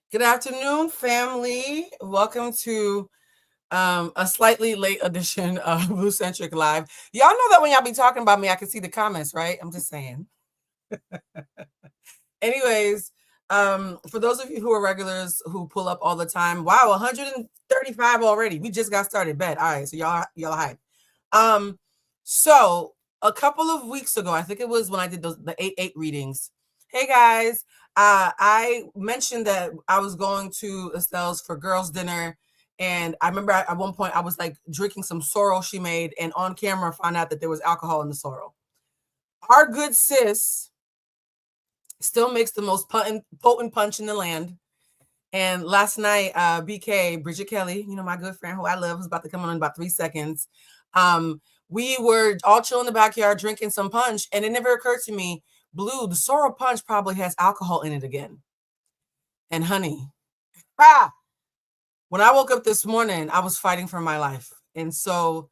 Good afternoon, family. Welcome to a slightly late edition of Bluecentric Live. Y'all know that when y'all be talking about me, I can see the comments, right? I'm just saying. Anyways, for those of you who are regulars who pull up all the time, wow, 135 already. We just got started. Bet. All right, so y'all hype. So a couple of weeks ago, I think it was when I did the 8-8 readings. Hey guys, I mentioned that I was going to Estelle's for girls' dinner, and I remember at one point I was like drinking some sorrel she made, and on camera found out that there was alcohol in the sorrel. Our good sis still makes the most potent punch in the land. And last night, BK, Bridget Kelly, my good friend who I love, who's about to come on in about 3 seconds. We were all chill in the backyard drinking some punch, and it never occurred to me, Blue, the sorrel punch probably has alcohol in it again. And honey, when I woke up this morning, I was fighting for my life. And so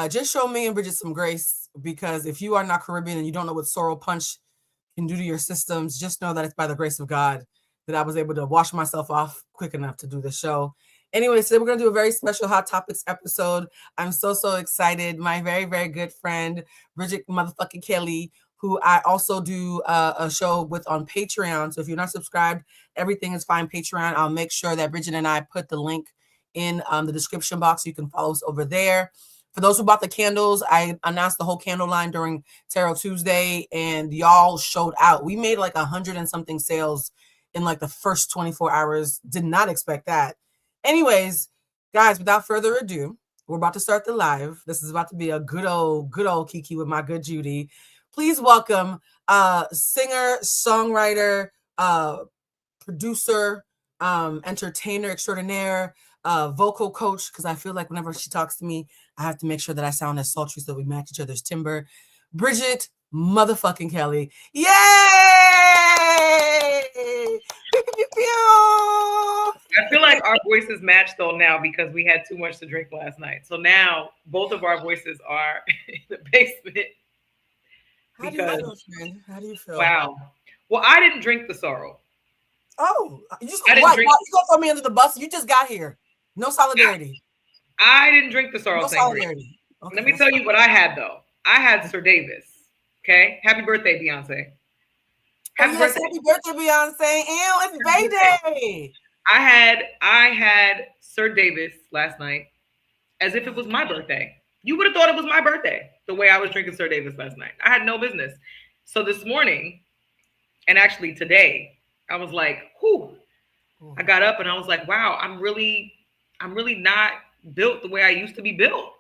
just show me and Bridget some grace, because if you are not Caribbean and you don't know what sorrel punch can do to your systems, just know that it's by the grace of God that I was able to wash myself off quick enough to do the show. Anyway, today we're going to do a very special Hot Topics episode. I'm so excited. My very, very good friend, Bridget motherfucking Kelly, who I also do a show with on Patreon. So if you're not subscribed, everything is fine. Patreon. I'll make sure that Bridget and I put the link in the description box. So you can follow us over there. For those who bought the candles, I announced the whole candle line during Tarot Tuesday, and y'all showed out. We made like 100 and something sales in like the first 24 hours. Did not expect that. Anyways, guys, without further ado, we're about to start the live. This is about to be a good old Kiki with my good Judy. Please welcome singer, songwriter, producer, entertainer extraordinaire, vocal coach, because I feel like whenever she talks to me, I have to make sure that I sound as sultry so we match each other's timbre. Bridget motherfucking Kelly. Yay! Pew, pew, pew, pew. I feel like our voices match though now because we had too much to drink last night. So now both of our voices are in the basement. How do you feel, friend? How do you feel? Wow. Well, I didn't drink the sorrel. Oh, you just what? You gonna throw me under the bus? You just got here. No solidarity. I didn't drink the sorrel. No solidarity. Okay, let me tell you what I had though. I had Sir Davis. Okay, happy birthday, Beyonce. Happy birthday, Beyonce. Ew, it's Bay-Day. I had Sir Davis last night as if it was my birthday. You would have thought it was my birthday the way I was drinking Sir Davis last night. I had no business. So this morning, and actually today, I was like, whew. I got up and I was like, wow, I'm really not built the way I used to be built.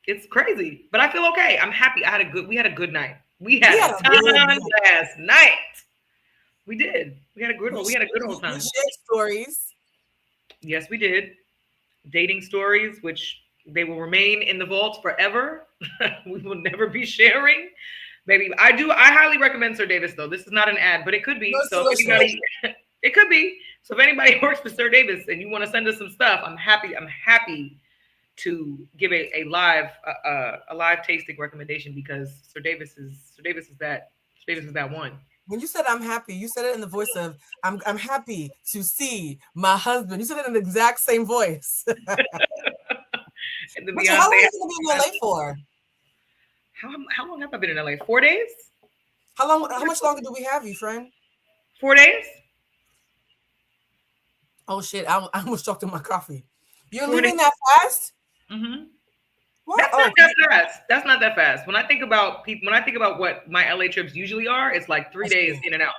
It's crazy, but I feel okay. I'm happy. We had a good night. We had a time last night. We did. We had a good old time. We shared stories. Yes, we did. Dating stories, which they will remain in the vault forever. We will never be sharing. Maybe I highly recommend Sir Davis though. This is not an ad, but it could be. So if anybody, it could be. So if anybody works for Sir Davis and you want to send us some stuff, I'm happy to give a live tasting recommendation, because Sir Davis is that one. When you said I'm happy, you said it in the voice of I'm happy to see my husband. You said it in the exact same voice. And how long are you gonna be in LA for? How long have I been in LA? 4 days? How much longer do we have you, friend? 4 days? Oh shit, I almost choked on my coffee. You're leaving that fast? Mm-hmm. That's not that fast. That's not that fast. When I think about what my LA trips usually are, it's like 3 days in and out.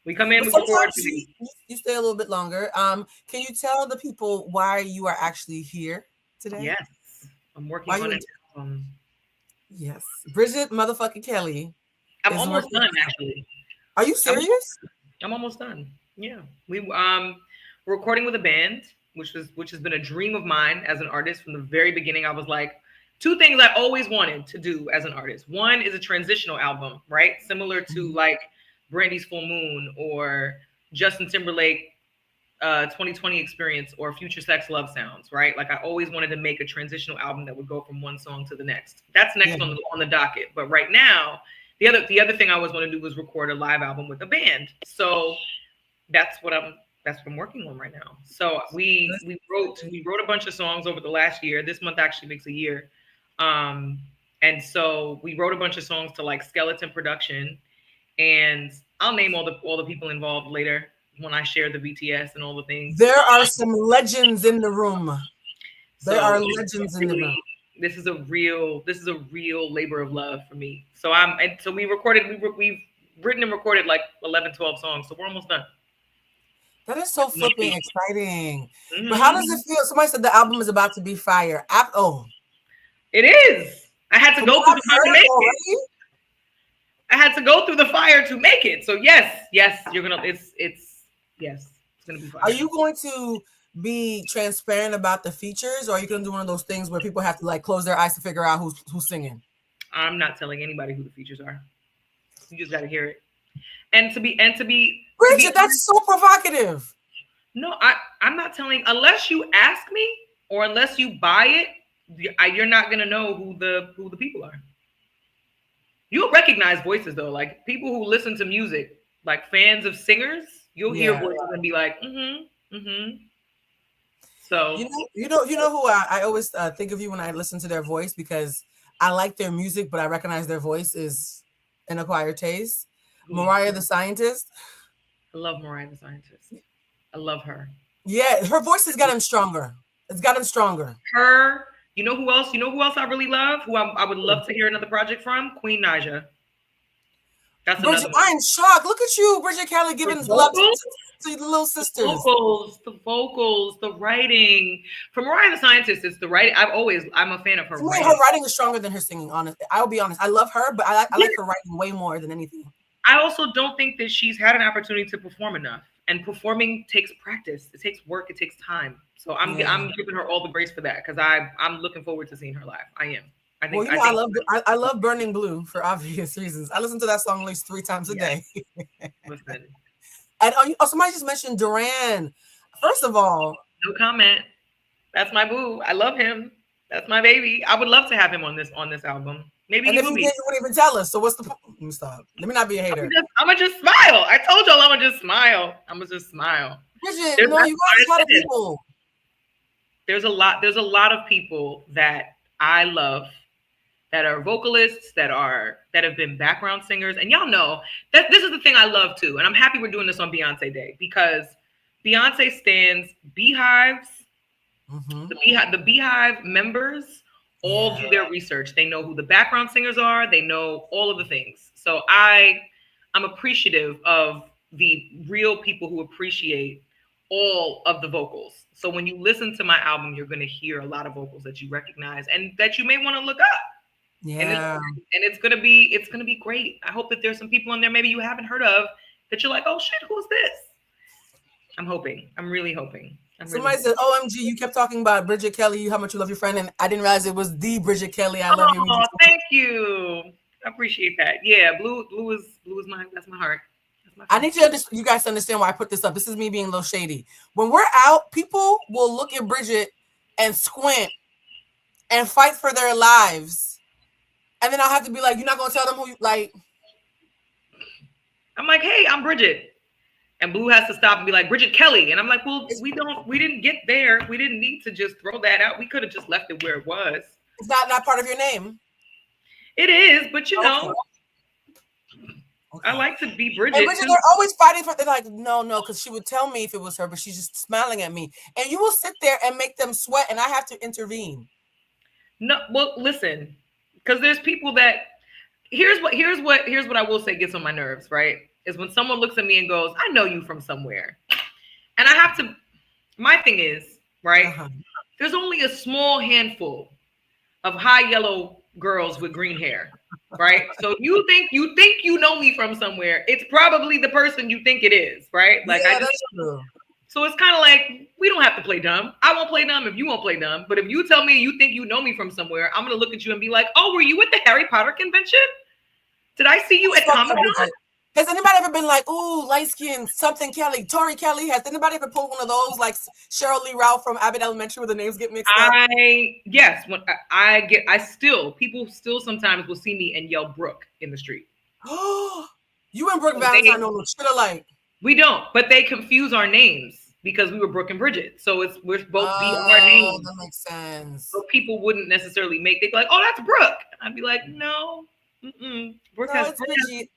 We come in, we go forward. You stay a little bit longer. Can you tell the people why you are actually here today? Yes, I'm working on it. Yes, Bridget motherfucking Kelly. I'm almost done, actually. Are you serious? I'm almost done. Yeah, we're recording with a band, which has been a dream of mine as an artist from the very beginning. I was like, two things I always wanted to do as an artist. One is a transitional album, right? Similar to like Brandy's Full Moon or Justin Timberlake 2020 Experience or Future Sex Love Sounds, right? Like I always wanted to make a transitional album that would go from one song to the next. That's next on the docket. But right now, the other thing I always want to do was record a live album with a band. So that's what I'm working on right now. So we wrote a bunch of songs over the last year. This month actually makes a year. Um, and so we wrote a bunch of songs to like Skeleton Production, and I'll name all the people involved later when I share the BTS and all the things. There are some legends in the room. There So are legends in the room. This is a real labor of love for me. So we recorded, we've written and recorded like 11, 12 songs. So we're almost done. That is so flipping exciting. Mm-hmm. But how does it feel? Somebody said the album is about to be fire. It is. I had to go through the fire to make it. I had to go through the fire to make it. So yes, you're gonna. It's gonna be fire. Are you going to be transparent about the features, or are you gonna do one of those things where people have to like close their eyes to figure out who's singing? I'm not telling anybody who the features are. You just got to hear it. And to be Bridget, that's so provocative. No, I'm not telling, unless you ask me or unless you buy it, you're not gonna know who the people are. You'll recognize voices though, like people who listen to music, like fans of singers. You'll hear voices and be like, So you know who I always think of you when I listen to their voice, because I like their music, but I recognize their voice is an acquired taste. Mariah the Scientist. I love Mariah the Scientist. I love her. Yeah, her voice has gotten stronger. It's gotten stronger. Her, you know who else? You know who else I really love? Who I would love to hear another project from? Queen Naija. That's Bridget, another one. I'm shocked. Look at you, Bridget Kelly, giving love to the little sisters. The vocals, the writing. For Mariah the Scientist, it's the writing. I'm a fan of her writing. Her writing is stronger than her singing, honestly. I'll be honest. I love her, but I like her writing way more than anything. I also don't think that she's had an opportunity to perform enough. And performing takes practice. It takes work. It takes time. So I'm giving her all the grace for that, because I'm looking forward to seeing her live. I am. I love Burning Blue for obvious reasons. I listen to that song at least 3 times a day. Listen. And somebody just mentioned Duran. First of all, no comment. That's my boo. I love him. That's my baby. I would love to have him on this album. Maybe and if you did, you wouldn't even tell us. So what's the point? Let me stop. Let me not be a hater. I'm gonna just smile. I told y'all I'm gonna just smile. Bridget, you got a lot of people. There's a lot of people that I love that are vocalists, that have been background singers. And y'all know that this is the thing I love too. And I'm happy we're doing this on Beyonce Day, because Beyonce stands beehives. The beehive members all do their research. They know who the background singers are. They know all of the things. So I'm appreciative of the real people who appreciate all of the vocals. So when you listen to my album, you're going to hear a lot of vocals that you recognize and that you may want to look up. Yeah. And it's going to be great. I hope that there's some people in there maybe you haven't heard of that you're like, oh shit, who's this? I'm hoping. I'm really hoping. Somebody said, OMG, you kept talking about Bridget Kelly, how much you love your friend, and I didn't realize it was the Bridget Kelly. I love you. Oh, thank you. I appreciate that. Yeah, blue is that's my heart. I need you guys to understand why I put this up. This is me being a little shady. When we're out, people will look at Bridget and squint and fight for their lives. And then I'll have to be like, you're not going to tell them who you like. I'm like, hey, I'm Bridget. And Blue has to stop and be like, Bridget Kelly. And I'm like, well, we didn't get there. We didn't need to just throw that out. We could have just left it where it was. It's not part of your name. It is, but you know, okay. I like to be Bridget. And Bridget, they're always fighting for, they're like, no, because she would tell me if it was her, but she's just smiling at me. And you will sit there and make them sweat, and I have to intervene. No, well, listen, because there's people that, here's what I will say gets on my nerves, right? Is when someone looks at me and goes, I know you from somewhere. And I have to, my thing is, right? There's only a small handful of high yellow girls with green hair, right? So you think you know me from somewhere, it's probably the person you think it is, right? Like, yeah, that's true. So it's kind of like, we don't have to play dumb. I won't play dumb if you won't play dumb. But if you tell me you think you know me from somewhere, I'm going to look at you and be like, oh, were you at the Harry Potter convention? Did I see you at Comic-Con? Has anybody ever been like, ooh, light skin, something Kelly, Tori Kelly? Has anybody ever pulled one of those, like Cheryl Lee Ralph from Abbott Elementary, where the names get mixed up? Yes, when people still sometimes will see me and yell Brooke in the street. You and Brooke Valentine know no shit alike. We don't, but they confuse our names because we were Brooke and Bridget. So we're both BR names. That makes sense. So people wouldn't necessarily they'd be like, "Oh, that's Brooke." And I'd be like, "No, Brooke No, has it's Bridget.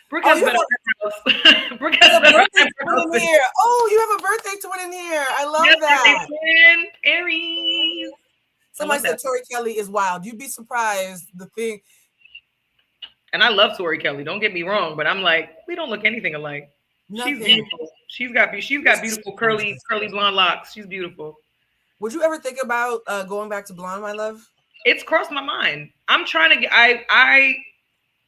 Brooke has better eyebrows. Brooke has There's a better birthday eyebrows. twin in here. Oh, you have a birthday twin in here. I love Yes, that. twin, Aries. Somebody said Tori Kelly is wild. You'd be surprised the thing. And I love Tori Kelly. Don't get me wrong, but I'm like, we don't look anything alike. Nothing. She's beautiful. She's got beautiful curly blonde locks. She's beautiful. Would you ever think about going back to blonde, my love? It's crossed my mind. I'm trying to get.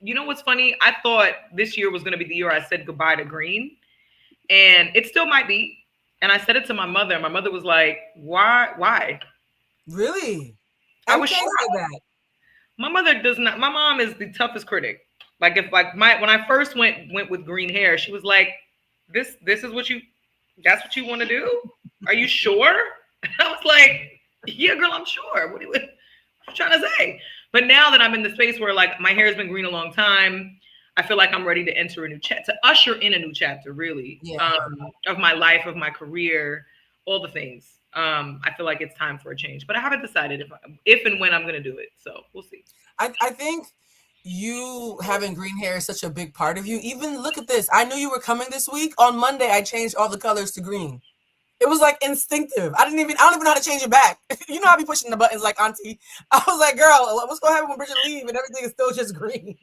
You know what's funny? I thought this year was going to be the year I said goodbye to green, and it still might be. And I said it to my mother. My mother was like, "Why? Really?" I was shocked. That. My mother does not. My mom is the toughest critic. Like when I first went with green hair, she was like, "This is what that's what you want to do? Are you sure?" I was like, "Yeah, girl, I'm sure. What are you trying to say?" But now that I'm in the space where like my hair has been green a long time, I feel like I'm ready to enter a new chapter, to usher in a new chapter, really, of my life, of my career, all the things. I feel like it's time for a change, but I haven't decided if and when I'm going to do it. So we'll see. I think you having green hair is such a big part of you. Even look at this. I knew you were coming this week. On Monday, I changed all the colors to green. It was like instinctive. I don't even know how to change it back. You know, I be pushing the buttons like auntie. I was like, girl, what's going to happen when Bridget leaves and everything is still just green?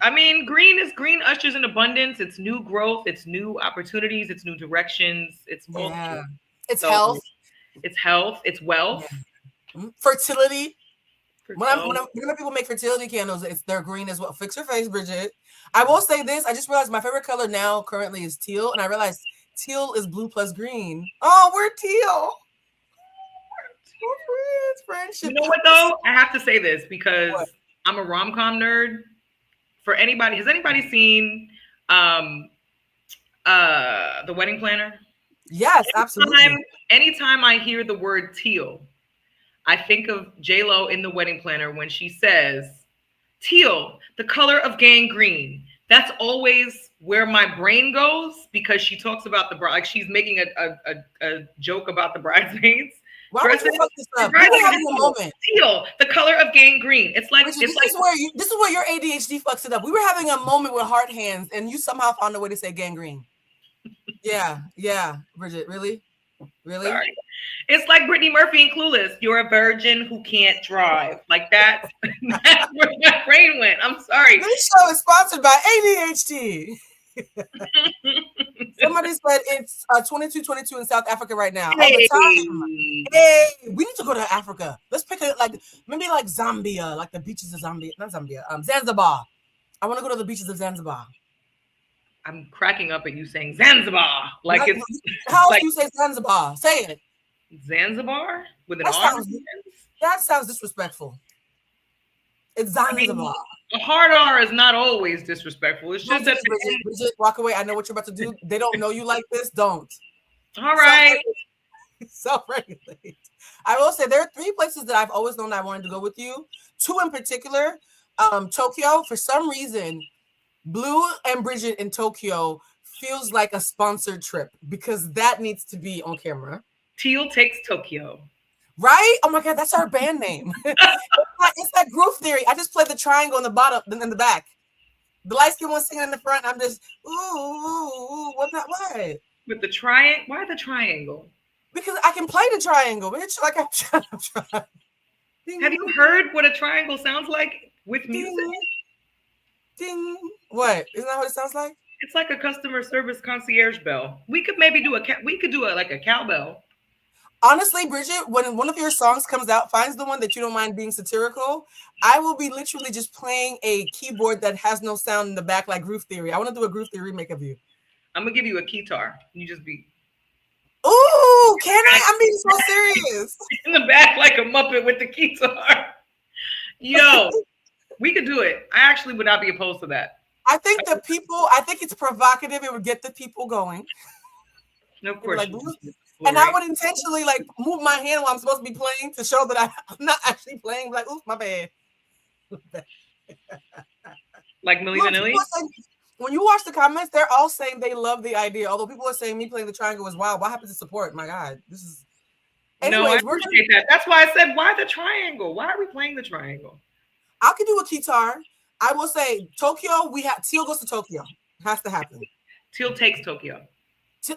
I mean, green ushers in abundance. It's new growth. It's new opportunities. It's new directions. It's It's health. It's health. It's wealth. Yeah. Fertility. When people make fertility candles, they're green as well. Fix your face, Bridget. I will say this. I just realized my favorite color now currently is teal. And I realized teal is blue plus green. Oh, we're teal. We're friends. You know what, though? I have to say this because I'm a rom-com nerd. For anybody, has anybody seen The Wedding Planner? Yes, absolutely. Anytime I hear the word teal, I think of J-Lo in The Wedding Planner when she says, teal, the color of gangrene. That's always where my brain goes because she talks about the bride, like she's making a joke about the bridesmaids. Why would you fuck this up? We're having a moment. Teal, the color of gangrene. It's like this is where your ADHD fucks it up. We were having a moment with heart hands, and you somehow found a way to say gangrene. Yeah, Bridget, really? Sorry. It's like Brittany Murphy in Clueless. You're a virgin who can't drive. Like that's where my brain went. I'm sorry. This show is sponsored by ADHD. Somebody said it's 22:22 in South Africa right now. All the time. Hey, we need to go to Africa. Let's pick maybe like Zambia, like the beaches of Zambia. Not Zambia. Zanzibar. I want to go to the beaches of Zanzibar. I'm cracking up at you saying Zanzibar. Like it's how else do you say Zanzibar? Say it. Zanzibar with an R. That sounds disrespectful. It's Zanzibar. A hard R is not always disrespectful. It's just that Bridget, walk away. I know what you're about to do. They don't know you like this. Don't. All right. Self-regulate. I will say there are 3 places that I've always known I wanted to go with you. 2 in particular. Tokyo. For some reason, Blue and Bridget in Tokyo feels like a sponsored trip because that needs to be on camera. Teal takes Tokyo. Right? Oh my God, that's our band name. It's like Groove Theory. I just play the triangle in the bottom, in the back. The light skin one singing in the front. I'm just, ooh, what's that? What? With the triangle? Why the triangle? Because I can play the triangle, bitch. Like I'm trying. Have you heard what a triangle sounds like with music? Ding. What? Isn't that what it sounds like? It's like a customer service concierge bell. We could maybe do a cowbell. Honestly, Bridget, when one of your songs comes out, finds the one that you don't mind being satirical, I will be literally just playing a keyboard that has no sound in the back like Groove Theory. I want to do a Groove Theory remake of you. I'm going to give you a keytar. You just be... Ooh, can I? I'm being so serious. In the back like a Muppet with the keytar. Yo, we could do it. I actually would not be opposed to that. I think it's provocative. It would get the people going. Of course. Like, and I would intentionally like move my hand while I'm supposed to be playing to show that I'm not actually playing. Like, oops, my bad. Like Milli Vanilli? when you watch the comments, they're all saying they love the idea. Although people are saying me playing the triangle is wild. What happened to support? My God, this is. No, I Anyways, we're appreciate that. That's why I said, why the triangle? Why are we playing the triangle? I could do a guitar. I will say Tokyo. We have Teal goes to Tokyo. Has to happen. Teal takes Tokyo.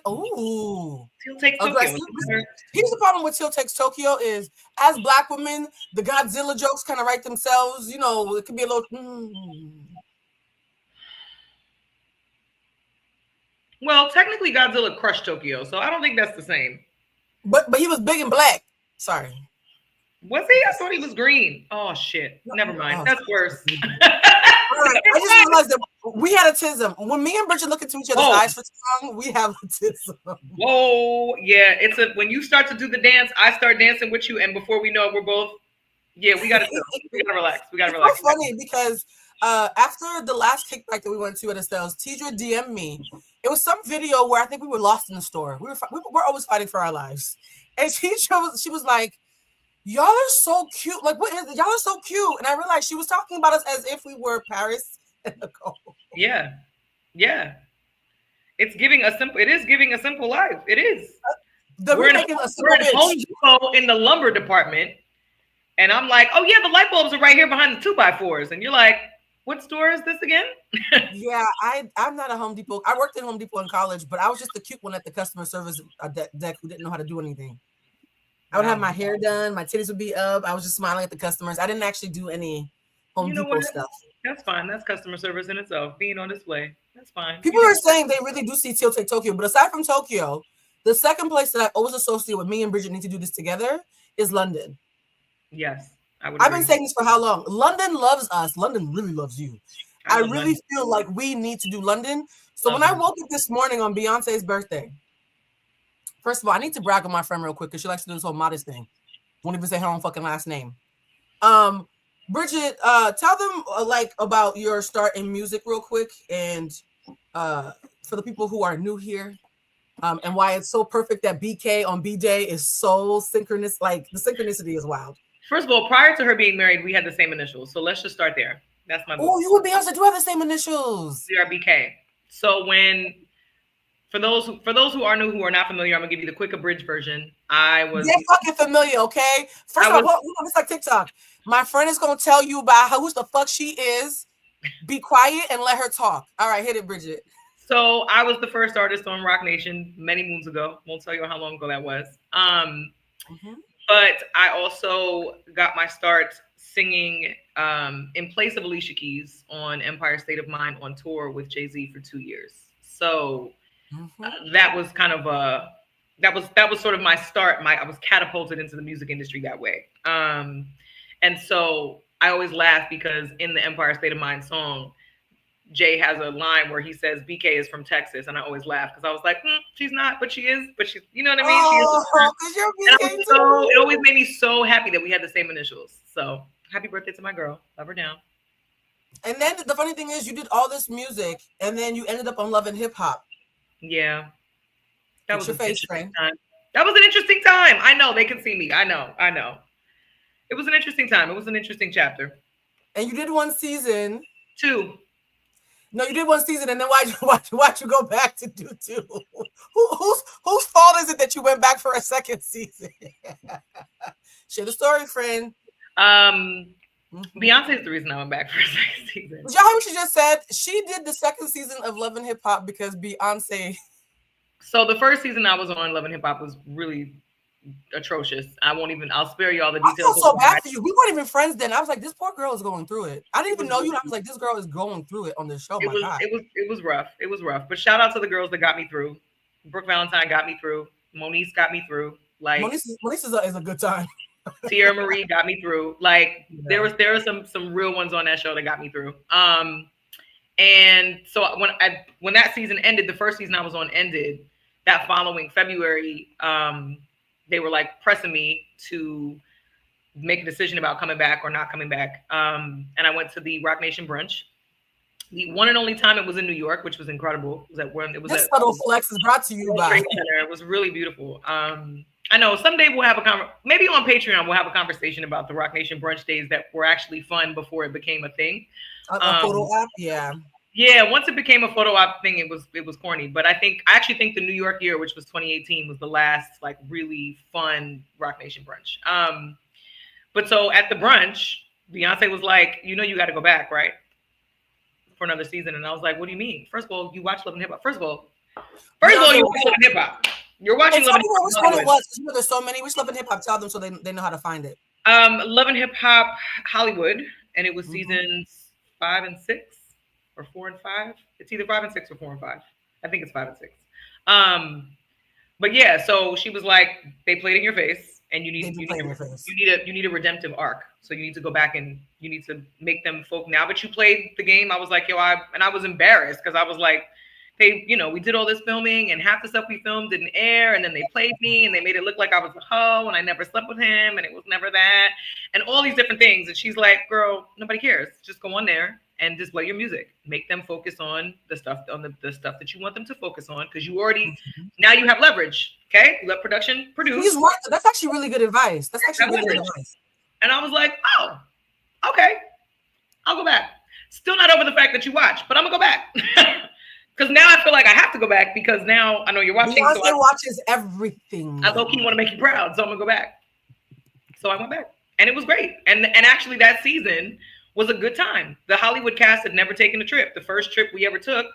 Oh, Teal takes aggressive. Tokyo. Here's the problem with Teal takes Tokyo is as Black women, the Godzilla jokes kind of write themselves. You know, it could be a little. Well, technically, Godzilla crushed Tokyo, so I don't think that's the same. But he was big and black. Sorry. Was he? I thought he was green. Oh shit! Never mind. That's worse. All right. I just realized that we had autism. When me and Bridget look into each other's eyes for too long, we have autism. Whoa, yeah. It's a when you start to do the dance, I start dancing with you, and before we know it, we're both. Yeah, we gotta relax. We gotta relax. It's so funny because after the last kickback that we went to at Estelle's, Tidra DM'd me. It was some video where I think we were lost in the store. We're always fighting for our lives, and she was like, "Y'all are so cute. Like, what is it? Y'all are so cute." And I realized she was talking about us as if we were Paris and Nicole. Yeah, yeah. It's giving a simple. It is giving a simple life. It is. We're in Home Depot in the lumber department, and I'm like, "Oh yeah, the light bulbs are right here behind the 2x4s," and you're like, "What store is this again?" Yeah, I'm not a Home Depot. I worked at Home Depot in college, but I was just the cute one at the customer service deck who didn't know how to do anything. I would have my hair done, my titties would be up. I was just smiling at the customers. I didn't actually do any Home Depot stuff. That's fine. That's customer service in itself. Being on display. That's fine. People are saying they really do see Teal take Tokyo, but aside from Tokyo, the second place that I always associate with me and Bridget need to do this together is London. Yes. I've been saying this for how long? London loves us. London really loves you. I really feel like we need to do London. So when I woke up this morning on Beyonce's birthday, first of all, I need to brag on my friend real quick because she likes to do this whole modest thing. Won't even say her own fucking last name. Bridget, tell them like about your start in music real quick, and for the people who are new here, and why it's so perfect that BK on B Day is so synchronous. Like the synchronicity is wild. First of all, prior to her being married, we had the same initials. So let's just start there. That's my. Oh, you and Beyonce do have the same initials. We are BK. So for those who are new, who are not familiar, I'm gonna give you the quick abridged version. Get fucking familiar, okay? First of all, it's like TikTok. My friend is gonna tell you about who the fuck she is. Be quiet and let her talk. All right, hit it, Bridget. So I was the first artist on Rock Nation many moons ago. Won't tell you how long ago that was. But I also got my start singing in place of Alicia Keys on Empire State of Mind on tour with Jay-Z for 2 years. So that was kind of that was sort of my start. I was catapulted into the music industry that way. And so I always laugh because in the Empire State of Mind song, Jay has a line where he says BK is from Texas, and I always laugh because I was like, she's not, but she is. But she's, you know what I mean? She is. So it always made me so happy that we had the same initials. So happy birthday to my girl. Love her down. And then the funny thing is, you did all this music, and then you ended up on Love and Hip Hop. Yeah, that was your face, friend. That was an interesting time. I know they can see me. I know. It was an interesting time. It was an interesting chapter. And you did one season. 2. No, you did one season, and then why'd you go back to do 2? Whose fault is it that you went back for a second season? Share the story, friend. Beyonce is the reason I went back for a second season. Did y'all hear what she just said? She did the second season of Love and Hip Hop because Beyonce. So the first season I was on Love and Hip Hop was really atrocious. I'll spare you all the details. I feel so bad for you. We weren't even friends then. I was like, this poor girl is going through it. I didn't even know you. I was like, this girl is going through it on this show. God. It was rough. It was rough. But shout out to the girls that got me through. Brooke Valentine got me through. Moniece got me through. Like Moniece is a good time. Tierra Marie got me through. Like there were some real ones on that show that got me through. And so when that season ended, the first season I was on ended. That following February, they were like pressing me to make a decision about coming back or not coming back. And I went to the Rock Nation brunch. The one and only time it was in New York, which was incredible. This subtle flex is brought to you by. It was really beautiful. I know someday we'll have maybe on Patreon we'll have a conversation about the Rock Nation brunch days that were actually fun before it became a thing. A photo app, yeah. Yeah, once it became a photo op thing, it was corny. But I actually think the New York year, which was 2018, was the last like really fun Rock Nation brunch. But so at the brunch, Beyonce was like, you got to go back, right, for another season. And I was like, what do you mean? First of all, you watch Love and Hip Hop. First of all, you watch Love and Hip Hop. You're watching Love and Hip Hop. Which one it was? There's so many. Which Love and Hip Hop? Tell them so they know how to find it. Love and Hip Hop Hollywood, and it was seasons 5 and 6. Or 4 and 5. It's either 5 and 6 or 4 and 5. I think it's 5 and 6. But yeah, so she was like, they played in your face, and you need a redemptive arc. So you need to go back and you need to make them folk. Now that you played the game, I was like, I was embarrassed because I was like, we did all this filming and half the stuff we filmed didn't air, and then they played me and they made it look like I was a hoe and I never slept with him and it was never that and all these different things. And she's like, girl, nobody cares. Just go on there and just play your music. Make them focus on the stuff that you want them to focus on, because you already now you have leverage. Okay, let production produce. He's right. That's actually really good advice. That's actually really good advice. And I was like, oh, okay, I'll go back. Still not over the fact that you watch, but I'm gonna go back. Because now I feel like I have to go back because now I know you're watching. Beyonce watches everything. I low-key want to make you proud, so I'm gonna go back. So I went back, and it was great. And actually, that season was a good time. The Hollywood cast had never taken a trip. The first trip we ever took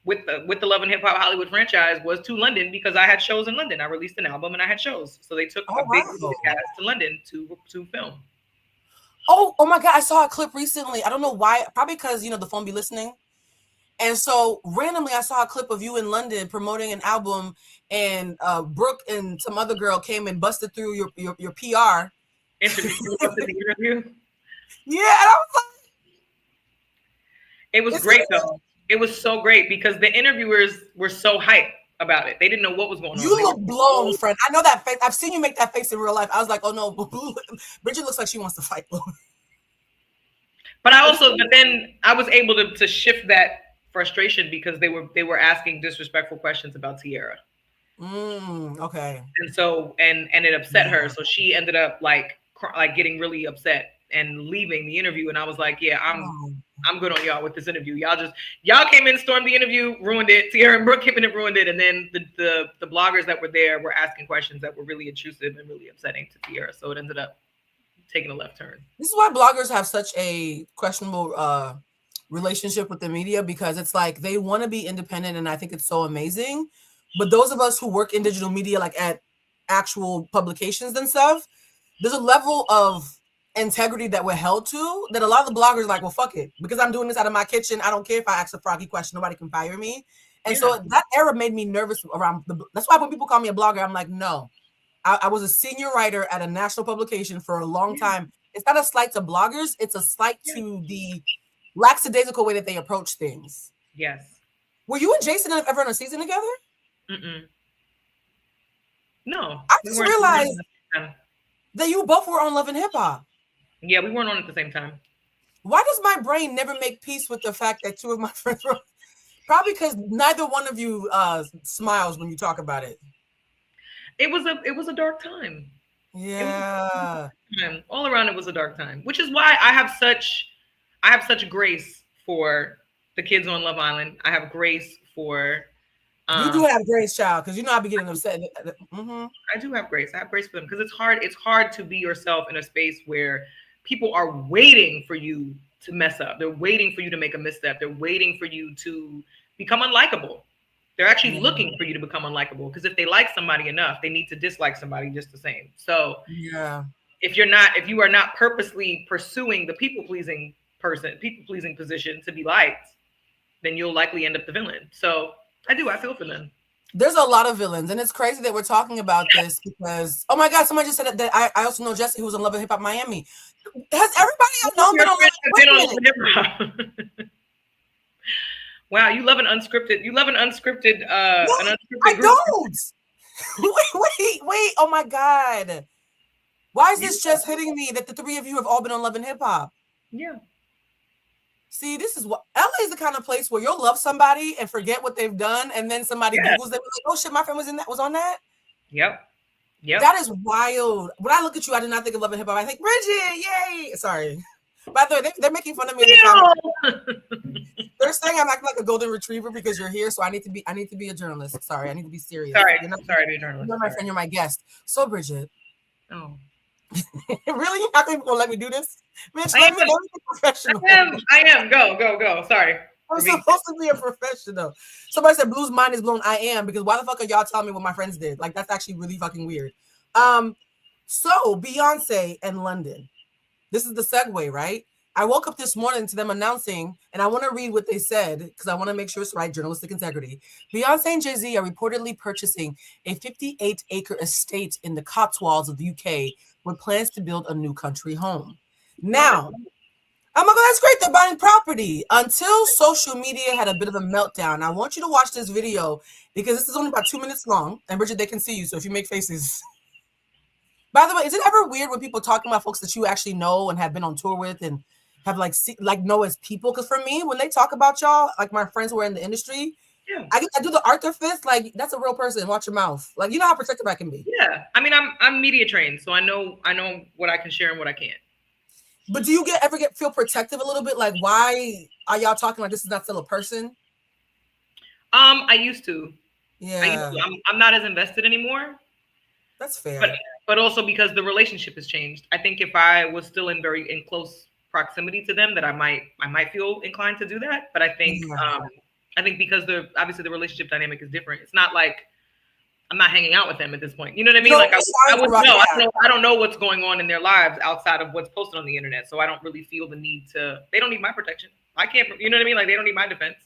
with the Love and Hip Hop Hollywood franchise was to London because I had shows in London. I released an album and I had shows, so they took a big cast to London to film. Oh my God! I saw a clip recently. I don't know why. Probably because the phone be listening. And so randomly, I saw a clip of you in London promoting an album, and Brooke and some other girl came and busted through your PR interview. Yeah, and I was like, it was great though. It was so great because the interviewers were so hyped about it. They didn't know what was going on. You look blown, friend. I know that face. I've seen you make that face in real life. I was like, oh no, Bridget looks like she wants to fight. But then I was able to shift that frustration because they were asking disrespectful questions about Tierra. Okay. And so and it upset her, so she ended up like getting really upset and leaving the interview. And I was like, yeah, I'm good on y'all with this interview. Y'all came in, stormed the interview, ruined it. Tierra and Brooke came in and ruined it. And then the bloggers that were there were asking questions that were really intrusive and really upsetting to Tierra. So it ended up taking a left turn. This is why bloggers have such a questionable relationship with the media, because it's like they want to be independent, and I think it's so amazing. But those of us who work in digital media, like at actual publications and stuff, there's a level of integrity that we're held to that a lot of the bloggers are like, well, fuck it, because I'm doing this out of my kitchen. I don't care if I ask a froggy question, nobody can fire me. And so that era made me nervous around that's why when people call me a blogger, I'm like, no, I was a senior writer at a national publication for a long time. It's not a slight to bloggers, it's a slight to the lackadaisical way that they approach things. Yes. Were you and Jason ever on a season together? No. I just realized that you both were on Love and Hip Hop. Yeah, we weren't on at the same time. Why does my brain never make peace with the fact that two of my friends were? Probably because neither one of you smiles when you talk about it. It was a dark time. Yeah. All around it was a dark time, which is why I have such grace for the kids on Love Island. I have grace for you do have grace, child, because I be getting upset. I do have grace. I have grace for them because it's hard to be yourself in a space where people are waiting for you to mess up. They're waiting for you to make a misstep. They're waiting for you to become unlikable. They're actually looking for you to become unlikable, because if they like somebody enough, they need to dislike somebody just the same. So if you are not purposely pursuing the people-pleasing position to be liked, then you'll likely end up the villain. So I feel for them. There's a lot of villains, and it's crazy that we're talking about this because, oh my God, somebody just said that I also know Jesse, who was on Love and Hip Hop Miami. Has everybody known been on Love and Hip Hop? Wow, you love an unscripted. No, an unscripted I group. don't. wait. Oh my God. Why is this just hitting me that the three of you have all been on Love and Hip Hop? Yeah. See, this is what LA is the kind of place where you'll love somebody and forget what they've done, and then somebody Googles them like, oh shit, my friend was on that. Yep. That is wild. When I look at you, I did not think of Love and Hip Hop. I think Bridget, yay! Sorry. By the way, they're making fun of me in the comments. They're saying I'm acting like a golden retriever because you're here, so I need to be a journalist. Sorry, I need to be serious. Sorry, you're not sorry to be a journalist. You're my friend. You're my guest. So, Bridget. Oh. Really? You're not gonna let me do this? Bitch, let me be professional. I am. Go. Sorry. I'm supposed to be a professional. Somebody said Blue's mind is blown. I am, because why the fuck are y'all telling me what my friends did? Like, that's actually really fucking weird. So Beyonce and London. This is the segue, right? I woke up this morning to them announcing, and I want to read what they said because I want to make sure it's right, journalistic integrity. Beyonce and Jay-Z are reportedly purchasing a 58-acre estate in the Cotswolds of the UK with plans to build a new country home. Now, I'm like, oh, that's great. They're buying property. Until social media had a bit of a meltdown. I want you to watch this video because this is only about 2 minutes long. And Bridget, they can see you. So if you make faces. By the way, is it ever weird when people talking about folks that you actually know and have been on tour with and have know as people? Because for me, when they talk about y'all, like my friends who are in the industry, yeah. I do the Arthur fist. Like, that's a real person. Watch your mouth. Like, you know how protective I can be. Yeah. I mean, I'm media trained, so I know what I can share and what I can't. But do you ever feel protective a little bit? Like, why are y'all talking like this is not still a person? I used to. Yeah. I'm not as invested anymore. That's fair. But also because the relationship has changed. I think if I was still in close proximity to them, that I might feel inclined to do that. But I think because obviously the relationship dynamic is different. It's not like I'm not hanging out with them at this point. You know what I mean? Like I don't know what's going on in their lives outside of what's posted on the internet. So I don't really feel the need they don't need my protection. I can't, you know what I mean? Like they don't need my defense.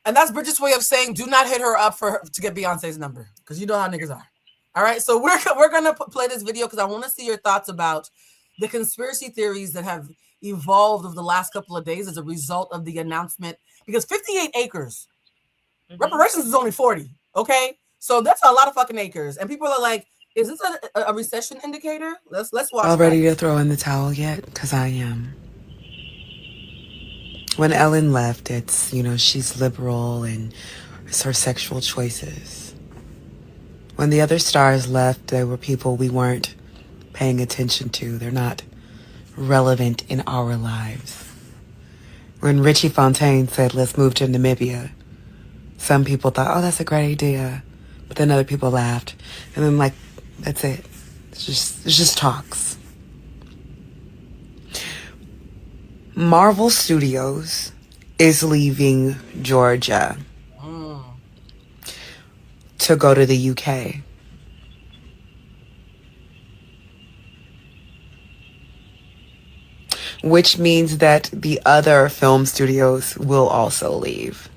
And that's Bridget's way of saying, do not hit her up to get Beyonce's number. Because you know how niggas are. All right. So we're going to play this video because I want to see your thoughts about the conspiracy theories that have evolved over the last couple of days as a result of the announcement. Because 58 acres, reparations is only 40. Okay. So that's a lot of fucking acres. And people are like, is this a recession indicator? Let's watch. All ready to throw in the towel yet? Because I am. When Ellen left, it's, she's liberal and it's her sexual choices. When the other stars left, they were people we weren't paying attention to. They're not relevant in our lives. When Richie Fontaine said, let's move to Namibia, some people thought, oh, that's a great idea. But then other people laughed. And then, that's it. It's just talks. Marvel Studios is leaving Georgia to go to the UK. Which means that the other film studios will also leave.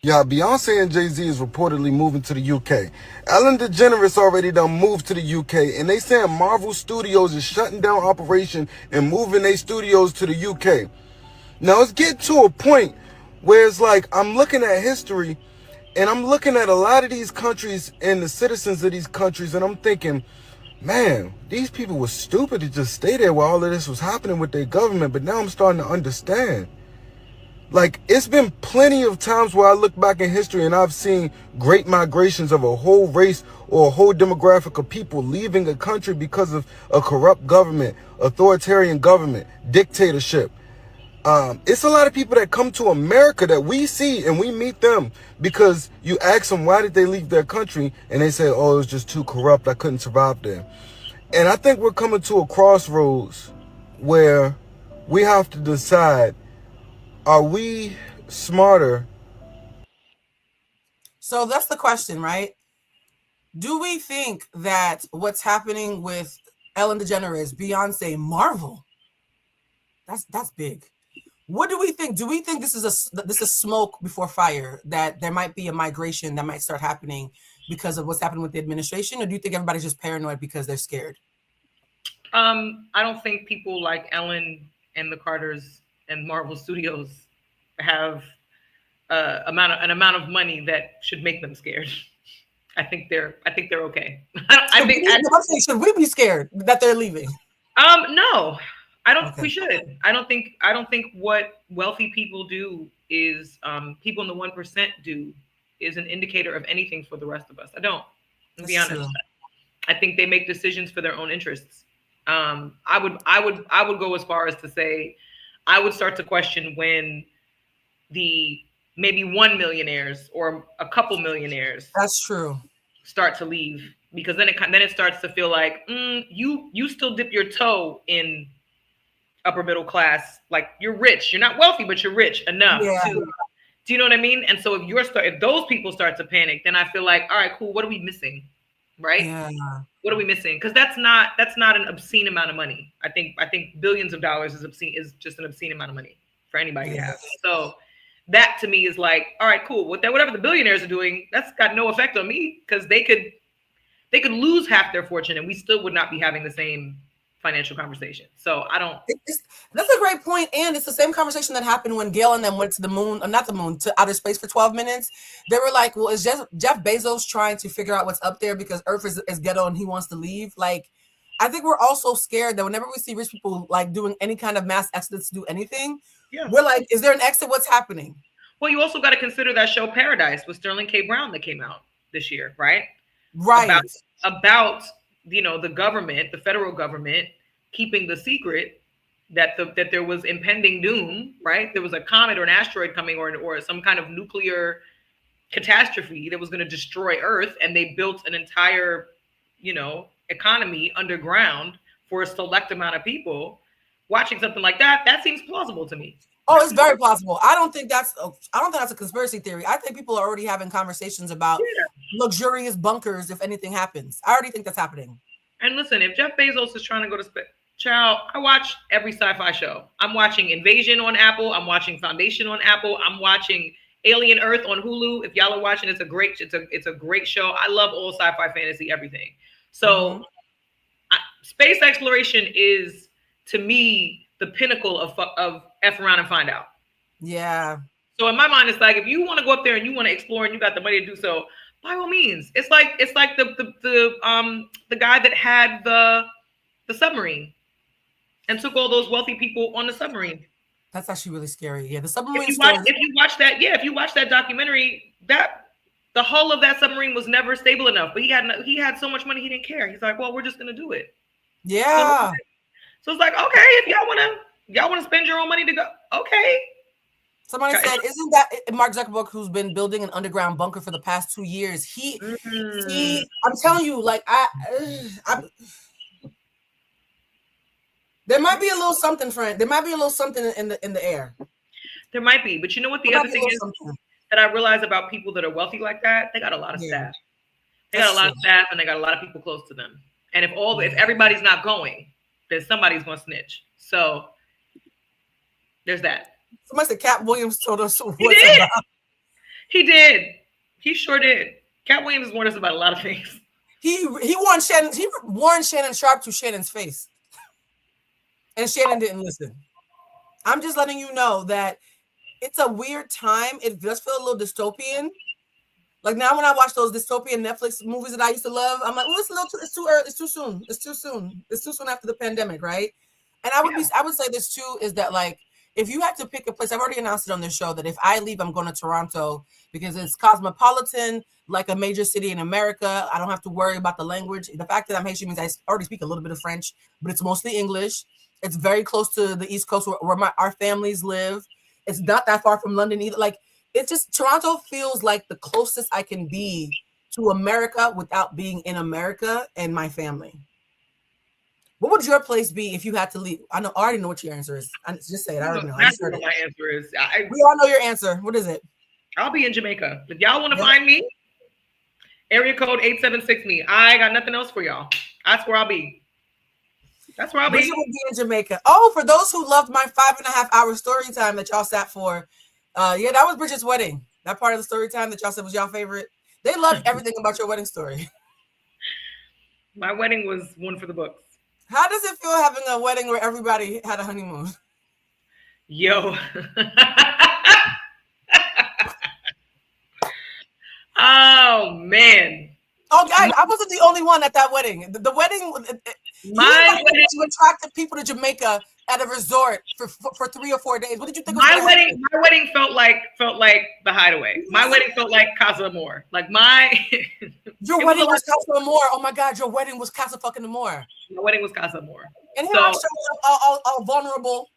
Yeah, Beyonce and Jay-Z is reportedly moving to the UK. Ellen DeGeneres already done moved to the UK, and they saying Marvel Studios is shutting down operation and moving their studios to the UK. Now it's getting to a point where it's like I'm looking at history, and I'm looking at a lot of these countries and the citizens of these countries, and I'm thinking, man, these people were stupid to just stay there while all of this was happening with their government, but now I'm starting to understand. Like, it's been plenty of times where I look back in history and I've seen great migrations of a whole race or a whole demographic of people leaving a country because of a corrupt government, authoritarian government, dictatorship. It's a lot of people that come to America that we see and we meet them because you ask them why did they leave their country and they say, oh, it was just too corrupt, I couldn't survive there. And I think we're coming to a crossroads where we have to decide, are we smarter? So that's the question, right? Do we think that what's happening with Ellen DeGeneres, Beyonce, Marvel, that's big. What do we think? Do we think this is smoke before fire, that there might be a migration that might start happening because of what's happening with the administration? Or do you think everybody's just paranoid because they're scared? I don't think people like Ellen and the Carters and Marvel Studios have an amount of money that should make them scared. I think they're okay. Should we be scared that they're leaving? No, I don't. Okay. We should. I don't think what wealthy people do is people in the 1% do is an indicator of anything for the rest of us. I don't. To be honest. I think they make decisions for their own interests. I would go as far as to say, I would start to question when the maybe one millionaires or a couple millionaires That's true. start to leave, because then it starts to feel like you still dip your toe in upper middle class. Like, you're rich, you're not wealthy, but you're rich enough to. Do you know what I mean? And so if those people start to panic, then I feel like, all right, cool. What are we missing, right? Yeah. What are we missing? Because that's not an obscene amount of money. I think billions of dollars is just an obscene amount of money for anybody to have. So that to me is like, all right, cool. Whatever the billionaires are doing, that's got no effect on me, because they could lose half their fortune and we still would not be having the same financial conversation. So I don't. That's a great point, and it's the same conversation that happened when Gail and them went to the moon, or not the moon, to outer space for 12 minutes. They were like, well, is Jeff Bezos trying to figure out what's up there because Earth is ghetto and he wants to leave? Like, I think we're all so scared that whenever we see rich people like doing any kind of mass exodus to do anything, we're like, is there an exit? What's happening? Well, you also got to consider that show Paradise with Sterling K. Brown that came out this year, right? Right. About the government, the federal government, keeping the secret that there was impending doom, right? There was a comet or an asteroid coming, or some kind of nuclear catastrophe that was going to destroy Earth, and they built an entire, economy underground for a select amount of people. Watching something like that seems plausible to me. Oh, it's very plausible. I don't think that's a conspiracy theory. I think people are already having conversations about luxurious bunkers if anything happens. I already think that's happening. And listen, if Jeff Bezos is trying to go to space, child, I watch every sci-fi show. I'm watching Invasion on Apple. I'm watching Foundation on Apple. I'm watching Alien Earth on Hulu. If y'all are watching, it's a great show. I love all sci-fi, fantasy, everything. So space exploration is, to me, the pinnacle of F around and find out. Yeah. So in my mind, it's like, if you want to go up there and you want to explore and you got the money to do so, by all means. It's like the guy that had the submarine and took all those wealthy people on the submarine. That's actually really scary. Yeah, the submarine. If you watch that documentary, that the hull of that submarine was never stable enough. But he had so much money, he didn't care. He's like, well, we're just gonna do it. Yeah. So it's like, okay, if y'all wanna spend your own money to go, okay. Somebody said, isn't that Mark Zuckerberg, who's been building an underground bunker for the past 2 years? He I'm telling you, like, there might be a little something, friend. There might be a little something in the air. There might be, but you know what the other thing is that I realize about people that are wealthy like that? They got a lot of staff. They got a lot of staff, and they got a lot of people close to them. And if everybody's not going, then somebody's gonna snitch. So there's that. Somebody said Cat Williams told us what's about. He did. He sure did. Cat Williams warned us about a lot of things. He warned Shannon Sharp to Shannon's face. And Shannon didn't listen. I'm just letting you know that it's a weird time. It does feel a little dystopian. Like, now when I watch those dystopian Netflix movies that I used to love, I'm like, well, it's too early. It's too soon. It's too soon after the pandemic, right? And I would say this too, is that, like, if you had to pick a place, I've already announced it on this show that if I leave, I'm going to Toronto because it's cosmopolitan, like a major city in America. I don't have to worry about the language. The fact that I'm Haitian means I already speak a little bit of French, but it's mostly English. It's very close to the East Coast where our families live. It's not that far from London either. Like, it's just, Toronto feels like the closest I can be to America without being in America and my family. What would your place be if you had to leave? I already know what your answer is. Just say it. I already know. That's what my answer is. We all know your answer. What is it? I'll be in Jamaica. If y'all want to find me, area code 876 me. I got nothing else for y'all. That's where I'll be. Bridget would be in Jamaica. Oh, for those who loved my 5.5 hour story time that y'all sat for, that was Bridget's wedding. That part of the story time that y'all said was y'all favorite. They loved everything about your wedding story. My wedding was one for the books. How does it feel having a wedding where everybody had a honeymoon? Yo. Oh, man. Oh, I wasn't the only one at that wedding. The wedding, my wedding attracted people to Jamaica at a resort for 3 or 4 days. What did you think? My wedding felt like the Hideaway. My wedding felt like Casa Amor. Like your wedding was Casa Amor. Oh my God, your wedding was Casa fucking Amor. My wedding was Casa Amor. And here I showed up all vulnerable.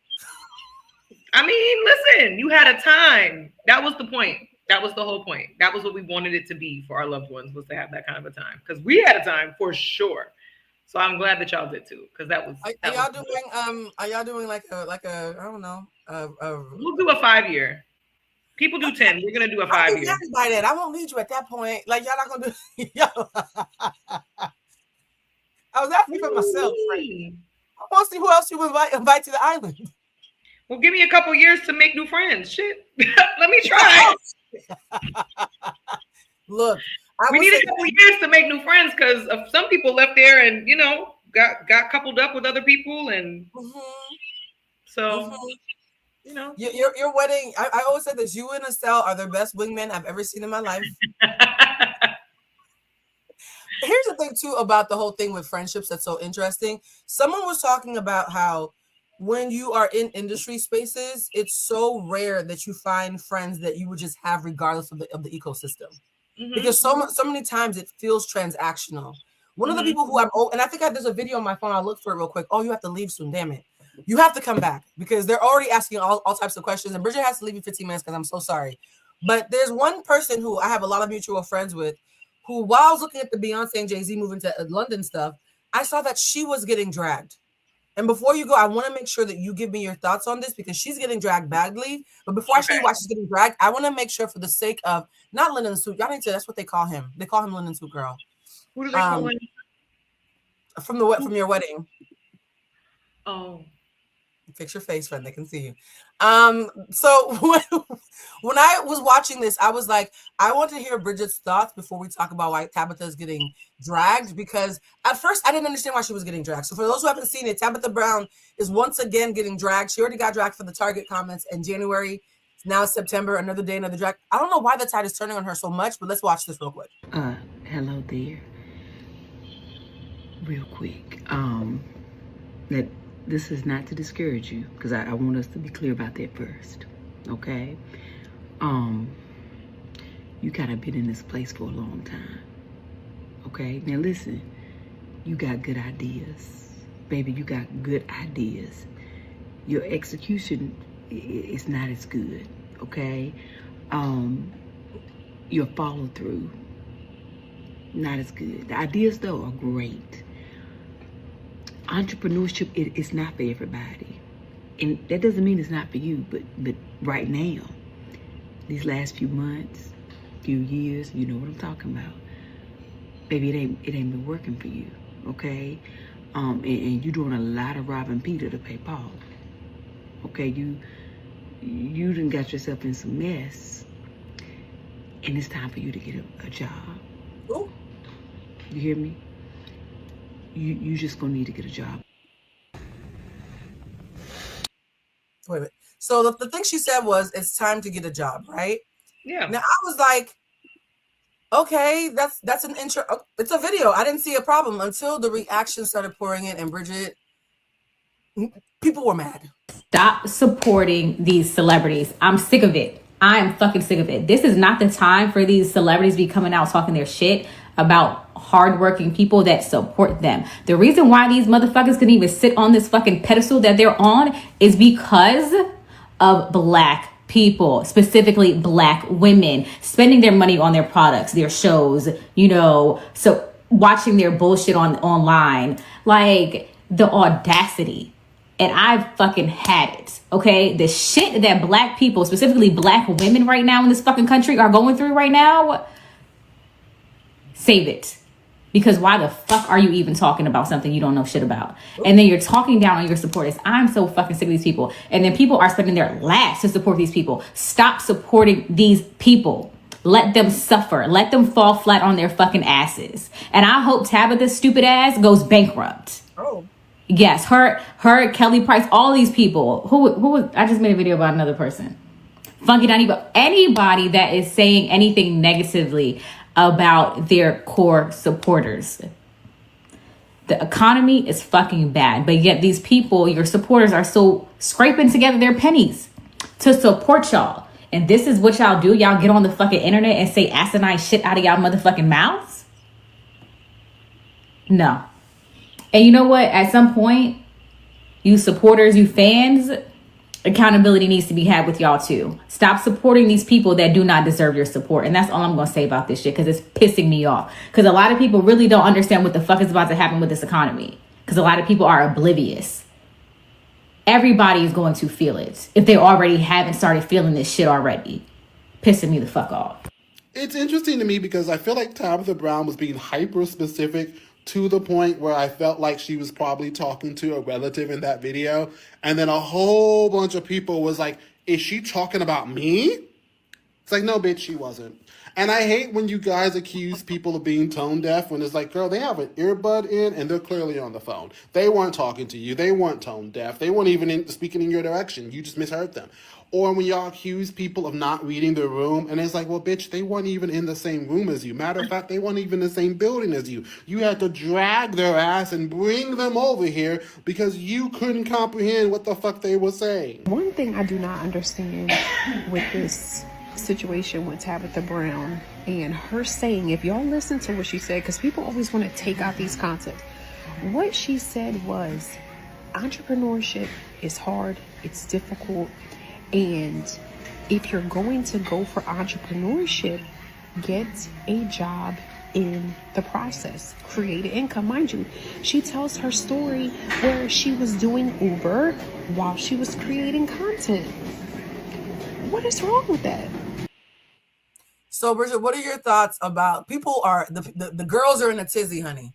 I mean, listen, you had a time. That was the point. That was the whole point. That was what we wanted it to be for our loved ones, was to have that kind of a time. Because we had a time for sure. So I'm glad that y'all did too, because that was. Are y'all doing like a I don't know? We'll do a 5-year. People do 10. We're gonna do a 5-year. By that, I won't need you at that point. Like y'all not gonna do. Yo. I was asking for myself. Right? I want to see who else you invite to the island. Well, give me a couple years to make new friends. Shit, let me try. Look. We need a couple years to make new friends because some people left there and got coupled up with other people and so your wedding. I always said this: you and Estelle are the best wingmen I've ever seen in my life. Here's the thing too about the whole thing with friendships that's so interesting. Someone was talking about how when you are in industry spaces, it's so rare that you find friends that you would just have regardless of the ecosystem. Because so many times it feels transactional. One of the people who and I think there's a video on my phone. I'll look for it real quick. Oh, you have to leave soon. Damn it. You have to come back because they're already asking all types of questions. And Bridget has to leave in 15 minutes because I'm so sorry. But there's one person who I have a lot of mutual friends with who, while I was looking at the Beyonce and Jay-Z moving to London stuff, I saw that she was getting dragged. And before you go, I want to make sure that you give me your thoughts on this because she's getting dragged badly. But before I show you why she's getting dragged, I want to make sure for the sake of not Linen Suit. Y'all need to. That's what they call him. They call him Linen Suit Girl. Who do they call him? From your wedding. Oh. Fix your face, friend. They can see you. So when I was watching this, I was like, I want to hear Bridget's thoughts before we talk about why Tabitha is getting dragged, because at first I didn't understand why she was getting dragged. So for those who haven't seen it, Tabitha Brown is once again getting dragged. She already got dragged for the Target comments in January. Now September, another day, another drag. I don't know why the tide is turning on her so much, but let's watch this real quick. Hello there. Real quick. That this is not to discourage you, because I want us to be clear about that first. Okay? You gotta been in this place for a long time. Okay? Now listen, you got good ideas. Baby, you got good ideas. Your execution is not as good. Okay? Your follow through, not as good. The ideas though are great. Entrepreneurship is not for everybody, and that doesn't mean it's not for you, but right now, these last few months, few years, you know what I'm talking about, baby. It ain't been working for you. Okay? And you're doing a lot of robbing Peter to pay Paul. Okay? You done got yourself in some mess, and it's time for you to get a job. Ooh. You hear me? You just gonna need to get a job. Wait a minute. So the thing she said was, it's time to get a job, right? Yeah. Now I was like, okay, that's an intro. It's a video. I didn't see a problem until the reaction started pouring in, and Bridget, people were mad. Stop supporting these celebrities. I'm sick of it. I am fucking sick of it. This is not the time for these celebrities to be coming out talking their shit about hardworking people that support them. The reason why these motherfuckers can even sit on this fucking pedestal that they're on is because of Black people, specifically Black women, spending their money on their products, their shows, so watching their bullshit online. Like, the audacity. And I've fucking had it, okay? The shit that Black people, specifically Black women right now in this fucking country are going through right now, save it. Because why the fuck are you even talking about something you don't know shit about? And then you're talking down on your supporters. I'm so fucking sick of these people. And then people are spending their last to support these people. Stop supporting these people. Let them suffer. Let them fall flat on their fucking asses. And I hope Tabitha's stupid ass goes bankrupt. Oh. Yes, her, Kelly Price, all these people. Who was? I just made a video about another person. Funky Donnie, but anybody that is saying anything negatively about their core supporters. The economy is fucking bad, but yet these people, your supporters, are still scraping together their pennies to support y'all. And this is what y'all do? Y'all get on the fucking internet and say asinine shit out of y'all motherfucking mouths? No. And you know what? At some point, you supporters, you fans, accountability needs to be had with y'all too. Stop supporting these people that do not deserve your support. And that's all I'm going to say about this shit, because it's pissing me off. Because a lot of people really don't understand what the fuck is about to happen with this economy. Because a lot of people are oblivious. Everybody is going to feel it if they already haven't started feeling this shit already. Pissing me the fuck off. It's interesting to me because I feel like Tabitha Brown was being hyper specific to the point where I felt like she was probably talking to a relative in that video. And then a whole bunch of people was like, is she talking about me? It's like, no, bitch, she wasn't. And I hate when you guys accuse people of being tone deaf when it's like, girl, they have an earbud in and they're clearly on the phone. They weren't talking to you. They weren't tone deaf. They weren't even speaking in your direction. You just misheard them. Or when y'all accuse people of not reading the room, and it's like, well, bitch, they weren't even in the same room as you. Matter of fact, they weren't even in the same building as you. You had to drag their ass and bring them over here because you couldn't comprehend what the fuck they were saying. One thing I do not understand with this situation with Tabitha Brown and her saying, if y'all listen to what she said, because people always want to take out these concepts. What she said was, entrepreneurship is hard, it's difficult, and if you're going to go for entrepreneurship, get a job in the process, create an income. Mind you, she tells her story where she was doing Uber while she was creating content. What is wrong with that? So, Bridget, what are your thoughts about people are the girls are in a tizzy, honey.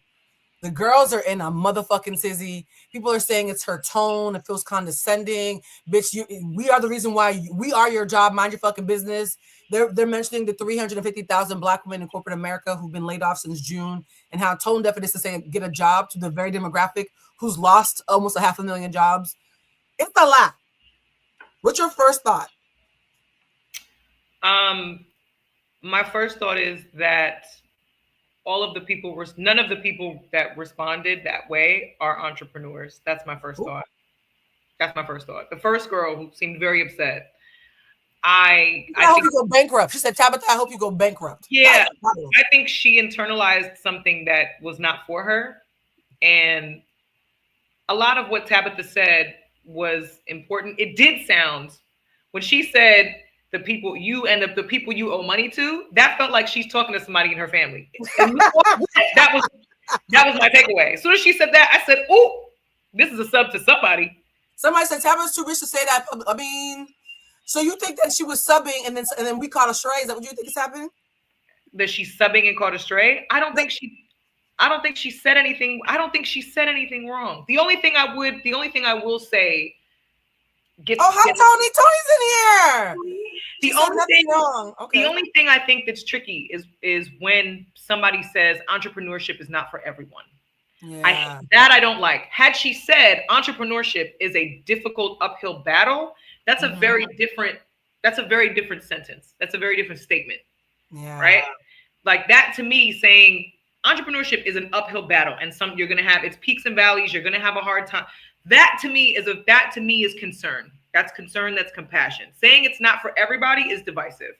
The girls are in a motherfucking tizzy. People are saying it's her tone. It feels condescending. Bitch, we are the reason why we are your job. Mind your fucking business. They're mentioning the 350,000 Black women in corporate America who've been laid off since June, and how tone deaf it is to say get a job to the very demographic who's lost almost 500,000 jobs. It's a lot. What's your first thought? My first thought is that none of the people that responded that way are entrepreneurs. That's my first thought. That's my first thought. The first girl who seemed very upset. I hope you go bankrupt. She said, Tabitha, I hope you go bankrupt. Yeah, I think she internalized something that was not for her. And a lot of what Tabitha said was important. It did sound, when she said, the people you and the people you owe money to, that felt like she's talking to somebody in her family. that was my takeaway. As soon as she said that, I said, "Oh, this is a sub to somebody." Somebody said Tabitha's too rich to say that. I mean, so you think that she was subbing and then we caught a stray? Is that what you think is happening? That she's subbing and caught a stray? I don't think she said anything. I don't think she said anything wrong. The only thing I will say. Tony's in here. The only thing I think that's tricky is when somebody says entrepreneurship is not for everyone. Yeah. I don't like. Had she said entrepreneurship is a difficult uphill battle, that's a very different sentence. That's a very different statement. Yeah. Right? Like that to me, saying entrepreneurship is an uphill battle and you're gonna have its peaks and valleys, you're gonna have a hard time. That to me is concern. That's concern. That's compassion. Saying it's not for everybody is divisive,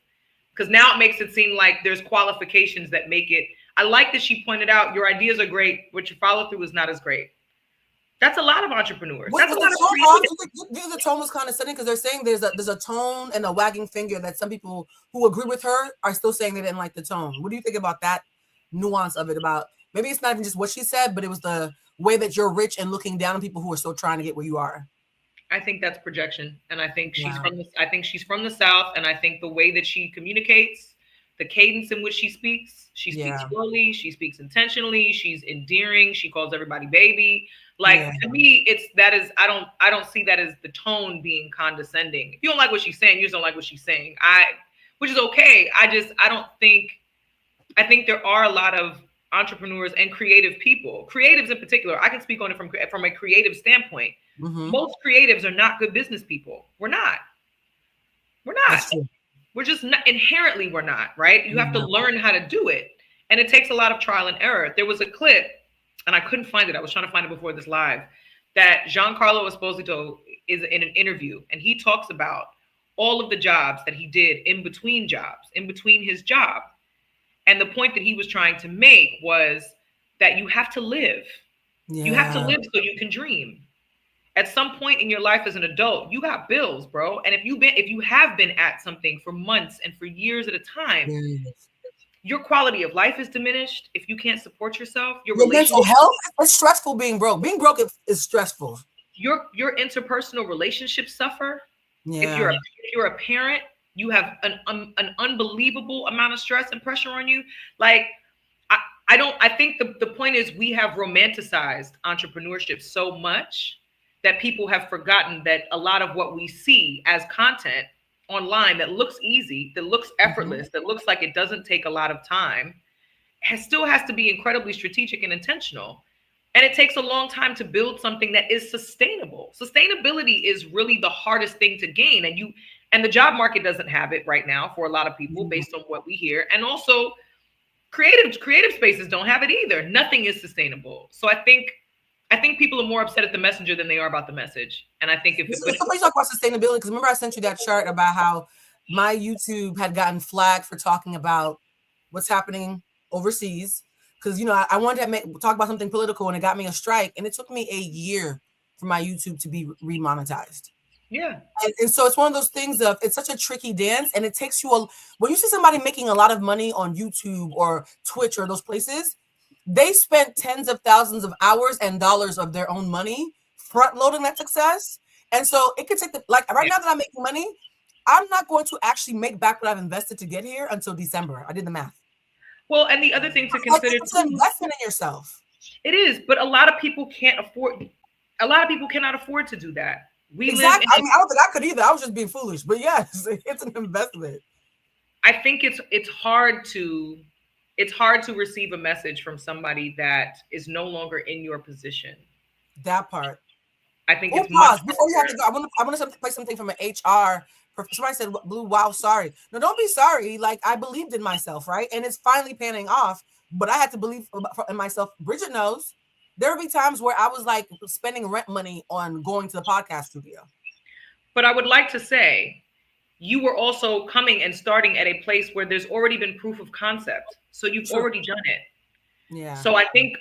because now it makes it seem like there's qualifications that make it. I like that she pointed out your ideas are great, but your follow through is not as great. That's a lot of entrepreneurs. That's a lot of the tone was condescending, because they're saying there's a tone and a wagging finger that some people who agree with her are still saying they didn't like the tone. What do you think about that nuance of it? About maybe it's not even just what she said, but it was the way that you're rich and looking down on people who are still trying to get where you are. I think that's projection, and I think she's from the South, and I think the way that she communicates, the cadence in which she speaks slowly, she speaks intentionally, she's endearing, she calls everybody baby. To me, I don't see that as the tone being condescending. If you don't like what she's saying, you just don't like what she's saying. Which is okay. I think there are a lot of entrepreneurs and creative people, creatives in particular. I can speak on it from a creative standpoint. Mm-hmm. Most creatives are not good business people. We're not. We're just not inherently. We're not, right? You have to learn how to do it, and it takes a lot of trial and error. There was a clip and I couldn't find it. I was trying to find it before this live, that Giancarlo Esposito is in an interview, and he talks about all of the jobs that he did in between jobs, in between his job. And the point that he was trying to make was that you have to live. Yeah. You have to live so you can dream. At some point in your life as an adult, you got bills, bro. And if you have been at something for months and for years at a time, your quality of life is diminished. If you can't support yourself, your mental health, it's stressful being broke. Being broke is stressful. Your interpersonal relationships suffer. Yeah. If you're a parent, you have an unbelievable amount of stress and pressure on you. Like, I think the point is we have romanticized entrepreneurship so much that people have forgotten that a lot of what we see as content online that looks easy, that looks effortless, that looks like it doesn't take a lot of time, still has to be incredibly strategic and intentional. And it takes a long time to build something that is sustainable. Sustainability is really the hardest thing to gain. And the job market doesn't have it right now for a lot of people based on what we hear. And also creative spaces don't have it either. Nothing is sustainable. So I think people are more upset at the messenger than they are about the message. And I think somebody talk about sustainability, because remember I sent you that chart about how my YouTube had gotten flagged for talking about what's happening overseas. Because, I wanted to talk about something political, and it got me a strike. And it took me a year for my YouTube to be remonetized. Yeah. And so it's one of those things of, it's such a tricky dance, and it takes you when you see somebody making a lot of money on YouTube or Twitch or those places, they spent tens of thousands of hours and dollars of their own money front loading that success. And so it could take right now that I'm making money, I'm not going to actually make back what I've invested to get here until December. I did the math. Well, and the other thing to consider, it's an investment in yourself. It is, but a lot of people cannot afford to do that. Exactly. I don't think I could either. I was just being foolish, but yes, it's an investment. I think it's hard to receive a message from somebody that is no longer in your position. That part. I think it's pause. Before you have to go, I want to play something from an HR. Somebody said, Blue, wow, sorry. No, don't be sorry. Like, I believed in myself, right? And it's finally panning off, but I had to believe in myself. Bridget knows. There will be times where I was like spending rent money on going to the podcast studio. But I would like to say, you were also coming and starting at a place where there's already been proof of concept. So you've already done it. Yeah. So I think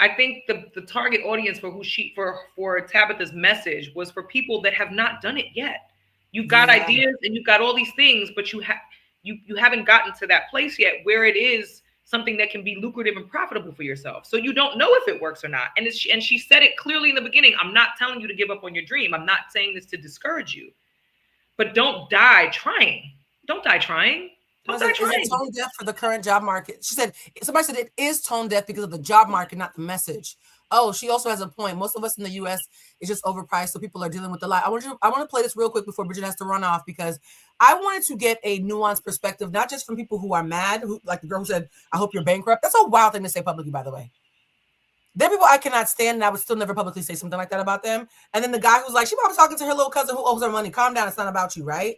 the target audience for Tabitha's message was for people that have not done it yet. You've got ideas and you've got all these things, but you haven't gotten to that place yet where it is something that can be lucrative and profitable for yourself. So you don't know if it works or not. And she said it clearly in the beginning. I'm not telling you to give up on your dream. I'm not saying this to discourage you, but don't die trying. Don't die trying. Is it tone deaf for the current job market? Somebody said it is tone deaf because of the job market, not the message. Oh, she also has a point. Most of us in the US is just overpriced, so people are dealing with a lot. I want to play this real quick before Bridget has to run off, because I wanted to get a nuanced perspective, not just from people who are mad, who, like the girl who said, I hope you're bankrupt. That's a wild thing to say publicly, by the way. There are people I cannot stand, and I would still never publicly say something like that about them. And then the guy who's like, she probably talking to her little cousin who owes her money. Calm down, it's not about you, right?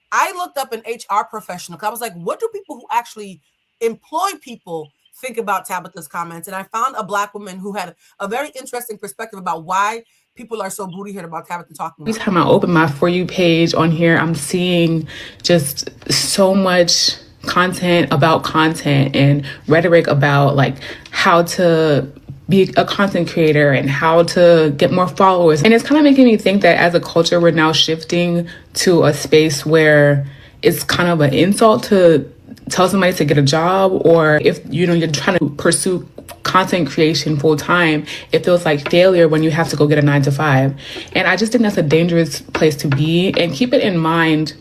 I looked up an HR professional because I was like, what do people who actually employ people think about Tabitha's comments? And I found a Black woman who had a very interesting perspective about why people are so booty-haired about Tabitha talking about. Every time I open my For You page on here, I'm seeing just so much content and rhetoric about like how to be a content creator and how to get more followers. And it's kind of making me think that as a culture, we're now shifting to a space where it's kind of an insult to tell somebody to get a job, or if you're trying to pursue content creation full time, it feels like failure when you have to go get a 9-to-5. And I just think that's a dangerous place to be. And keep it in mind,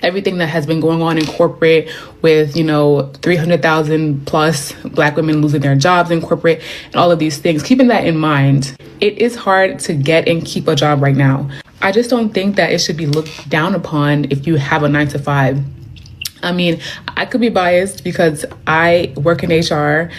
everything that has been going on in corporate with, 300,000 plus Black women losing their jobs in corporate and all of these things, keeping that in mind, it is hard to get and keep a job right now. I just don't think that it should be looked down upon if you have a 9-to-5. I mean, I could be biased because I work in HR,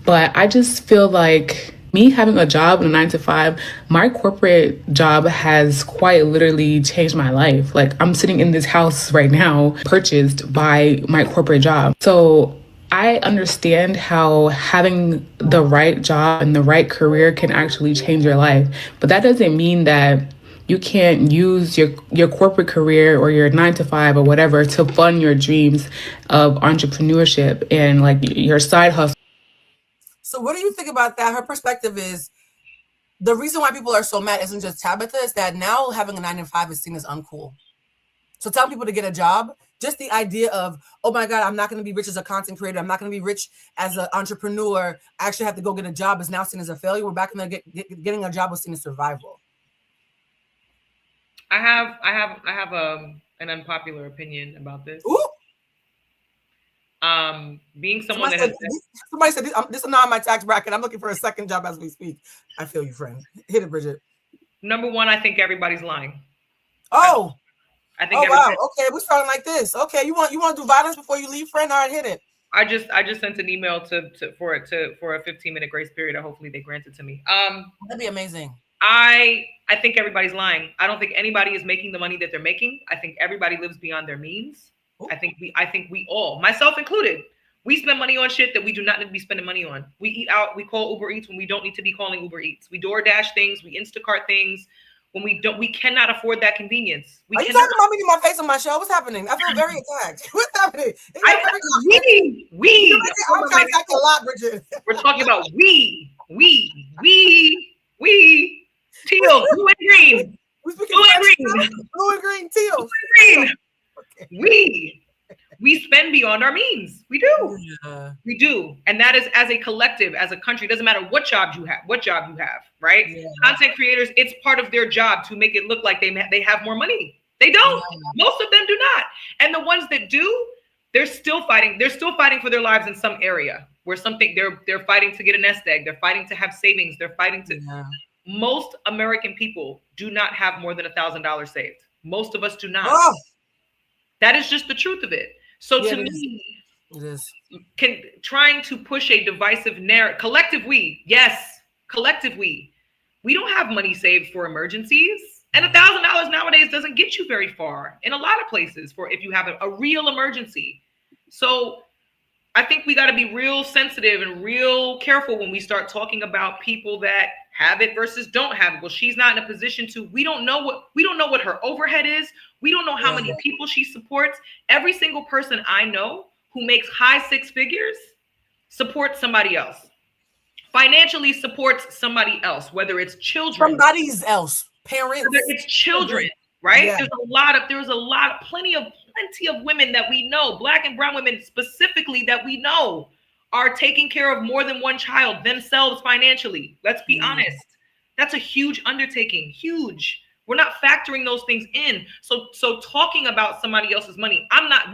but I just feel like me having a job in a 9-to-5, my corporate job has quite literally changed my life. Like, I'm sitting in this house right now, purchased by my corporate job. So I understand how having the right job and the right career can actually change your life, but that doesn't mean that you can't use your corporate career or your 9 to 5 or whatever to fund your dreams of entrepreneurship and like your side hustle. So what do you think about that? Her perspective is the reason why people are so mad isn't just Tabitha, is that now having a 9 to 5 is seen as uncool. So tell people to get a job. Just the idea of, oh my God, I'm not going to be rich as a content creator. I'm not going to be rich as an entrepreneur. I actually have to go get a job is now seen as a failure. We're back in the getting a job was seen as survival. I have an unpopular opinion about this. Ooh. Being someone somebody said this is not my tax bracket. I'm looking for a second job as we speak. I feel you, friend. Hit it, Bridget. Number one, I think everybody's lying. Oh. I think. Oh wow. Okay, we're starting like this. Okay, you want to do violence before you leave, friend? All right, hit it. I just sent an email for a 15-minute grace period. Hopefully they grant it to me. That'd be amazing. I think everybody's lying. I don't think anybody is making the money that they're making. I think everybody lives beyond their means. Ooh. I think we all, myself included, we spend money on shit that we do not need to be spending money on. We eat out, we call Uber Eats when we don't need to be calling Uber Eats. We DoorDash things, we Instacart things when we cannot afford that convenience. Are you talking about me in my face on my show? What's happening? I feel very attacked. What's happening? We. I'm attacked a lot, Bridget. We're talking about we. Teal, blue and green. Blue and green, teal. Blue and green. Okay. We spend beyond our means. We do. Yeah. We do. And that is as a collective, as a country, it doesn't matter what job you have, right? Yeah. Content creators, it's part of their job to make it look like they have more money. They don't. Yeah. Most of them do not. And the ones that do, they're still fighting. They're still fighting for their lives in some area where they're fighting to get a nest egg. They're fighting to have savings. They're fighting to. Yeah. Most American people do not have more than $1,000 saved. Most of us do not. Oh. That is just the truth of it. So to me, it is trying to push a divisive narrative. Collective we don't have money saved for emergencies, and $1,000 nowadays doesn't get you very far in a lot of places for if you have a real emergency. So I think we got to be real sensitive and real careful when we start talking about people that have it versus don't have it. Well, she's not in a position to. We don't know what her overhead is. We don't know how many people she supports. Every single person I know who makes high 6 figures supports somebody else. Financially supports somebody else, whether it's children. Somebody's else. Parents. Whether it's children, right? Yeah. Plenty of women that we know, Black and brown women specifically that we know, are taking care of more than one child themselves financially. Let's be honest. That's a huge undertaking. Huge. We're not factoring those things in. So talking about somebody else's money, I'm not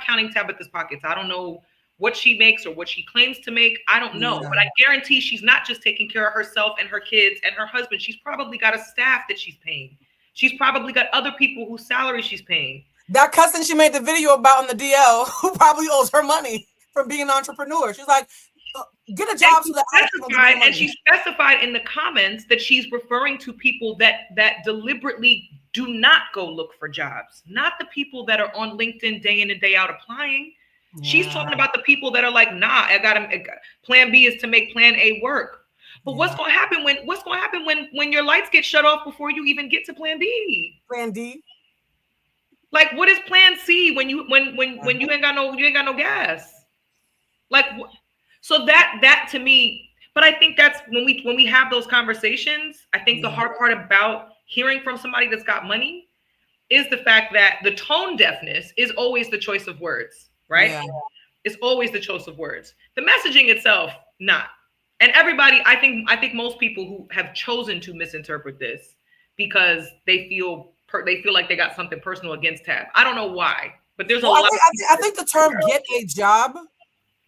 counting Tabitha's pockets. I don't know what she makes or what she claims to make. I don't know, but I guarantee she's not just taking care of herself and her kids and her husband. She's probably got a staff that she's paying. She's probably got other people whose salary she's paying. That cousin she made the video about on the DL who probably owes her money from being an entrepreneur. She's like, get a job. And she specified in the comments that she's referring to people that deliberately do not go look for jobs, not the people that are on LinkedIn day in and day out applying. Yeah. She's talking about the people that are like, nah, plan B is to make plan A work. But what's going to happen when your lights get shut off before you even get to plan B? Plan D. Like, what is plan C when you ain't got no gas? Like, so that to me, but I think that's when we have those conversations, I think the hard part about hearing from somebody that's got money is the fact that the tone deafness is always the choice of words, right? Yeah. It's always the choice of words. The messaging itself, not. And everybody, I think most people who have chosen to misinterpret this because they feel like they got something personal against Tab. I don't know why, but there's a lot. I think the term "get a job,"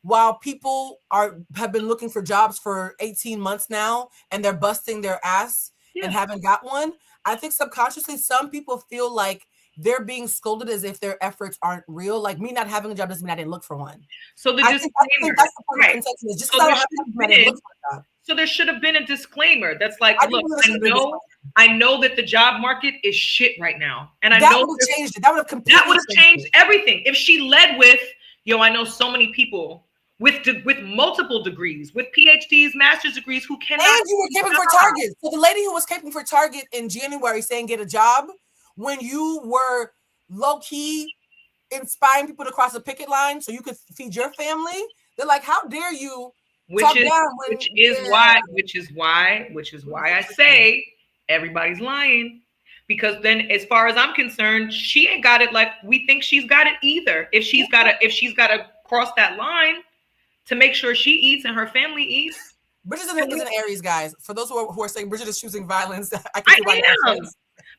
while people have been looking for jobs for 18 months now, and they're busting their ass and haven't got one. I think subconsciously some people feel like they're being scolded as if their efforts aren't real. Like, me not having a job doesn't mean I didn't look for one. So the disclaimer, so there should have been a disclaimer that's like, look, I know that the job market is shit right now, and I know that would have changed it. That would have changed everything. If she led with, Yo, I know so many people with multiple degrees, with PhDs, master's degrees, who cannot. And you were caping for Target. So the lady who was caping for Target in January saying get a job when you were low key inspiring people to cross a picket line so you could feed your family. They're like, how dare you? Which is why I say everybody's lying. Because then, as far as I'm concerned, she ain't got it like we think she's got it either. If she's got to cross that line to make sure she eats and her family eats. Bridget is an Aries, guys. For those who are saying Bridget is choosing violence, I am.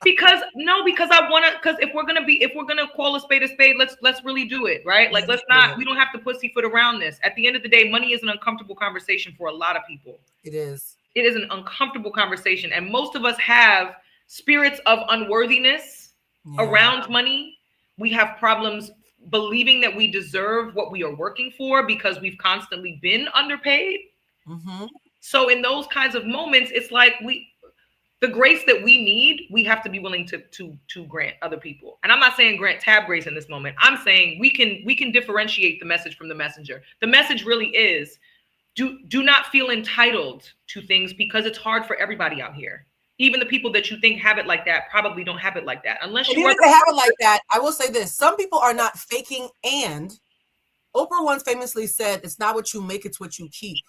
Because I want to. Because if we're gonna call a spade, let's really do it, right? Like, let's not. We don't have to pussyfoot around this. At the end of the day, money is an uncomfortable conversation for a lot of people. It is. It is an uncomfortable conversation, and most of us have spirits of unworthiness around money. We have problems believing that we deserve what we are working for because we've constantly been underpaid. Mm-hmm. So in those kinds of moments, it's like the grace that we need, we have to be willing to grant other people. And I'm not saying grant Tab grace in this moment. I'm saying we can differentiate the message from the messenger. The message really is do not feel entitled to things because it's hard for everybody out here. Even the people that you think have it like that probably don't have it like that. Unless you if they have it like that, I will say this. Some people are not faking, and Oprah once famously said, it's not what you make, it's what you keep.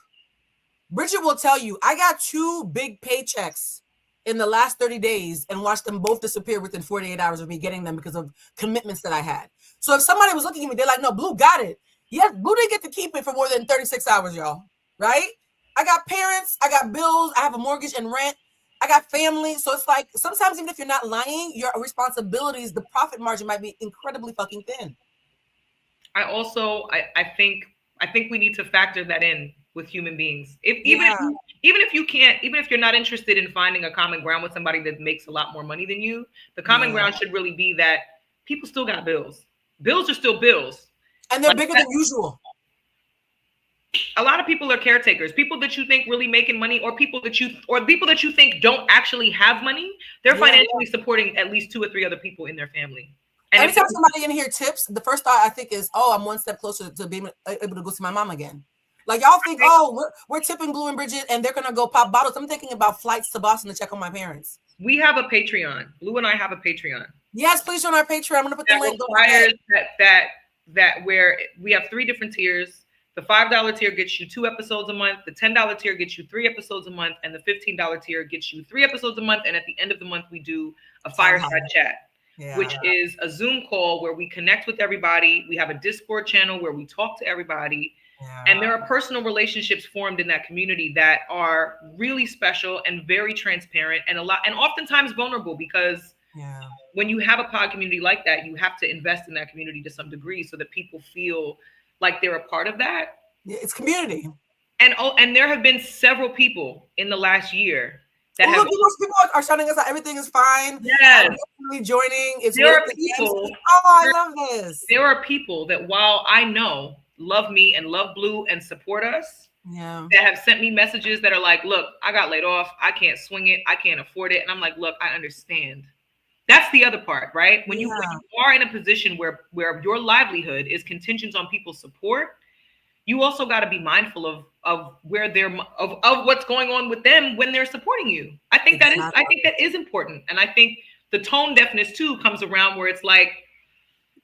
Bridget will tell you, I got 2 big paychecks in the last 30 days and watched them both disappear within 48 hours of me getting them because of commitments that I had. So if somebody was looking at me, they're like, no, Blue got it. Yes, Blue didn't get to keep it for more than 36 hours, y'all. Right? I got parents, I got bills, I have a mortgage and rent. I got family. So it's like, sometimes even if you're not lying, your responsibilities, the profit margin might be incredibly fucking thin. I think we need to factor that in with human beings. Even if you're not interested in finding a common ground with somebody that makes a lot more money than you, the common ground should really be that people still got bills. Bills are still bills. And they're bigger than usual. A lot of people are caretakers, people that you think really making money, or people that you think don't actually have money. They're financially supporting at least 2 or 3 other people in their family. And every time somebody in here tips, the first thought I think is, oh, I'm one step closer to being able to go see my mom again. Like, y'all think, oh, we're tipping Blue and Bridget and they're gonna go pop bottles. I'm thinking about flights to Boston to check on my parents. We have a Patreon. Blue and I have a Patreon. Yes, please join our Patreon. I'm gonna put the link. That where we have 3 different tiers. The $5 tier gets you 2 episodes a month. The $10 tier gets you 3 episodes a month. And the $15 tier gets you 3 episodes a month. And at the end of the month, we do a fireside chat, which is a Zoom call where we connect with everybody. We have a Discord channel where we talk to everybody. And there are personal relationships formed in that community that are really special and very transparent and oftentimes vulnerable, because when you have a pod community like that, you have to invest in that community to some degree so that people feel like they're a part of that. Yeah, it's community. And there have been several people in the last year that people are shouting us out. Everything is fine. Yes. Joining. There are people. Oh, I love this. There are people that, while I know love me and love Blue and support us, that have sent me messages that are like, look, I got laid off. I can't swing it. I can't afford it. And I'm like, look, I understand. That's the other part, right? When you are in a position where your livelihood is contingent on people's support, you also got to be mindful of where of what's going on with them when they're supporting you. I think that is important. And I think the tone deafness too comes around where it's like,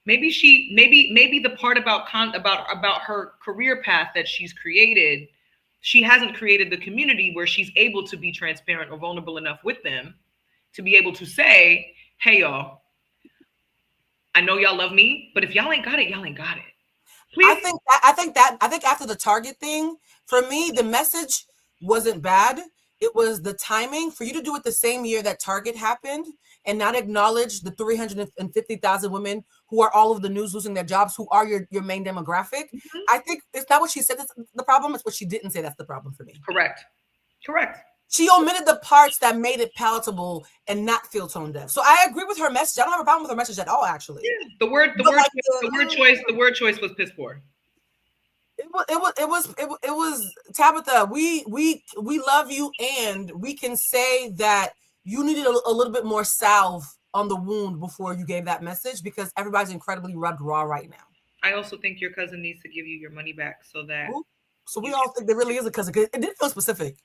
maybe the part about her career path that she's created, she hasn't created the community where she's able to be transparent or vulnerable enough with them to be able to say, hey, y'all, I know y'all love me, but if y'all ain't got it, y'all ain't got it. Please. I think after the Target thing, for me, the message wasn't bad. It was the timing for you to do it the same year that Target happened and not acknowledge the 350,000 women who are all over the news losing their jobs, who are your main demographic. Mm-hmm. I think it's not what she said that's the problem. It's what she didn't say that's the problem for me. Correct. She omitted the parts that made it palatable and not feel tone deaf. So I agree with her message. I don't have a problem with her message at all, actually. Yeah. The word choice was piss poor. It was Tabitha. We love you, and we can say that you needed a little bit more salve on the wound before you gave that message, because everybody's incredibly rubbed raw right now. I also think your cousin needs to give you your money back so that. Ooh. So we all think there really is a cousin. It did feel specific.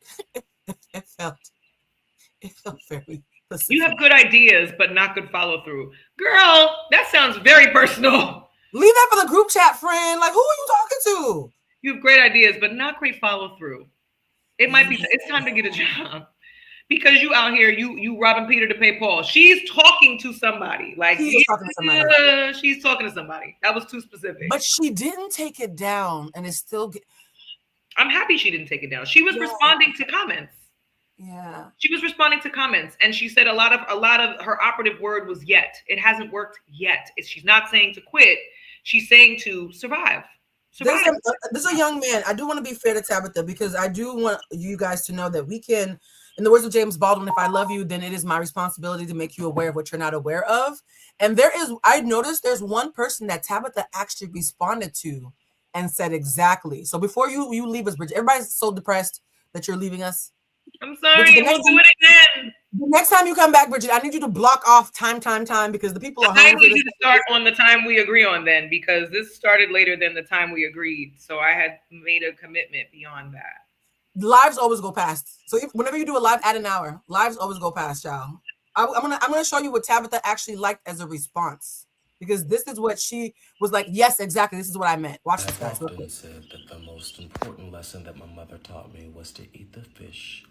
It felt very specific. You have good ideas, but not good follow through. Girl, that sounds very personal. Leave that for the group chat, friend. Like, who are you talking to? You have great ideas, but not great follow through. It might be. It's time to get a job because you out here, you robbing Peter to pay Paul. She's talking to somebody. Like She's talking to somebody. She's talking to somebody. That was too specific. But she didn't take it down, and it's still. I'm happy she didn't take it down. She was responding to comments. Yeah. She was responding to comments, and she said a lot of her operative word was yet. It hasn't worked yet. She's not saying to quit. She's saying to survive. This is a young man. I do want to be fair to Tabitha because I do want you guys to know that we can, in the words of James Baldwin, if I love you, then it is my responsibility to make you aware of what you're not aware of. And I noticed there's one person that Tabitha actually responded to and said exactly. So before you leave us, Bridget, everybody's so depressed that you're leaving us. I'm sorry, Bridget, we'll do it again. The next time you come back, Bridget, I need you to block off time because the people are I need you to start on the time we agree on then, because this started later than the time we agreed. So I had made a commitment beyond that. Lives always go past. So whenever you do a live at an hour, lives always go past, child. I'm gonna show you what Tabitha actually liked as a response, because this is what she was like. Yes, exactly. This is what I meant. Watch this, guys. I often said that the most important lesson that my mother taught me was to eat the fish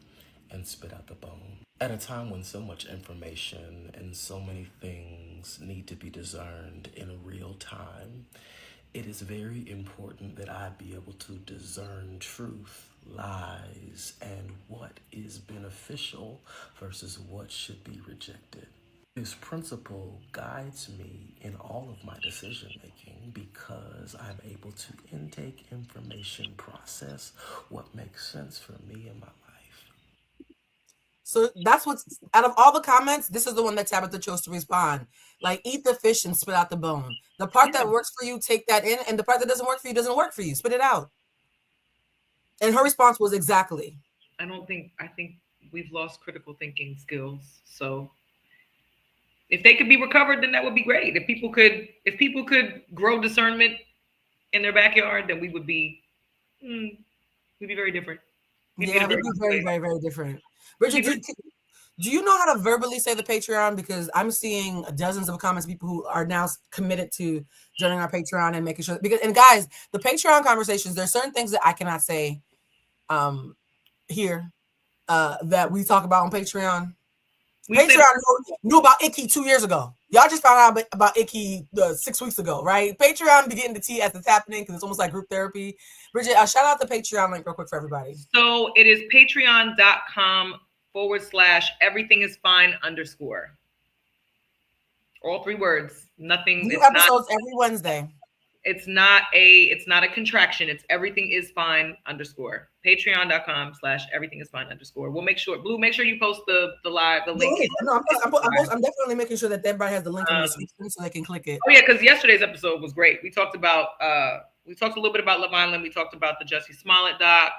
and spit out the bone. At a time when so much information and so many things need to be discerned in real time, it is very important that I be able to discern truth, lies, and what is beneficial versus what should be rejected. This principle guides me in all of my decision making because I'm able to intake information, process what makes sense for me in my life. So that's what's out of all the comments, this is the one that Tabitha chose to respond. Like, eat the fish and spit out the bone. The part that works for you, take that in, and the part that doesn't work for you doesn't work for you. Spit it out. And her response was exactly. I think we've lost critical thinking skills. So if they could be recovered, then that would be great. If people could grow discernment in their backyard, then we'd be very different. We'd be very, very, very different. Bridget, do you know how to verbally say the Patreon? Because I'm seeing dozens of comments, people who are now committed to joining our Patreon and making sure. And guys, the Patreon conversations, there's certain things that I cannot say here that we talk about on Patreon. Patreon knew about Icky 2 years ago. Y'all just found out about Icky 6 weeks ago, right? Patreon be getting the tea as it's happening because it's almost like group therapy. Bridget, shout out the Patreon link real quick for everybody. So it is patreon.com/everythingisfine_. All 3 words. Nothing. New episodes every Wednesday. It's not a contraction. It's everythingisfine_. Patreon.com/everythingisfine_. We'll make sure, Blue, make sure you post the link. No, I'm definitely making sure that everybody has the link in the description so they can click it. Oh yeah, because yesterday's episode was great. We talked a little bit about Love Island. We talked about the Jussie Smollett doc,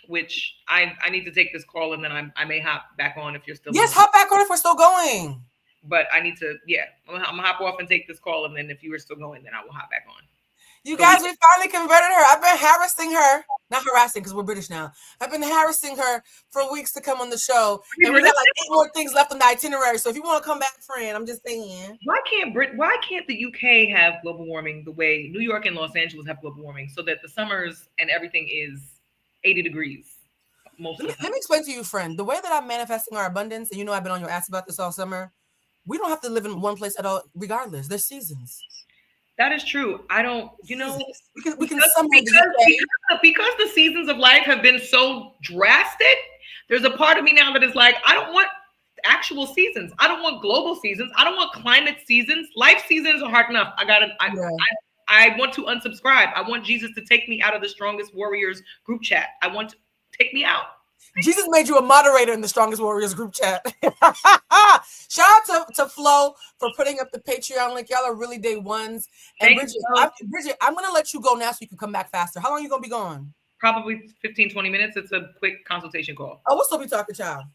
which I need to take this call and then I may hop back on if you're still. Yes, hop back on if we're still going. But I need to, I'm gonna hop off and take this call, and then if you were still going, then I will hop back on. You guys, we finally converted her. I've been harassing her. Not harassing because we're British now. I've been harassing her for weeks to come on the show. And we got like 8 more things left on the itinerary. So if you want to come back, friend, I'm just saying. Why can't the UK have global warming the way New York and Los Angeles have global warming, so that the summers and everything is 80 degrees? Let me explain to you, friend. The way that I'm manifesting our abundance, and you know I've been on your ass about this all summer, we don't have to live in one place at all, regardless. There's seasons. That is true. I don't, we can because the seasons of life have been so drastic. There's a part of me now that is like, I don't want actual seasons. I don't want global seasons. I don't want climate seasons. Life seasons are hard enough. I want to unsubscribe. I want Jesus to take me out of the Strongest Warriors group chat. I want to take me out. Jesus made you a moderator in the Strongest Warriors group chat. Shout out to Flo for putting up the Patreon link. Y'all are really day ones. And Bridget, I'm going to let you go now so you can come back faster. How long are you going to be gone? Probably 15, 20 minutes. It's a quick consultation call. Oh, we'll still be talking, child.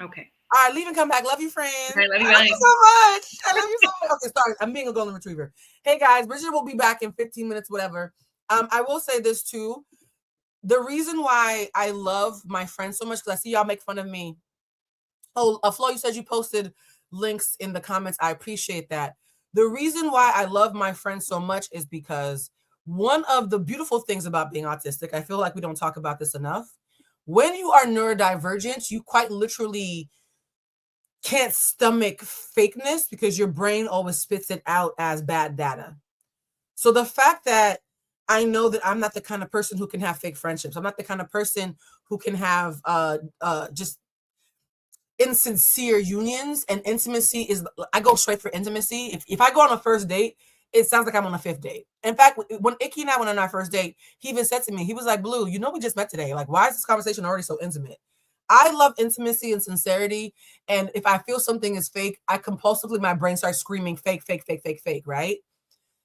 Okay. All right, leave and come back. Love you, friend. I love you, I love you so much. I love you so much. Okay, sorry. I'm being a golden retriever. Hey, guys. Bridget will be back in 15 minutes, whatever. I will say this, too. The reason why I love my friends so much, because I see y'all make fun of me. Oh, Flo, you said you posted links in the comments. I appreciate that. The reason why I love my friends so much is because one of the beautiful things about being autistic, I feel like we don't talk about this enough. When you are neurodivergent, you quite literally can't stomach fakeness because your brain always spits it out as bad data. So the fact that I know that I'm not the kind of person who can have fake friendships. I'm not the kind of person who can have just insincere unions, and intimacy is, I go straight for intimacy. If I go on a first date, it sounds like I'm on a fifth date. In fact, when Icky and I went on our first date, he even said to me, he was like, Blue, you know, we just met today. Like, why is this conversation already so intimate? I love intimacy and sincerity. And if I feel something is fake, I compulsively, my brain starts screaming fake, fake, fake, fake, fake, right?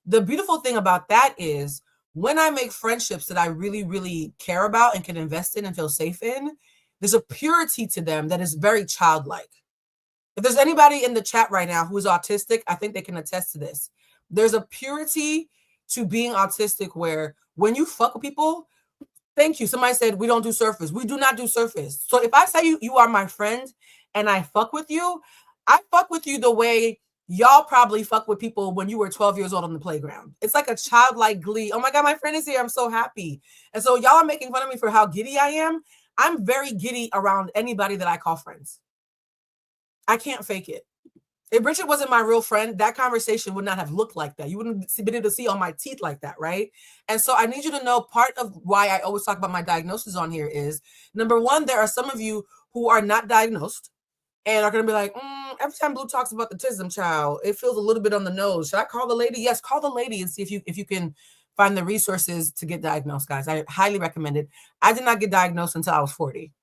The beautiful thing about that is when I make friendships that I really, really care about and can invest in and feel safe in, there's a purity to them that is very childlike. If there's anybody in the chat right now who is autistic, I think they can attest to this. There's a purity to being autistic where when you fuck with people, thank you. Somebody said we don't do surface. We do not do surface. So if I say you are my friend and I fuck with you, I fuck with you the way y'all probably fuck with people when you were 12 years old on the playground. It's like a childlike glee. Oh my God, my friend is here. I'm so happy. And so y'all are making fun of me for how giddy I am. I'm very giddy around anybody that I call friends. I can't fake it. If Bridget wasn't my real friend, that conversation would not have looked like that. You wouldn't be able to see all my teeth like that, right? And so I need you to know part of why I always talk about my diagnosis on here is, number one, there are some of you who are not diagnosed and are going to be like, every time Blue talks about the autism child, it feels a little bit on the nose. Should I call the lady? Yes, call the lady and see if you can find the resources to get diagnosed, guys. I highly recommend it. I did not get diagnosed until I was 40.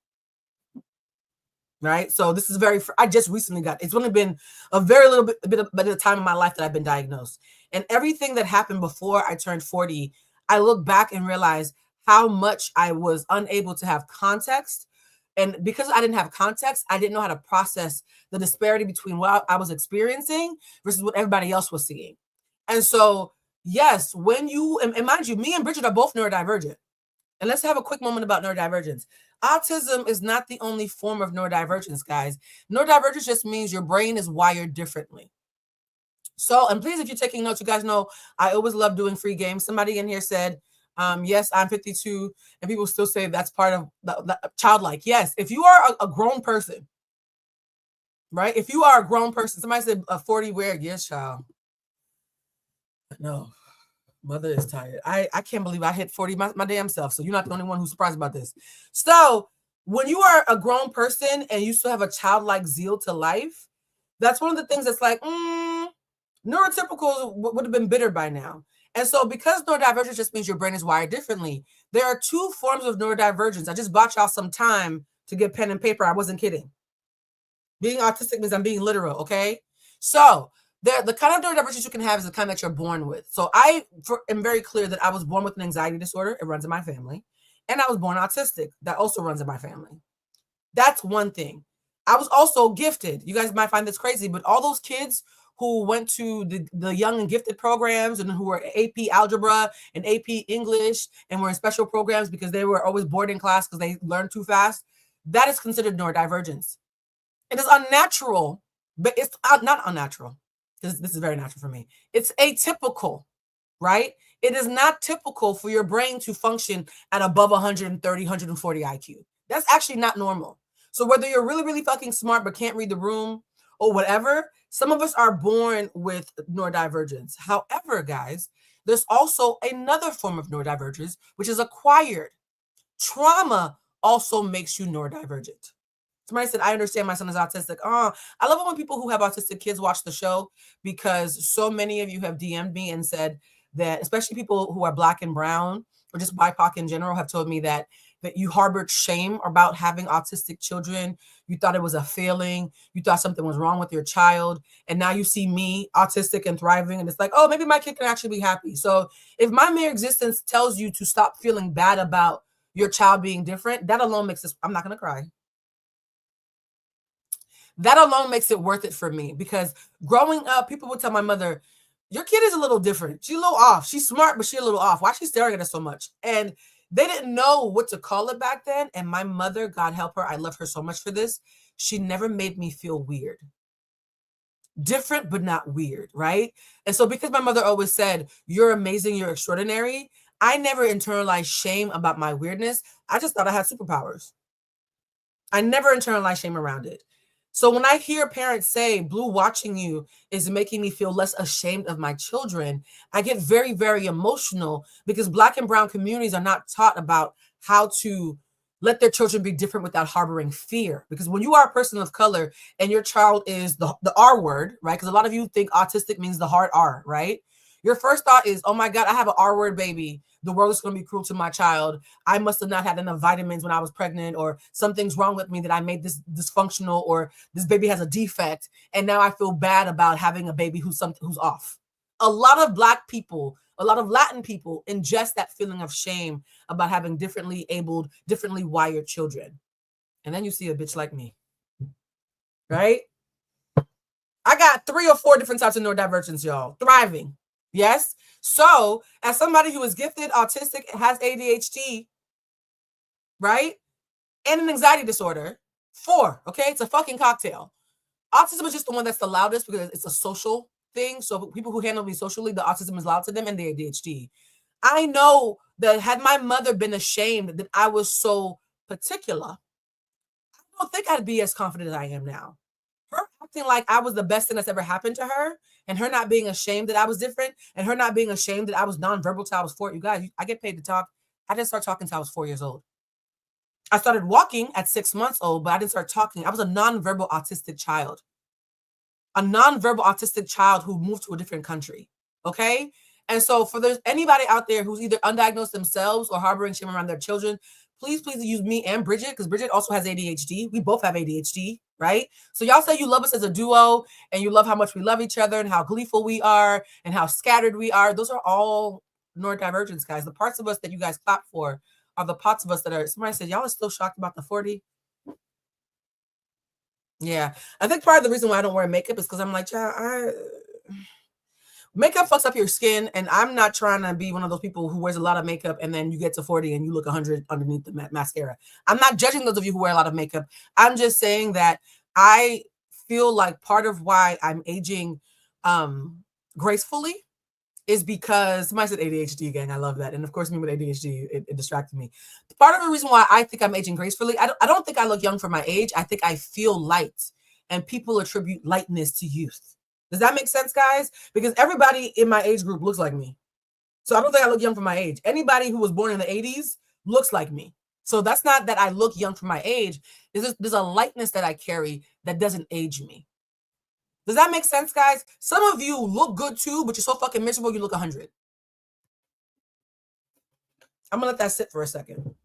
Right. So this is I just recently it's only been a very little bit of time in my life that I've been diagnosed, and everything that happened before I turned 40, I look back and realize how much I was unable to have context. And because I didn't have context, I didn't know how to process the disparity between what I was experiencing versus what everybody else was seeing. And so, yes, when you, and mind you, me and Bridget are both neurodivergent. And let's have a quick moment about neurodivergence. Autism is not the only form of neurodivergence, guys. Neurodivergence just means your brain is wired differently. So, and please, if you're taking notes, you guys know I always love doing free games. Somebody in here said, yes, I'm 52, and people still say that's part of the childlike. Yes, if you are a grown person, right? If you are a grown person, somebody said 40 weird. Yes, child. No. Mother is tired. I can't believe I hit 40 my damn self. So you're not the only one who's surprised about this. So when you are a grown person and you still have a childlike zeal to life, that's one of the things that's like, neurotypicals would have been bitter by now. And so because neurodivergence just means your brain is wired differently, there are two forms of neurodivergence. I just bought y'all some time to get pen and paper. I wasn't kidding. Being autistic means I'm being literal, okay? So the kind of neurodivergence you can have is the kind that you're born with. So I am very clear that I was born with an anxiety disorder. It runs in my family. And I was born autistic. That also runs in my family. That's one thing. I was also gifted. You guys might find this crazy, but all those kids who went to the young and gifted programs and who were AP algebra and AP English and were in special programs because they were always bored in class because they learned too fast, that is considered neurodivergence. It is unnatural, but it's not unnatural. This is very natural for me. It's atypical, right? It is not typical for your brain to function at above 130, 140 IQ. That's actually not normal. So whether you're really, really fucking smart but can't read the room or whatever, some of us are born with neurodivergence. However, guys, there's also another form of neurodivergence, which is acquired. Trauma also makes you neurodivergent. Somebody said, I understand my son is autistic. Oh, I love it when people who have autistic kids watch the show, because so many of you have DM'd me and said that, especially people who are Black and brown or just BIPOC in general, have told me that you harbored shame about having autistic children. You thought it was a failing. You thought something was wrong with your child. And now you see me autistic and thriving. And it's like, oh, maybe my kid can actually be happy. So if my mere existence tells you to stop feeling bad about your child being different, that alone makes this, I'm not going to cry. That alone makes it worth it for me, because growing up, people would tell my mother, your kid is a little different. She's a little off. She's smart, but she's a little off. Why is she staring at us so much? And they didn't know what to call it back then. And my mother, God help her, I love her so much for this. She never made me feel weird. Different, but not weird, right? And so because my mother always said, you're amazing, you're extraordinary, I never internalized shame about my weirdness. I just thought I had superpowers. I never internalized shame around it. So when I hear parents say, Blue, watching you is making me feel less ashamed of my children, I get very, very emotional, because Black and brown communities are not taught about how to let their children be different without harboring fear. Because when you are a person of color and your child is the R word, right? Because a lot of you think autistic means the hard R, right? Your first thought is, oh my God, I have an R word baby. The world is going to be cruel to my child. I must have not had enough vitamins when I was pregnant, or something's wrong with me that I made this dysfunctional, or this baby has a defect. And now I feel bad about having a baby who's off. A lot of Black people, a lot of Latin people ingest that feeling of shame about having differently abled, differently wired children. And then you see a bitch like me, right? I got 3 or 4 different types of neurodivergence, y'all. Thriving. Yes. So as somebody who is gifted, autistic, has ADHD, right? And an anxiety disorder, 4, okay? It's a fucking cocktail. Autism is just the one that's the loudest because it's a social thing. So people who handle me socially, the autism is loud to them, and the ADHD. I know that had my mother been ashamed that I was so particular, I don't think I'd be as confident as I am now. Her acting like I was the best thing that's ever happened to her, and her not being ashamed that I was different, and her not being ashamed that I was nonverbal till I was 4. You guys, I get paid to talk. I didn't start talking till I was 4 years old. I started walking at 6 months old, but I didn't start talking. I was a nonverbal autistic child. A nonverbal autistic child who moved to a different country, okay? And so for there's anybody out there who's either undiagnosed themselves or harboring shame around their children, please use me and Bridget, because Bridget also has ADHD. We both have ADHD, right? So y'all say you love us as a duo, and you love how much we love each other, and how gleeful we are, and how scattered we are. Those are all neurodivergence, guys. The parts of us that you guys clap for are the parts of us that are, somebody said, y'all are still shocked about the 40. Yeah, I think part of the reason why I don't wear makeup is because I'm like, child, makeup fucks up your skin, and I'm not trying to be one of those people who wears a lot of makeup and then you get to 40 and you look 100 underneath the mascara. I'm not judging those of you who wear a lot of makeup. I'm just saying that I feel like part of why I'm aging gracefully is because somebody said ADHD again. I love that. And of course, me with ADHD, it distracted me. Part of the reason why I think I'm aging gracefully, I don't think I look young for my age. I think I feel light, and people attribute lightness to youth. Does that make sense, guys? Because everybody in my age group looks like me. So I don't think I look young for my age. Anybody who was born in the 80s looks like me. So that's not that I look young for my age. There's a lightness that I carry that doesn't age me. Does that make sense, guys? Some of you look good too, but you're so fucking miserable you look 100. I'm gonna let that sit for a second.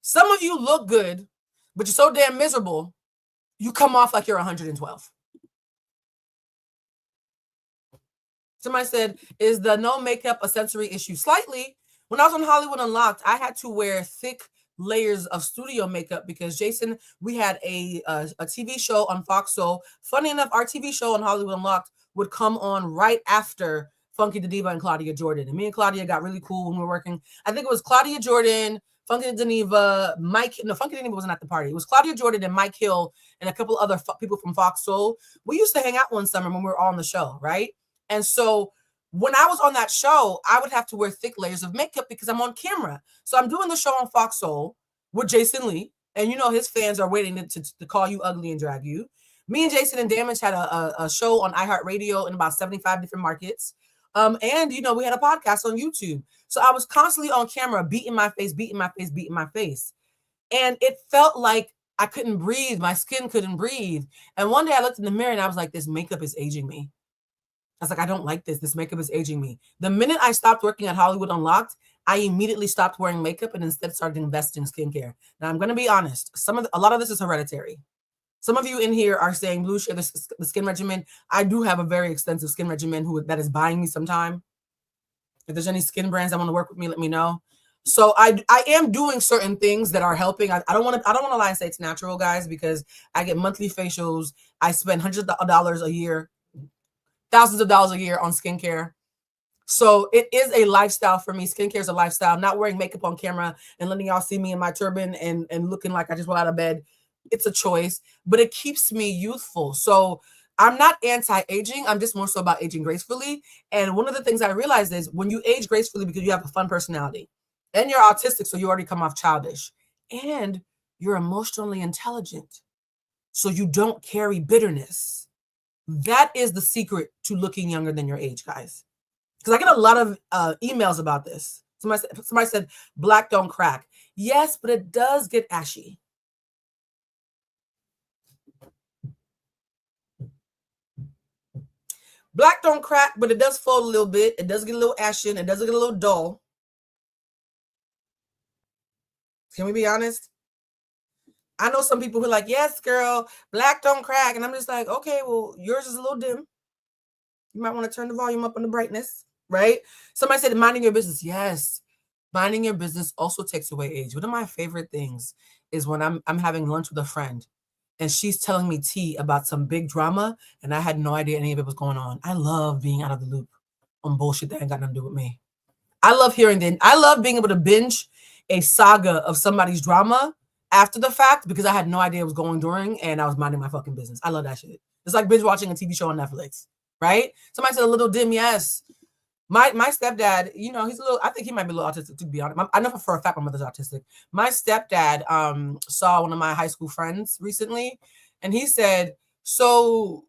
Some of you look good, but you're so damn miserable, you come off like you're 112. Somebody said, is the no makeup a sensory issue? Slightly. When I was on Hollywood Unlocked, I had to wear thick layers of studio makeup because Jason, we had a TV show on Fox. So funny enough, our TV show on Hollywood Unlocked would come on right after Funky the Diva and Claudia Jordan. And me and Claudia got really cool when we were working. I think it was Claudia Jordan, Funky the Diva, Funky the Diva wasn't at the party. It was Claudia Jordan and Mike Hill and a couple other people from Fox Soul. We used to hang out one summer when we were all on the show, right? And so when I was on that show, I would have to wear thick layers of makeup because I'm on camera. So I'm doing the show on Fox Soul with Jason Lee. And you know his fans are waiting to call you ugly and drag you. Me and Jason and Damage had a show on iHeartRadio in about 75 different markets. And, you know, we had a podcast on YouTube. So I was constantly on camera, beating my face. And it felt like I couldn't breathe. My skin couldn't breathe. And one day I looked in the mirror and I was like, this makeup is aging me. I was like, I don't like this. This makeup is aging me. The minute I stopped working at Hollywood Unlocked, I immediately stopped wearing makeup and instead started investing in skincare. Now, I'm going to be honest. A lot of this is hereditary. Some of you in here are saying, Blue, share the skin regimen. I do have a very extensive skin regimen that is buying me some time. If there's any skin brands that want to work with me, let me know. So I am doing certain things that are helping. I don't want to lie and say it's natural, guys, because I get monthly facials. I spend hundreds of dollars a year, thousands of dollars a year on skincare. So it is a lifestyle for me. Skincare is a lifestyle. Not wearing makeup on camera and letting y'all see me in my turban and looking like I just rolled out of bed. It's a choice, but it keeps me youthful. So I'm not anti-aging. I'm just more so about aging gracefully. And one of the things I realized is when you age gracefully because you have a fun personality and you're autistic, so you already come off childish, and you're emotionally intelligent, so you don't carry bitterness. That is the secret to looking younger than your age, guys. Because I get a lot of emails about this. Somebody said, black don't crack. Yes, but it does get ashy. Black don't crack, but it does fold a little bit. It does get a little ashy, and it does get a little dull. Can we be honest? I know some people who are like, yes, girl, black don't crack. And I'm just like, okay, well, yours is a little dim. You might want to turn the volume up on the brightness, right? Somebody said minding your business. Yes, minding your business also takes away age. One of my favorite things is when I'm having lunch with a friend and she's telling me tea about some big drama and I had no idea any of it was going on. I love being out of the loop on bullshit that ain't got nothing to do with me. I love being able to binge a saga of somebody's drama after the fact because I had no idea it was going during and I was minding my fucking business. I love that shit. It's like binge watching a TV show on Netflix, right? Somebody said a little dim, yes. My stepdad, you know, he's a little, I think he might be a little autistic, to be honest. I know for a fact my mother's autistic. My stepdad saw one of my high school friends recently, and he said, so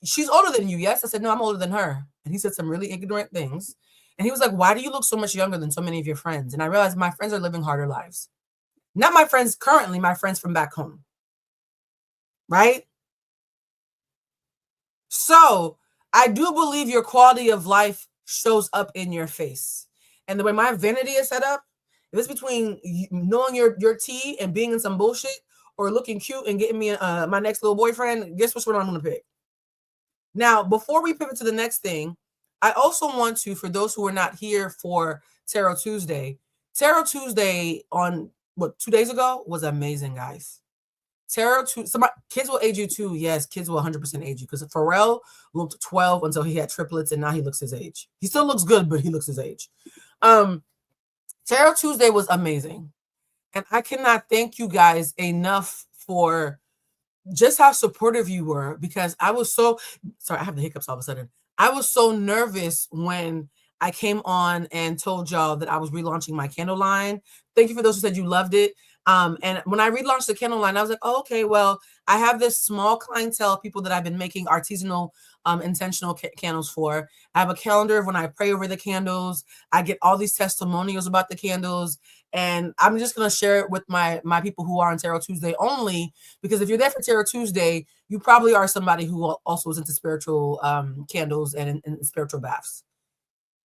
she's older than you, yes? I said, no, I'm older than her. And he said some really ignorant things. And he was like, why do you look so much younger than so many of your friends? And I realized my friends are living harder lives. Not my friends currently, my friends from back home. Right? So I do believe your quality of life shows up in your face. And the way my vanity is set up, if it's between knowing your tea and being in some bullshit or looking cute and getting me my next little boyfriend, guess which one I'm going to pick? Now, before we pivot to the next thing, I also want to, for those who are not here for Tarot Tuesday on, 2 days ago was amazing, guys. Kids will age you too. Yes, kids will 100% age you because Pharrell looked 12 until he had triplets and now he looks his age. He still looks good, but he looks his age. Tarot Tuesday was amazing. And I cannot thank you guys enough for just how supportive you were because I was so, sorry, I have the hiccups all of a sudden. I was so nervous when I came on and told y'all that I was relaunching my candle line. Thank you for those who said you loved it. And when I relaunched the candle line, I was like, oh, okay, well, I have this small clientele of people that I've been making artisanal, intentional candles for. I have a calendar of when I pray over the candles. I get all these testimonials about the candles. And I'm just going to share it with my people who are on Tarot Tuesday only, because if you're there for Tarot Tuesday, you probably are somebody who also is into spiritual candles and spiritual baths.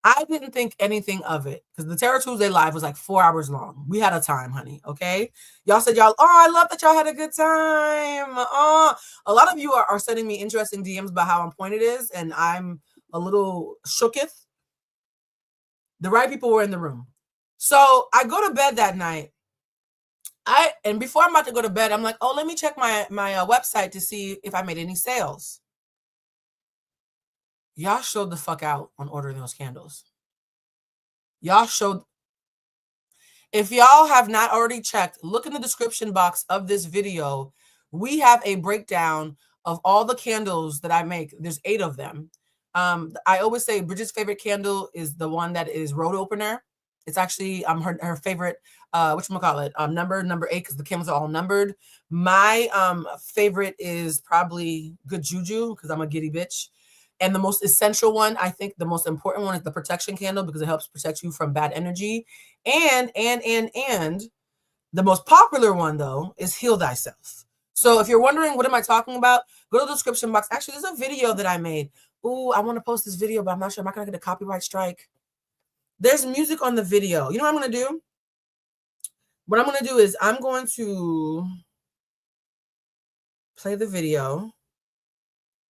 I didn't think anything of it because the Tarot Tuesday live was like 4 hours long. We had a time, honey. Okay. Y'all said oh, I love that y'all had a good time. Oh, a lot of you are sending me interesting DMs about how on point it is. And I'm a little shooketh. The right people were in the room. So I go to bed that night. And before I'm about to go to bed, I'm like, oh, let me check my website to see if I made any sales. Y'all showed the fuck out on ordering those candles. Y'all showed. If y'all have not already checked, look in the description box of this video. We have a breakdown of all the candles that I make. There's 8 of them. I always say Bridget's favorite candle is the one that is road opener. It's actually her favorite, whatchamacallit, number 8, because the candles are all numbered. My favorite is probably Good Juju, because I'm a giddy bitch. And the most essential one, I think the most important one is the protection candle because it helps protect you from bad energy. And the most popular one, though, is Heal Thyself. So if you're wondering, what am I talking about? Go to the description box. Actually, there's a video that I made. Ooh, I want to post this video, but I'm not sure. I'm not going to get a copyright strike. There's music on the video. You know what I'm going to do? What I'm going to do is I'm going to play the video.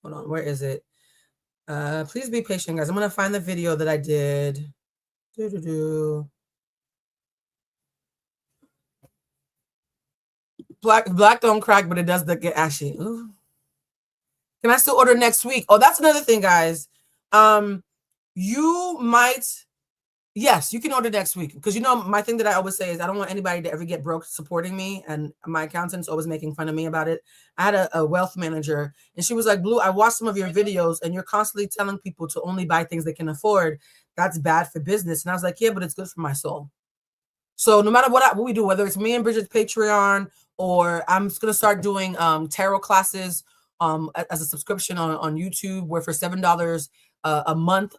Hold on. Where is it? Please be patient, guys. I'm going to find the video that I did. Black don't crack, but it does get ashy. Ooh. Can I still order next week? Oh, that's another thing, guys. You might, yes, you can order next week. Because you know, my thing that I always say is I don't want anybody to ever get broke supporting me. And my accountant's always making fun of me about it. I had a wealth manager and she was like, Blue, I watched some of your videos and you're constantly telling people to only buy things they can afford. That's bad for business. And I was like, yeah, but it's good for my soul. So no matter what we do, whether it's me and Bridget's Patreon, or I'm just going to start doing tarot classes as a subscription on YouTube, where for $7 a month,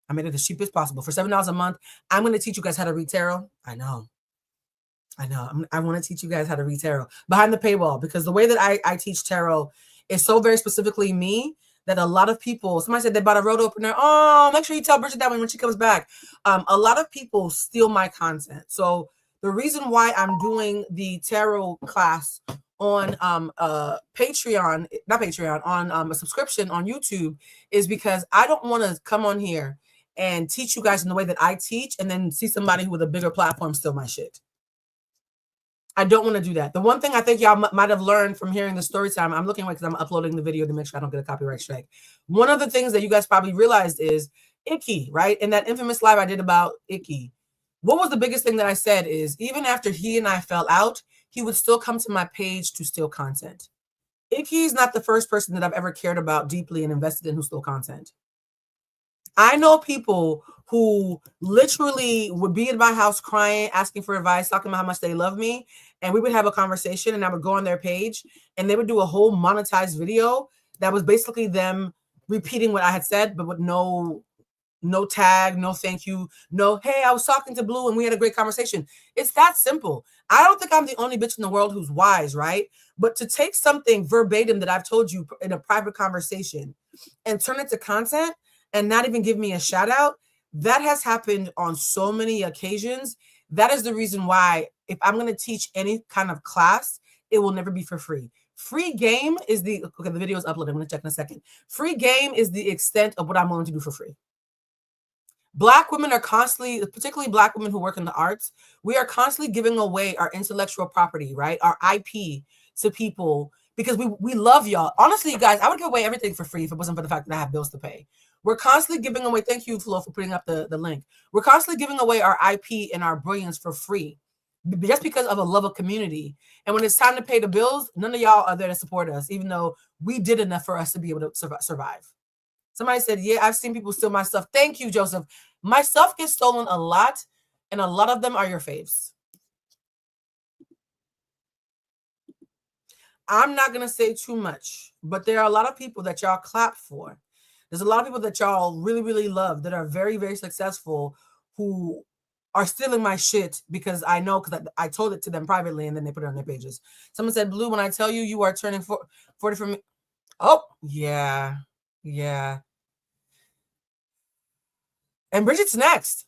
I made it as cheap as possible. For $7 a month, I'm going to teach you guys how to read tarot. I know. I want to teach you guys how to read tarot behind the paywall, because the way that I teach tarot is so very specifically me that a lot of people, somebody said they bought a road opener. Oh, make sure you tell Bridget that when she comes back. A lot of people steal my content. So the reason why I'm doing the tarot class on Patreon, not Patreon, on a subscription on YouTube is because I don't want to come on here and teach you guys in the way that I teach and then see somebody with a bigger platform steal my shit. I don't want to do that. The one thing I think y'all might have learned from hearing the story time, I'm looking away because I'm uploading the video to make sure I don't get a copyright strike. One of the things that you guys probably realized is Icky, right? In that infamous live I did about Icky, what was the biggest thing that I said is even after he and I fell out, he would still come to my page to steal content. Icky is not the first person that I've ever cared about deeply and invested in who stole content. I know people who literally would be in my house crying, asking for advice, talking about how much they love me. And we would have a conversation and I would go on their page and they would do a whole monetized video that was basically them repeating what I had said, but with no tag, no thank you, no, hey, I was talking to Blue and we had a great conversation. It's that simple. I don't think I'm the only bitch in the world who's wise, right? But to take something verbatim that I've told you in a private conversation and turn it to content and not even give me a shout out, that has happened on so many occasions. That is the reason why if I'm going to teach any kind of class, it will never be for free. Free game is the, okay, the video is uploaded. I'm going to check in a second. Free game is the extent of what I'm willing to do for free. Black women are constantly, particularly Black women who work in the arts, we are constantly giving away our intellectual property, right? Our IP to people because we love y'all. Honestly, you guys, I would give away everything for free if it wasn't for the fact that I have bills to pay. We're constantly giving away, thank you, Flo, for putting up the link. We're constantly giving away our IP and our brilliance for free just because of a love of community. And when it's time to pay the bills, none of y'all are there to support us, even though we did enough for us to be able to survive. Somebody said, yeah, I've seen people steal my stuff. Thank you, Joseph. My stuff gets stolen a lot, and a lot of them are your faves. I'm not going to say too much, but there are a lot of people that y'all clap for. There's a lot of people that y'all really, really love that are very, very successful who are stealing my shit because I know, because I told it to them privately and then they put it on their pages. Someone said, Blue, when I tell you you are turning 40 for me. Oh, yeah. Yeah. And Bridget's next.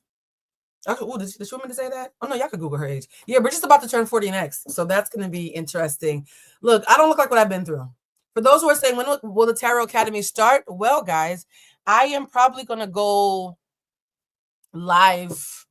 Oh, did she want me to say that? Oh, no, y'all could Google her age. Yeah, Bridget's about to turn 40 next. So that's going to be interesting. Look, I don't look like what I've been through. For those who are saying, when will the Tarot Academy start? Well, guys, I am probably going to go live.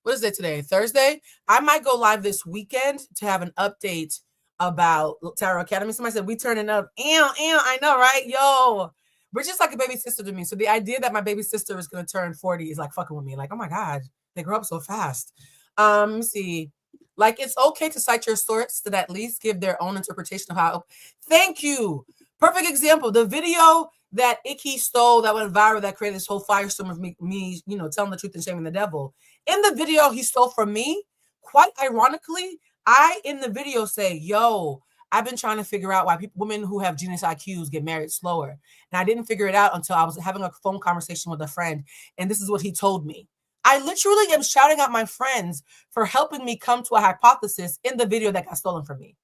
What is it today? Thursday? I might go live this weekend to have an update about Tarot Academy. Somebody said, we turning up. I know, right? Yo, Bridget's like a baby sister to me. So the idea that my baby sister is going to turn 40 is like fucking with me. Like, oh my God, they grow up so fast. Let me see. Like, it's okay to cite your source to at least give their own interpretation of how. Thank you. Perfect example. The video that Icky stole that went viral that created this whole firestorm of me, you know, telling the truth and shaming the devil. In the video he stole from me, quite ironically, I in the video say, yo, I've been trying to figure out why women who have genius IQs get married slower. And I didn't figure it out until I was having a phone conversation with a friend. And this is what he told me. I literally am shouting out my friends for helping me come to a hypothesis in the video that got stolen from me.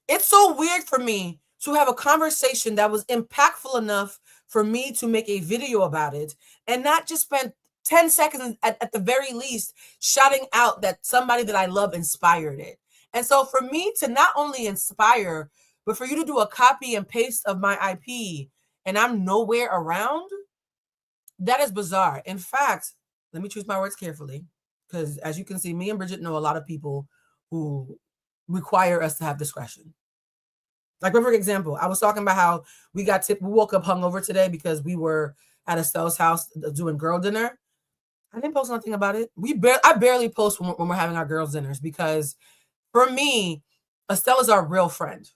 It's so weird for me to have a conversation that was impactful enough for me to make a video about it and not just spend 10 seconds at the very least shouting out that somebody that I love inspired it. And so for me to not only inspire, but for you to do a copy and paste of my IP and I'm nowhere around, that is bizarre. In fact, let me choose my words carefully because as you can see, me and Bridget know a lot of people who require us to have discretion. Like, for example, I was talking about how we woke up hungover today because we were at Estelle's house doing girl dinner. I didn't post nothing about it. I barely post when we're having our girls' dinners because for me, Estelle is our real friend.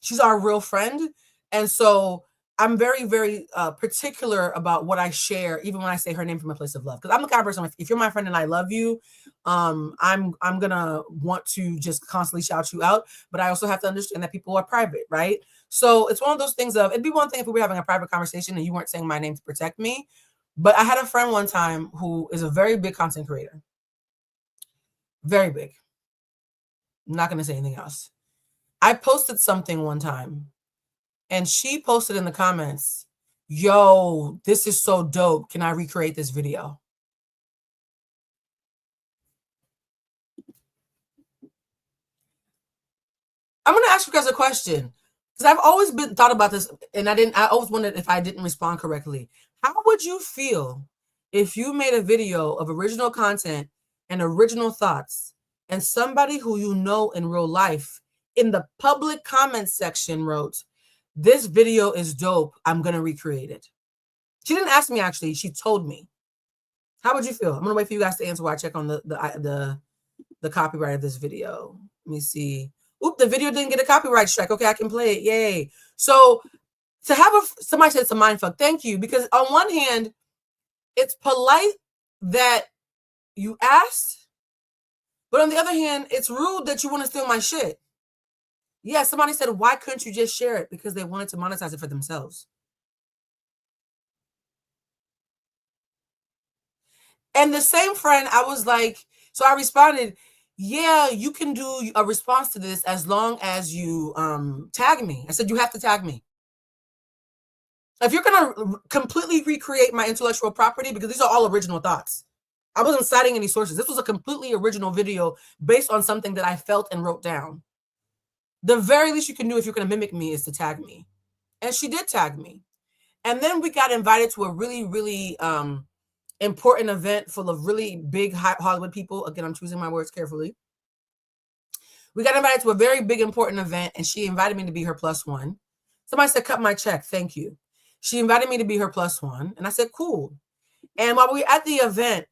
She's our real friend. And so I'm very, very particular about what I share, even when I say her name from a place of love. Because I'm the kind of person, if you're my friend and I love you, I'm gonna want to just constantly shout you out. But I also have to understand that people are private, right? So it's one of those things of, it'd be one thing if we were having a private conversation and you weren't saying my name to protect me. But I had a friend one time who is a very big content creator. Very big. I'm not gonna say anything else. I posted something one time and she posted in the comments, yo, this is so dope. Can I recreate this video? I'm going to ask you guys a question because I've always thought about this and I always wondered if I didn't respond correctly. How would you feel if you made a video of original content and original thoughts and somebody who you know in real life in the public comment section wrote, this video is dope, I'm going to recreate it? She didn't ask me, actually. She told me. How would you feel? I'm going to wait for you guys to answer while I check on the copyright of this video. Let me see. Oop, the video didn't get a copyright strike. Okay, I can play it. Yay. So to have somebody said it's a mindfuck. Thank you. Because on one hand, it's polite that you asked, but on the other hand, it's rude that you want to steal my shit. Yeah, somebody said, why couldn't you just share it? Because they wanted to monetize it for themselves. And the same friend, I was like, so I responded, yeah, you can do a response to this as long as you tag me. I said, you have to tag me. If you're going to completely recreate my intellectual property, because these are all original thoughts. I wasn't citing any sources. This was a completely original video based on something that I felt and wrote down. The very least you can do if you're going to mimic me is to tag me. And she did tag me. And then we got invited to a really, really important event full of really big Hollywood people. Again, I'm choosing my words carefully. We got invited to a very big, important event, and she invited me to be her +1. Somebody said, cut my check. Thank you. She invited me to be her +1. And I said, cool. And while we were at the event,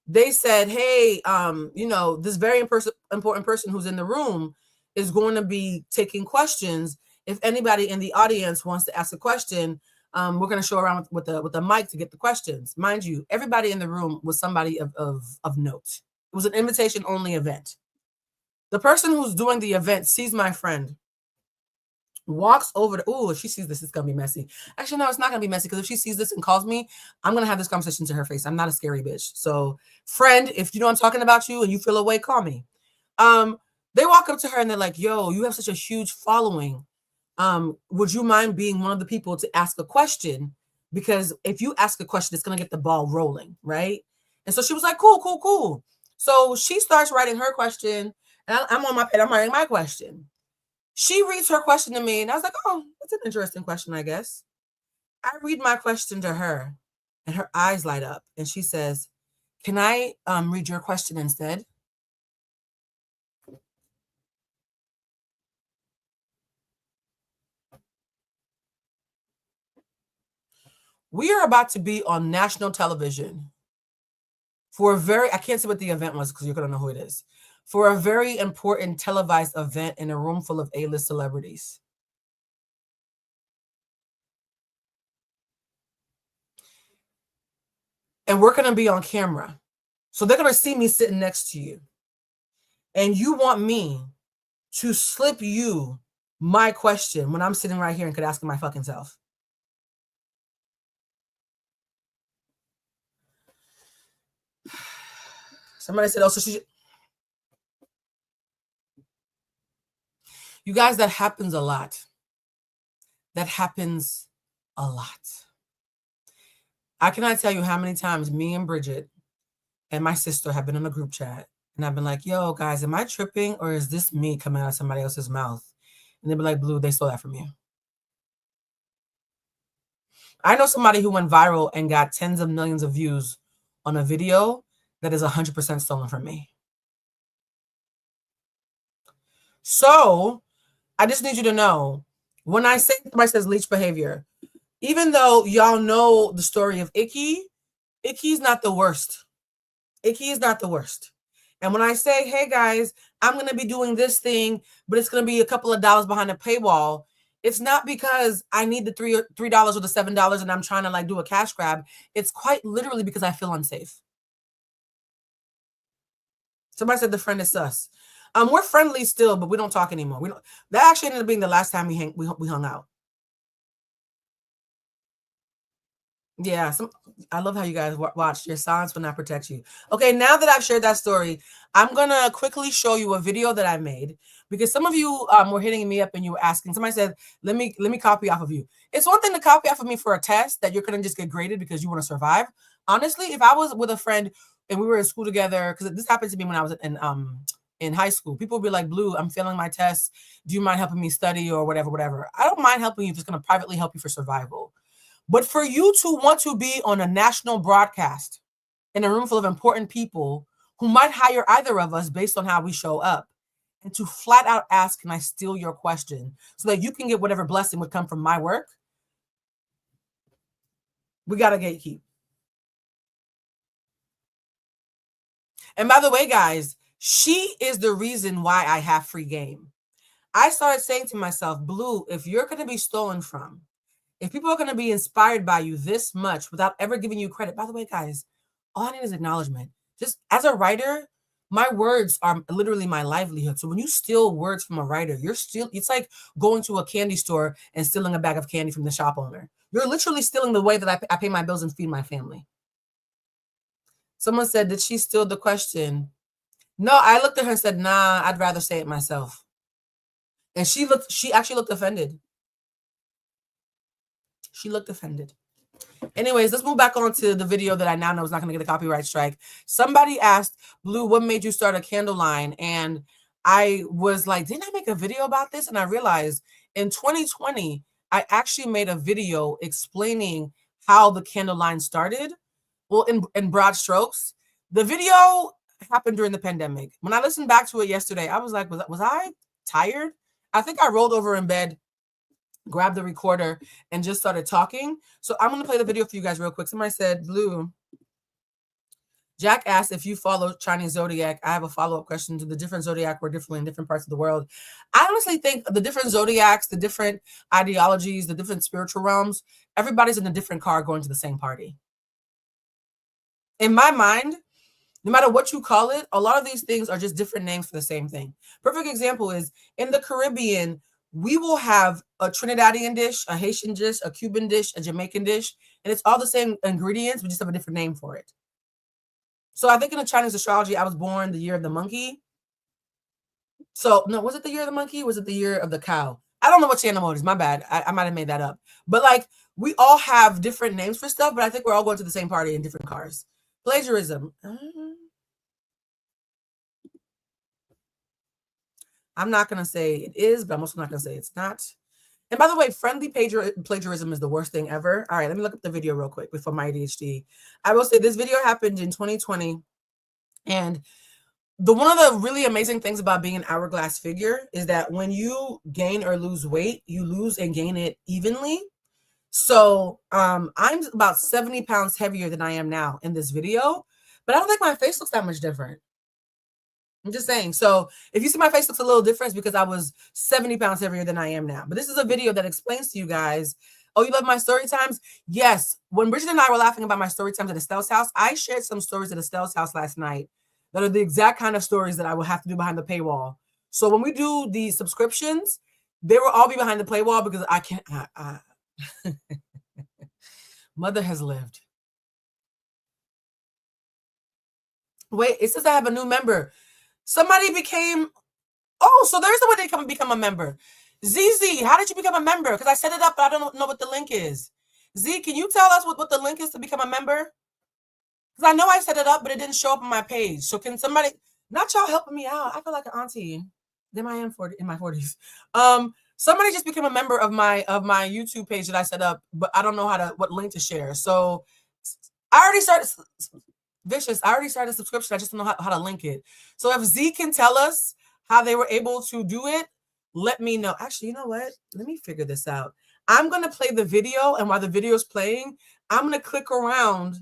they said, hey, this very important person who's in the room is going to be taking questions. If anybody in the audience wants to ask a question, we're going to show around with the mic to get the questions. Mind you, everybody in the room was somebody of note. It was an invitation-only event. The person who's doing the event sees my friend, walks over to, if she sees this, it's going to be messy. Actually, no, it's not going to be messy, because if she sees this and calls me, I'm going to have this conversation to her face. I'm not a scary bitch. So, friend, if you know I'm talking about you and you feel away, call me. They walk up to her and they're like, yo, you have such a huge following. Would you mind being one of the people to ask a question? Because if you ask a question, it's going to get the ball rolling, right? And so she was like, cool. So she starts writing her question, and I'm on my pad, I'm writing my question. She reads her question to me, and I was like, oh, that's an interesting question, I guess. I read my question to her, and her eyes light up, and she says, can I read your question instead? We are about to be on national television for I can't say what the event was because you're going to know who it is, for a very important televised event in a room full of A-list celebrities. And we're going to be on camera. So they're going to see me sitting next to you. And you want me to slip you my question when I'm sitting right here and could ask my fucking self. Somebody said, oh, so she... You guys, that happens a lot. That happens a lot. I cannot tell you how many times me and Bridget and my sister have been in a group chat, and I've been like, yo, guys, am I tripping, or is this me coming out of somebody else's mouth? And they'd be like, Blue, they stole that from you. I know somebody who went viral and got tens of millions of views on a video that is 100% stolen from me. So I just need you to know, when I say somebody says leech behavior, even though y'all know the story of Icky's not the worst. Icky is not the worst. And when I say, hey guys, I'm going to be doing this thing, but it's going to be a couple of dollars behind the paywall, it's not because I need the $3 or the $7 and I'm trying to like do a cash grab. It's quite literally because I feel unsafe. Somebody said the friend is sus. We're friendly still, but we don't talk anymore. That actually ended up being the last time we hung out. Yeah, I love how you guys watch. Your silence will not protect you. Okay, now that I've shared that story, I'm gonna quickly show you a video that I made because some of you were hitting me up and you were asking. Somebody said, "Let me copy off of you." It's one thing to copy off of me for a test that you're gonna just get graded because you want to survive. Honestly, if I was with a friend and we were in school together, because this happened to me when I was in high school, people would be like, "Blue, I'm failing my tests. Do you mind helping me study or whatever?" I don't mind helping you. Just gonna privately help you for survival. But for you to want to be on a national broadcast in a room full of important people who might hire either of us based on how we show up, and to flat out ask, can I steal your question so that you can get whatever blessing would come from my work? We got to gatekeep. And by the way, guys, she is the reason why I have free game. I started saying to myself, Blue, if you're going to be stolen from, if people are going to be inspired by you this much without ever giving you credit, by the way, guys, all I need is acknowledgement. Just as a writer, my words are literally my livelihood. So when you steal words from a writer, it's like going to a candy store and stealing a bag of candy from the shop owner. You're literally stealing the way that I pay my bills and feed my family. Someone said, did she steal the question? No, I looked at her and said, nah, I'd rather say it myself. And she actually looked offended. She looked offended. Anyways, let's move back on to the video that I now know is not going to get a copyright strike. Somebody asked, Blue, what made you start a candle line? And I was like, didn't I make a video about this? And I realized in 2020, I actually made a video explaining how the candle line started. Well, in broad strokes. The video happened during the pandemic. When I listened back to it yesterday, I was like, was I tired? I think I rolled over in bed, grabbed the recorder, and just started talking. So I'm going to play the video for you guys real quick. Somebody said, Blue, Jack asked if you follow Chinese zodiac. I have a follow-up question. To the different zodiac work differently in different parts of the world. I honestly think the different zodiacs, the different ideologies, the different spiritual realms, everybody's in a different car going to the same party. In my mind, no matter what you call it, a lot of these things are just different names for the same thing. Perfect example is in the Caribbean, we will have a Trinidadian dish, a Haitian dish, a Cuban dish, a Jamaican dish, and it's all the same ingredients. We just have a different name for it. So I think in the Chinese astrology, I was born the year of the monkey. So no, was it the year of the monkey? Or was it the year of the cow? I don't know which animal it is. My bad. I might have made that up. But like, we all have different names for stuff, but I think we're all going to the same party in different cars. Plagiarism. I'm not going to say it is, but I'm also not going to say it's not. And by the way, friendly plagiarism is the worst thing ever. All right, let me look up the video real quick before my ADHD. I will say this video happened in 2020. And one of the really amazing things about being an hourglass figure is that when you gain or lose weight, you lose and gain it evenly. So I'm about 70 pounds heavier than I am now in this video, but I don't think my face looks that much different. I'm just saying. So if you see my face looks a little different, it's because I was 70 pounds heavier than I am now. But this is a video that explains to you guys, oh, you love my story times? Yes. When Bridget and I were laughing about my story times at Estelle's house, I shared some stories at Estelle's house last night that are the exact kind of stories that I will have to do behind the paywall. So when we do the subscriptions, they will all be behind the paywall because I can't. Mother has lived. Wait, it says I have a new member. Somebody became, oh, so there's a way they become a member. ZZ, how did you become a member? Because I set it up, but I don't know what the link is. Z, can you tell us what the link is to become a member? Because I know I set it up, but it didn't show up on my page. So can somebody, not y'all helping me out. I feel like an auntie. Then I am in my 40s. Somebody just became a member of my YouTube page that I set up, but I don't know what link to share. So I already started a subscription. I just don't know how to link it. So if Z can tell us how they were able to do it, let me know. Actually, you know what? Let me figure this out. I'm going to play the video, and while the video is playing, I'm going to click around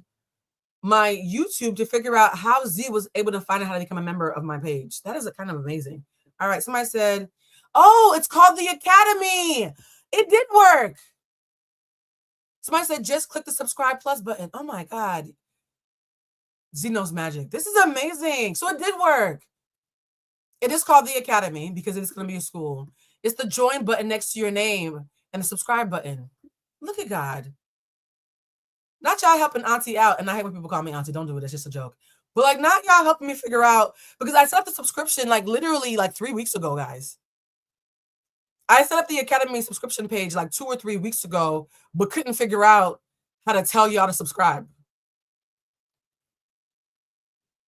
my YouTube to figure out how Z was able to find out how to become a member of my page. That is kind of amazing. All right, somebody said, oh, it's called the Academy. It did work. Somebody said, just click the subscribe plus button. Oh my God. Z knows magic. This is amazing. So it did work. It is called the Academy because it's going to be a school. It's the join button next to your name and the subscribe button. Look at God. Not y'all helping Auntie out. And I hate when people call me Auntie. Don't do it. It's just a joke. But like, not y'all helping me figure out, because I set up the subscription like literally like 3 weeks ago, guys. I set up the Academy subscription page like 2 or 3 weeks ago, but couldn't figure out how to tell y'all to subscribe.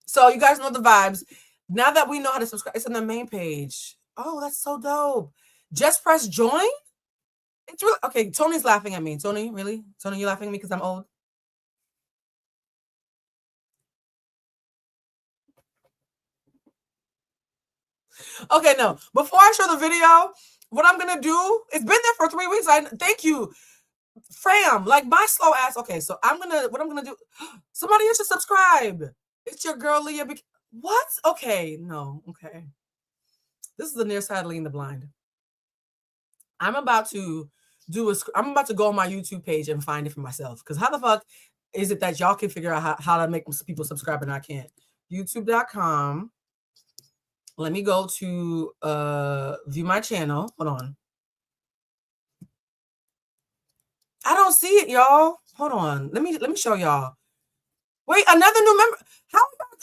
So you guys know the vibes. Now that we know how to subscribe, it's on the main page. Oh, that's so dope. Just press join. It's really okay. Tony's laughing at me. Tony, really? Tony, you laughing at me because I'm old? Okay, no. Before I show the video, what I'm gonna do, it's been there for 3 weeks. Thank you, Fram. Like my slow ass. Okay, so what I'm gonna do. Somebody else should subscribe. It's your girl Leah. What? Okay, no. Okay. This is the nearsightedly and the blind. I'm about to go on my YouTube page and find it for myself. Because how the fuck is it that y'all can figure out how to make people subscribe and I can't? YouTube.com. Let me go to view my channel. Hold on. I don't see it, y'all. Hold on. Let me show y'all. Wait, another new member.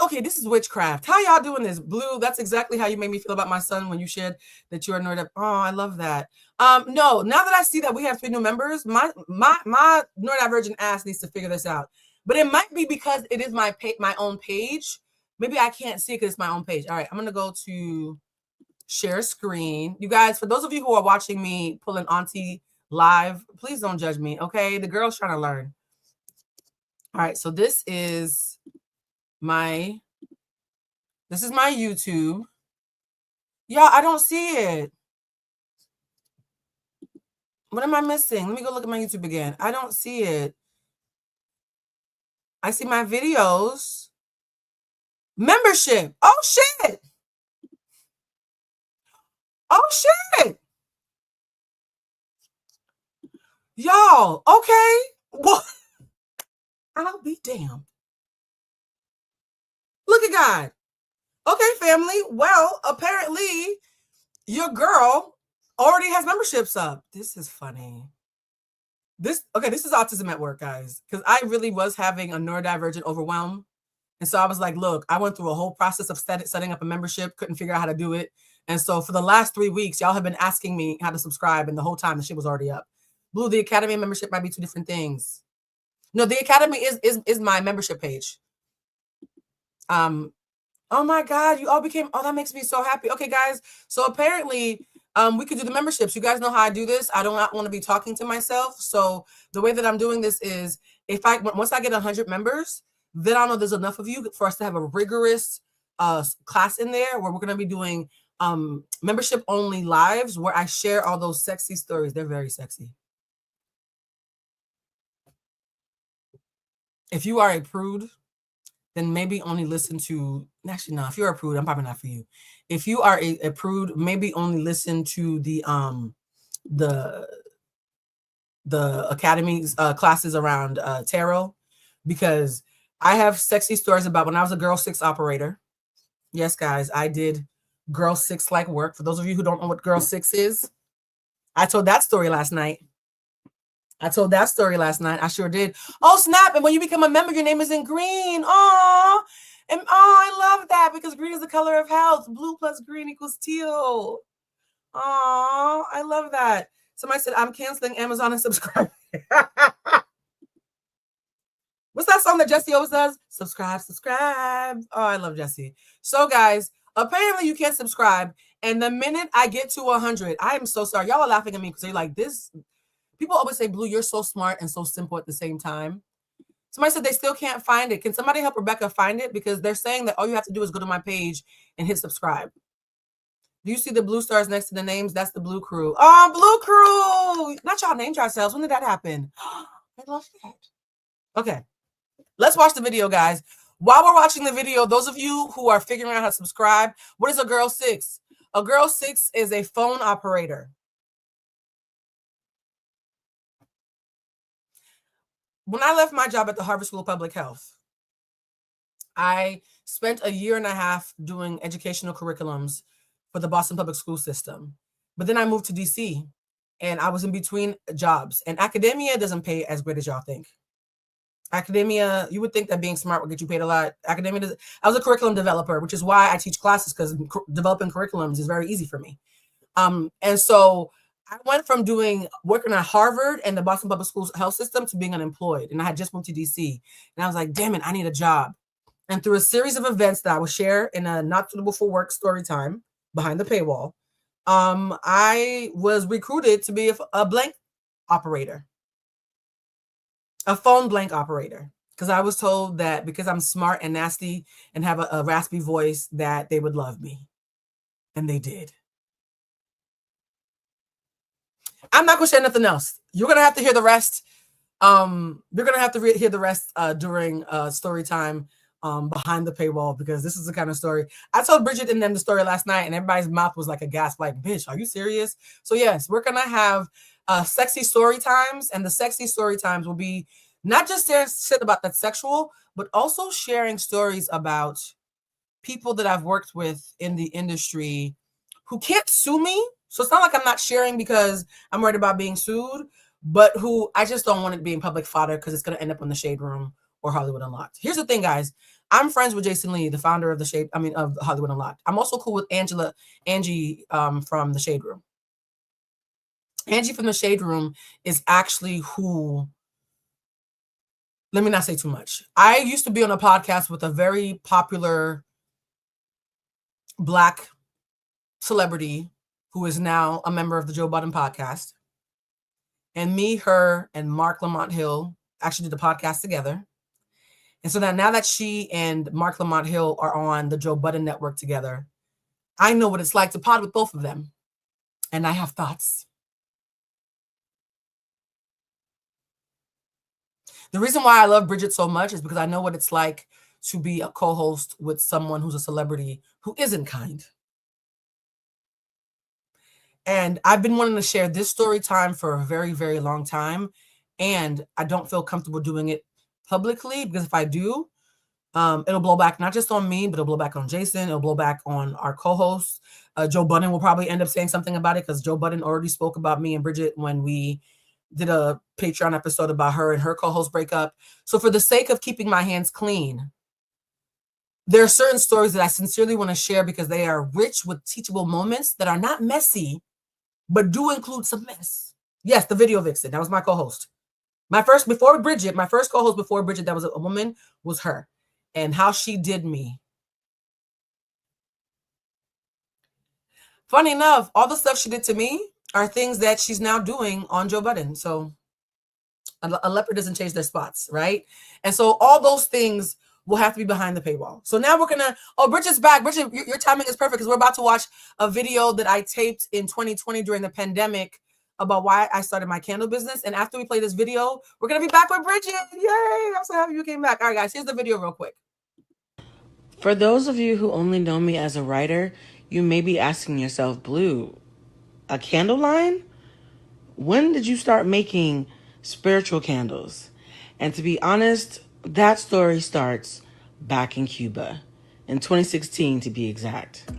Okay, this is witchcraft. How y'all doing this? Blue, that's exactly how you made me feel about my son when you shared that you are neurodivergent. Oh, I love that. No, now that I see that we have 3 new members, my neurodivergent ass needs to figure this out. But it might be because it is my own page. Maybe I can't see it because it's my own page. All right, I'm going to go to share screen. You guys, for those of you who are watching me pull an Auntie live, please don't judge me, okay? The girl's trying to learn. All right, so this is my YouTube. Y'all, I don't see it. What am I missing? Let me go look at my YouTube again. I don't see it. I see my videos. Membership. Oh, shit. Oh, shit. Y'all, okay. What? I'll be damned. Look at God. Okay, family. Well, apparently your girl already has memberships up. This is funny. This is autism at work, guys. Because I really was having a neurodivergent overwhelm. And so I was like, look, I went through a whole process of setting up a membership, couldn't figure out how to do it. And so for the last 3 weeks, y'all have been asking me how to subscribe, and the whole time the shit was already up. Blue, the Academy membership might be 2 different things. No, the Academy is my membership page. Oh my God, you all became, that makes me so happy. Okay, guys, so apparently we could do the memberships. You guys know how I do this. I don't want to be talking to myself. So the way that I'm doing this is once I get 100 members, then I know there's enough of you for us to have a rigorous class in there where we're going to be doing membership only lives where I share all those sexy stories. They're very sexy. If you are a prude, then maybe only listen to, actually, no, if you're a prude, I'm probably not for you. If you are a prude, maybe only listen to the Academy's classes around tarot, because I have sexy stories about when I was a girl 6 operator. Yes, guys, I did girl 6 like work. For those of you who don't know what girl 6 is, I told that story last night. I sure did. Oh, snap. And when you become a member, your name is in green. Oh, and I love that because green is the color of health. Blue plus green equals teal. Oh, I love that. Somebody said, I'm canceling Amazon and subscribing. What's that song that Jessie always does? Subscribe, subscribe. Oh, I love Jessie. So, guys, apparently you can't subscribe. And the minute I get to 100, I am so sorry. Y'all are laughing at me because they're like, this. People always say, Blue, you're so smart and so simple at the same time. Somebody said they still can't find it. Can somebody help Rebecca find it? Because they're saying that all you have to do is go to my page and hit subscribe. Do you see the blue stars next to the names? That's the Blue Crew. Oh, Blue Crew! Not y'all named yourselves. When did that happen? I love that. Okay, let's watch the video, guys. While we're watching the video, those of you who are figuring out how to subscribe, what is a girl 6? A girl 6 is a phone operator. When I left my job at the Harvard School of Public Health, I spent a year and a half doing educational curriculums for the Boston public school system. But then I moved to DC and I was in between jobs, and academia doesn't pay as great as y'all think. Academia, you would think that being smart would get you paid a lot. Academia doesn't. I was a curriculum developer, which is why I teach classes, because developing curriculums is very easy for me. And so I went from working at Harvard and the Boston public schools health system to being unemployed. And I had just moved to DC. And I was like, damn it, I need a job. And through a series of events that I will share in a not suitable for work story time behind the paywall, I was recruited to be a blank operator, a phone blank operator, because I was told that because I'm smart and nasty and have a raspy voice that they would love me. And they did. I'm not going to share nothing else. You're going to have to hear the rest. You're going to have to hear the rest during story time behind the paywall, because this is the kind of story. I told Bridget and them the story last night, and everybody's mouth was like a gasp, like, bitch, are you serious? So yes, we're going to have sexy story times, and the sexy story times will be not just sharing shit about that's sexual, but also sharing stories about people that I've worked with in the industry who can't sue me. So it's not like I'm not sharing because I'm worried about being sued, but who I just don't want it being public fodder because it's going to end up in the Shade Room or Hollywood Unlocked. Here's the thing, guys. I'm friends with Jason Lee, the founder of of Hollywood Unlocked. I'm also cool with Angie from the Shade Room. Angie from the Shade Room is actually who, let me not say too much. I used to be on a podcast with a very popular Black celebrity who is now a member of the Joe Budden podcast. And me, her, and Mark Lamont Hill actually did the podcast together. And so now that she and Mark Lamont Hill are on the Joe Budden network together, I know what it's like to pod with both of them. And I have thoughts. The reason why I love Bridget so much is because I know what it's like to be a co-host with someone who's a celebrity who isn't kind. And I've been wanting to share this story time for a very, very long time. And I don't feel comfortable doing it publicly, because if I do, it'll blow back not just on me, but it'll blow back on Jason. It'll blow back on our co-hosts. Joe Budden will probably end up saying something about it, because Joe Budden already spoke about me and Bridget when we did a Patreon episode about her and her co-host breakup. So for the sake of keeping my hands clean, there are certain stories that I sincerely want to share because they are rich with teachable moments that are not messy, but do include some mess. Yes, the video vixen. That was my co-host. My first co-host before Bridget, that was a woman, was her. And how she did me. Funny enough, all the stuff she did to me are things that she's now doing on Joe Budden. So a leopard doesn't change their spots, right? And so all those things will have to be behind the paywall. So now we're gonna, Bridget's back. Bridget, your timing is perfect, because we're about to watch a video that I taped in 2020 during the pandemic about why I started my candle business. And after we play this video, we're gonna be back with Bridget. Yay! I'm so happy you came back. All right, guys, here's the video real quick. For those of you who only know me as a writer, you may be asking yourself, Blue, a candle line? When did you start making spiritual candles? And to be honest, that story starts back in Cuba, in 2016 to be exact.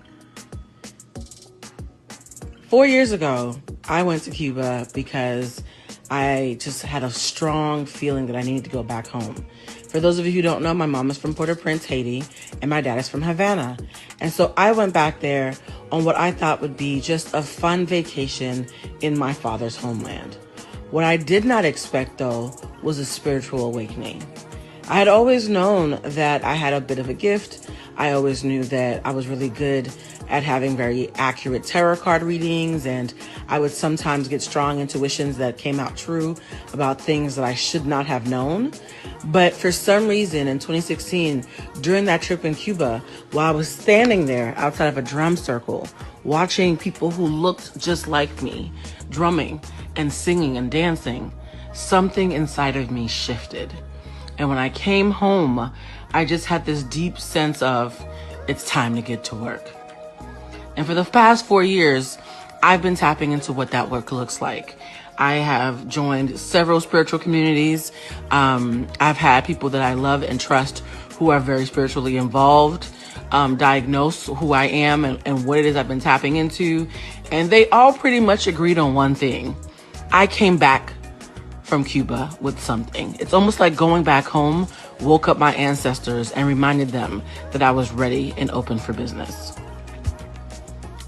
4 years ago, I went to Cuba because I just had a strong feeling that I needed to go back home. For those of you who don't know, my mom is from Port-au-Prince, Haiti, and my dad is from Havana. And so I went back there on what I thought would be just a fun vacation in my father's homeland. What I did not expect, though, was a spiritual awakening. I had always known that I had a bit of a gift. I always knew that I was really good at having very accurate tarot card readings, and I would sometimes get strong intuitions that came out true about things that I should not have known. But for some reason in 2016, during that trip in Cuba, while I was standing there outside of a drum circle, watching people who looked just like me drumming and singing and dancing, something inside of me shifted. And when I came home, I just had this deep sense of, it's time to get to work. And for the past 4 years, I've been tapping into what that work looks like. I have joined several spiritual communities. I've had people that I love and trust who are very spiritually involved diagnose who I am and what it is I've been tapping into. And they all pretty much agreed on one thing. I came back from Cuba with something. It's almost like going back home woke up my ancestors and reminded them that I was ready and open for business.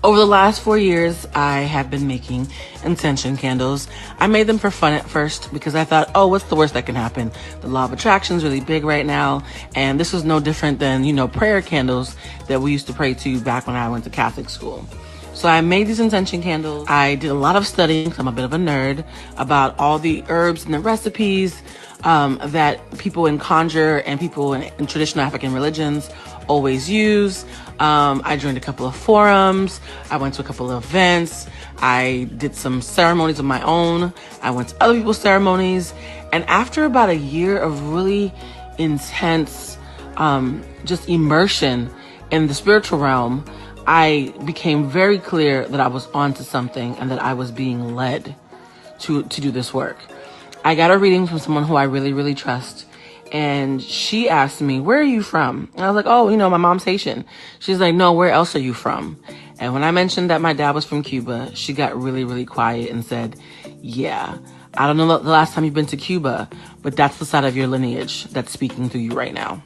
Over the last 4 years, I have been making intention candles. I made them for fun at first because I thought, oh, what's the worst that can happen? The law of attraction is really big right now. And this is no different than, prayer candles that we used to pray to back when I went to Catholic school. So I made these intention candles. I did a lot of studying, because I'm a bit of a nerd, about all the herbs and the recipes that people in conjure and people in traditional African religions always use. I joined a couple of forums. I went to a couple of events. I did some ceremonies of my own. I went to other people's ceremonies. And after about a year of really intense just immersion in the spiritual realm, I became very clear that I was onto something and that I was being led to do this work. I got a reading from someone who I really, really trust. And she asked me, where are you from? And I was like, oh, my mom's Haitian. She's like, no, where else are you from? And when I mentioned that my dad was from Cuba, she got really, really quiet and said, yeah, I don't know the last time you've been to Cuba, but that's the side of your lineage that's speaking through you right now.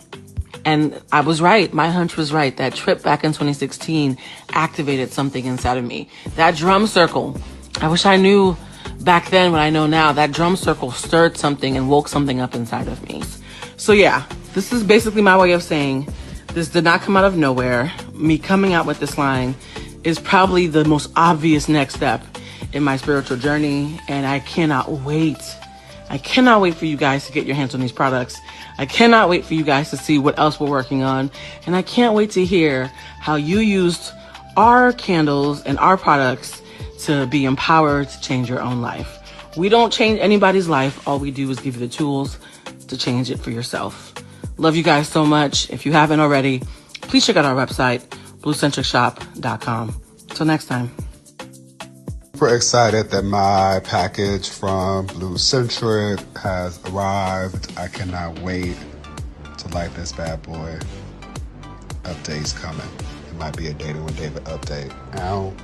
And I was right. My hunch was right. That trip back in 2016 activated something inside of me. That drum circle, I wish I knew back then what I know now. That drum circle stirred something and woke something up inside of me. So yeah, this is basically my way of saying this did not come out of nowhere. Me coming out with this line is probably the most obvious next step in my spiritual journey. And I cannot wait. I cannot wait for you guys to get your hands on these products. I cannot wait for you guys to see what else we're working on. And I can't wait to hear how you used our candles and our products to be empowered to change your own life. We don't change anybody's life. All we do is give you the tools to change it for yourself. Love you guys so much. If you haven't already, please check out our website, bluecentricshop.com. Till next time. Super excited that my package from Bluecentric has arrived. I cannot wait to light this bad boy. Updates coming. It might be a Dating with David update. Ow.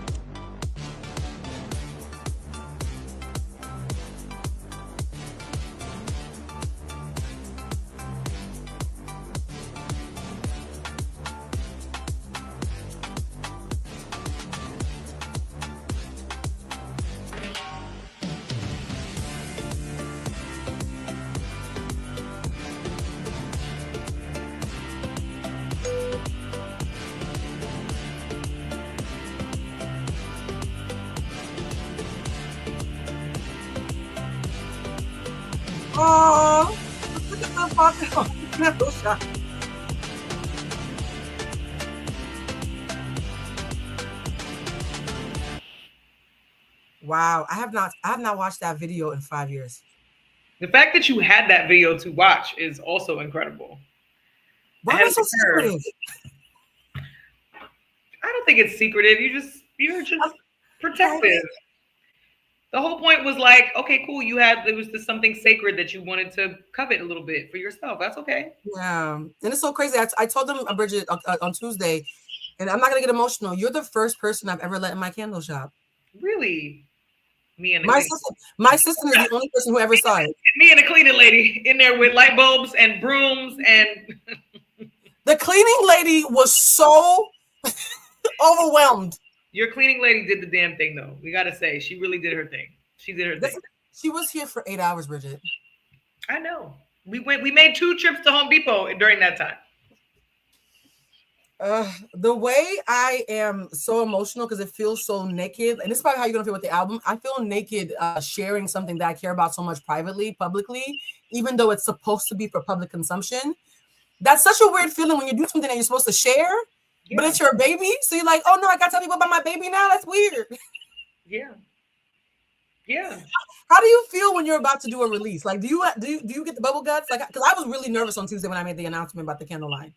Oh, look at the photo shot. Wow, I have not watched that video in 5 years. The fact that you had that video to watch is also incredible. Why am I so secretive? I don't think it's secretive. You're just protective. The whole point was like, okay, cool. There was just something sacred that you wanted to covet a little bit for yourself. That's okay. Yeah, and it's so crazy. I told them, Bridget, on Tuesday, and I'm not gonna get emotional. You're the first person I've ever let in my candle shop. Really? Me and my sister is the only person who ever saw it. Me and the cleaning lady in there with light bulbs and brooms, and the cleaning lady was so overwhelmed. Your cleaning lady did the damn thing, though. We gotta say, she really did her thing. She did her thing. She was here for 8 hours, Bridget. I know. We made 2 trips to Home Depot during that time. The way I am so emotional because it feels so naked, and this is probably how you're gonna feel with the album. I feel naked sharing something that I care about so much privately, publicly, even though it's supposed to be for public consumption. That's such a weird feeling when you do something that you're supposed to share, but it's your baby. So you're like, oh no, I got to tell people about my baby now. That's weird. Yeah. Yeah. How do you feel when you're about to do a release? Like, do you get the bubble guts? Like, because I was really nervous on Tuesday when I made the announcement about the candle line.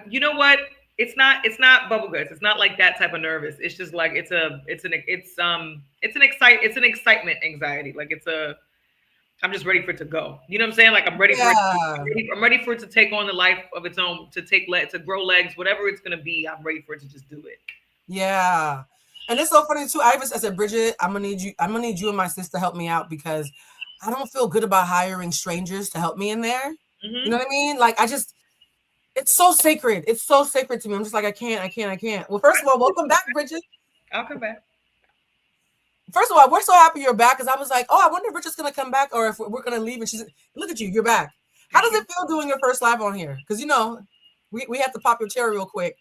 You know what? It's not bubble guts. It's not like that type of nervous. It's just like it's an excitement anxiety. Like I'm just ready for it to go. You know what I'm saying? Like I'm ready for it. I'm ready for it to take on the life of its own, to grow legs, whatever it's gonna be. I'm ready for it to just do it. Yeah. And it's so funny too. I said, Bridget, I'm gonna need you and my sister to help me out because I don't feel good about hiring strangers to help me in there. Mm-hmm. You know what I mean? Like it's so sacred. It's so sacred to me. I'm just like, I can't. Well, first of all, welcome back, Bridget. I'll come back. First of all, we're so happy you're back because I was like, oh, I wonder if Bridget's gonna come back or if we're gonna leave. And she's look at you, you're back. How does it feel doing your first live on here? Because we have to pop your cherry real quick.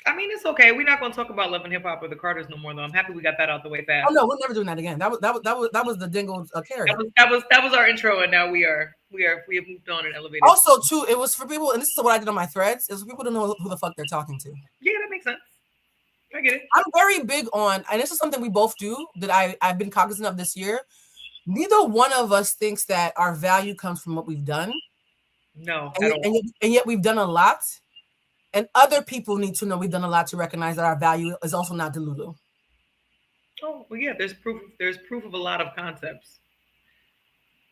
I mean, it's okay. We're not going to talk about Love and Hip Hop or the Carters no more, though. I'm happy we got that out the way fast. Oh no, we're never doing that again. That was the Dingle carry. That was our intro, and now we have moved on and elevated. Also, too, it was for people, and this is what I did on my threads. It was for people to know who the fuck they're talking to. Yeah, that makes sense. I get it. I'm very big on, and this is something we both do that I've been cognizant of this year. Neither one of us thinks that our value comes from what we've done. No, and yet we've done a lot. And other people need to know we've done a lot to recognize that our value is also not Delulu. Oh, well, yeah, there's proof of a lot of concepts.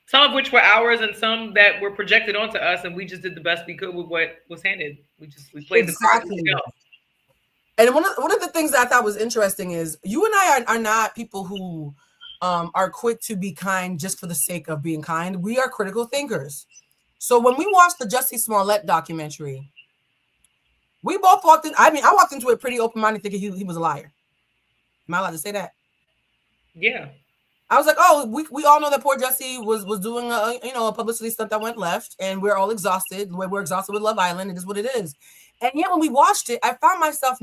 Some of which were ours and some that were projected onto us, and we just did the best we could with what was handed. We played the cards. And one of the things that I thought was interesting is you and I are not people who are quick to be kind just for the sake of being kind. We are critical thinkers. So when we watched the Jussie Smollett documentary, we both walked in. I mean, I walked into it pretty open-minded, thinking he was a liar. Am I allowed to say that? Yeah. I was like, oh, we all know that poor Jussie was doing a publicity stunt that went left, and we're all exhausted. The way we're exhausted with Love Island, it is what it is. And yet, when we watched it, I found myself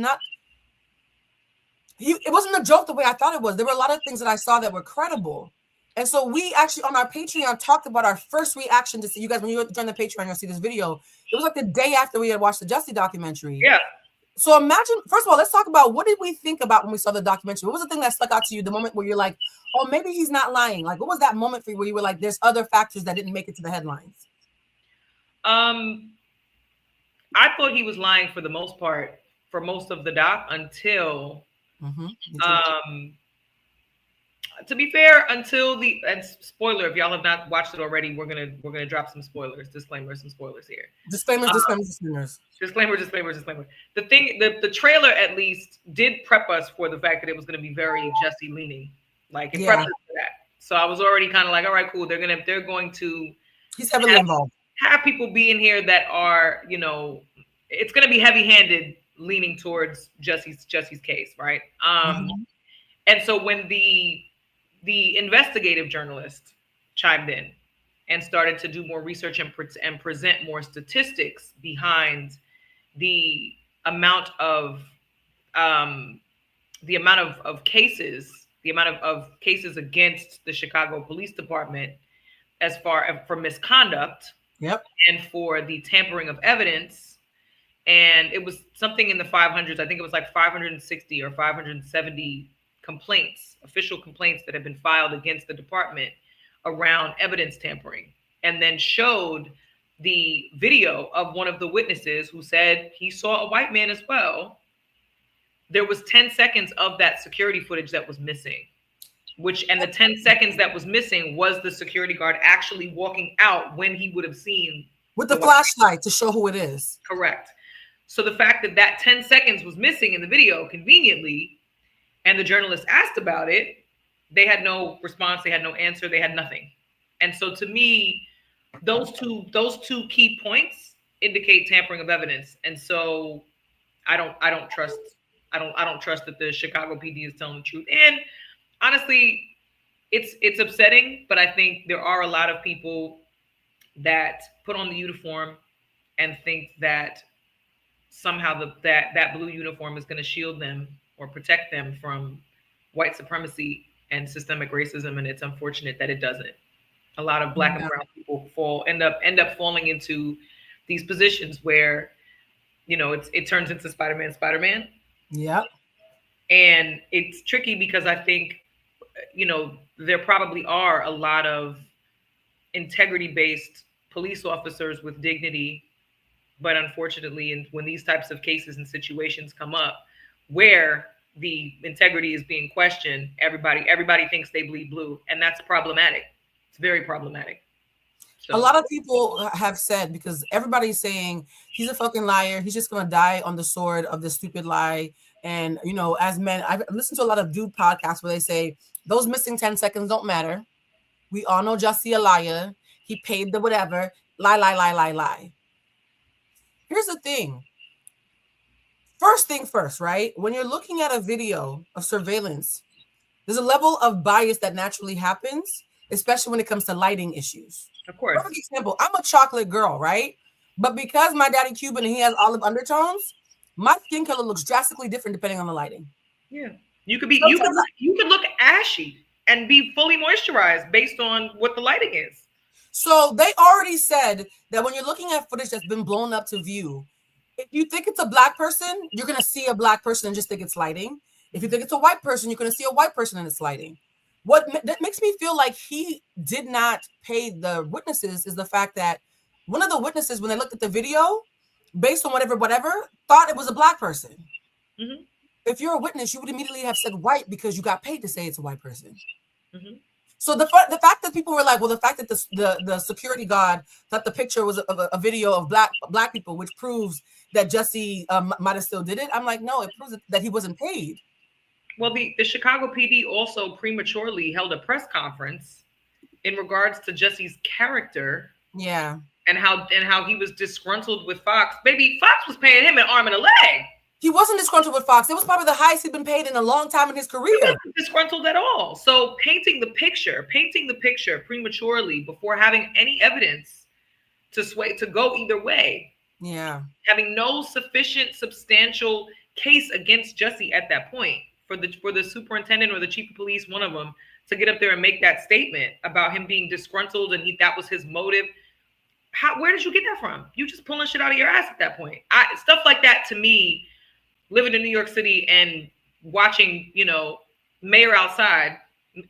it wasn't a joke the way I thought it was. There were a lot of things that I saw that were credible. And so we actually on our Patreon talked about our first reaction to see you guys when you join the Patreon, you'll see this video. It was like the day after we had watched the Jussie documentary. Yeah. So imagine, first of all, let's talk about what did we think about when we saw the documentary? What was the thing that stuck out to you? The moment where you're like, oh, maybe he's not lying. Like, what was that moment for you where you were like, there's other factors that didn't make it to the headlines? I thought he was lying for the most part, for most of the doc until, to be fair, until and spoiler, if y'all have not watched it already, we're gonna drop some spoilers, disclaimers, some spoilers here. Disclaimers. Disclaimer. The trailer at least did prep us for the fact that it was gonna be very Jussie leaning, like it prepped us for that. So I was already kind of like, all right, cool. They're going to. He's heavily involved. Have people be in here that are, it's gonna be heavy-handed, leaning towards Jussie's case, right? And so when the investigative journalist chimed in and started to do more research and present more statistics behind the amount of cases, against the Chicago Police Department as far as for misconduct, and for the tampering of evidence, and it was something in the 500s. I think it was like 560 or 570 complaints, official complaints that have been filed against the department around evidence tampering, and then showed the video of one of the witnesses who said he saw a white man as well. There was 10 seconds of that security footage that was missing, and the 10 seconds that was missing was the security guard actually walking out when he would have seen with the flashlight to show who it is. Correct. So the fact that 10 seconds was missing in the video conveniently, and the journalist asked about it, they had no response, they had no answer, they had nothing. And so to me, those two key points indicate tampering of evidence. And so I don't trust that the Chicago PD is telling the truth. And honestly, it's upsetting, but I think there are a lot of people that put on the uniform and think that somehow that blue uniform is going to shield them or protect them from white supremacy and systemic racism, and it's unfortunate that it doesn't. A lot of Black and brown people end up falling into these positions where it turns into Spider-Man. Yep. And it's tricky because I think, there probably are a lot of integrity-based police officers with dignity, but unfortunately, when these types of cases and situations come up where the integrity is being questioned, everybody thinks they bleed blue, and that's problematic. It's very problematic. So. A lot of people have said, because everybody's saying he's a fucking liar, he's just gonna die on the sword of this stupid lie. And as men, I've listened to a lot of dude podcasts where they say those missing 10 seconds don't matter. We all know Jussie a liar. He paid the whatever. Lie. Here's the thing. First thing first, right? When you're looking at a video of surveillance, there's a level of bias that naturally happens, especially when it comes to lighting issues. Of course. Perfect example. I'm a chocolate girl, right? But because my daddy Cuban and he has olive undertones, my skin color looks drastically different depending on the lighting. Yeah. You could look ashy and be fully moisturized based on what the lighting is. So they already said that when you're looking at footage that's been blown up to view, if you think it's a black person, you're going to see a black person and just think it's lighting. If you think it's a white person, you're going to see a white person and it's lighting. What that makes me feel like he did not pay the witnesses is the fact that one of the witnesses, when they looked at the video, based on whatever, thought it was a black person. Mm-hmm. If you're a witness, you would immediately have said white because you got paid to say it's a white person. Mm-hmm. So the fact that people were like, well, the fact that the security guard thought the picture was a video of black people, which proves that Jussie might have still did it. I'm like, no, it proves that he wasn't paid. Well, the Chicago PD also prematurely held a press conference in regards to Jussie's character. Yeah. And how he was disgruntled with Fox. Baby, Fox was paying him an arm and a leg. He wasn't disgruntled with Fox. It was probably the highest he'd been paid in a long time in his career. He wasn't disgruntled at all. So painting the picture prematurely before having any evidence to go either way. Yeah. Having no sufficient substantial case against Jussie at that point for the superintendent or the chief of police, one of them, to get up there and make that statement about him being disgruntled and that was his motive. Where did you get that from? You just pulling shit out of your ass at that point. Stuff like that, to me, living in New York City and watching, Mayor Outside,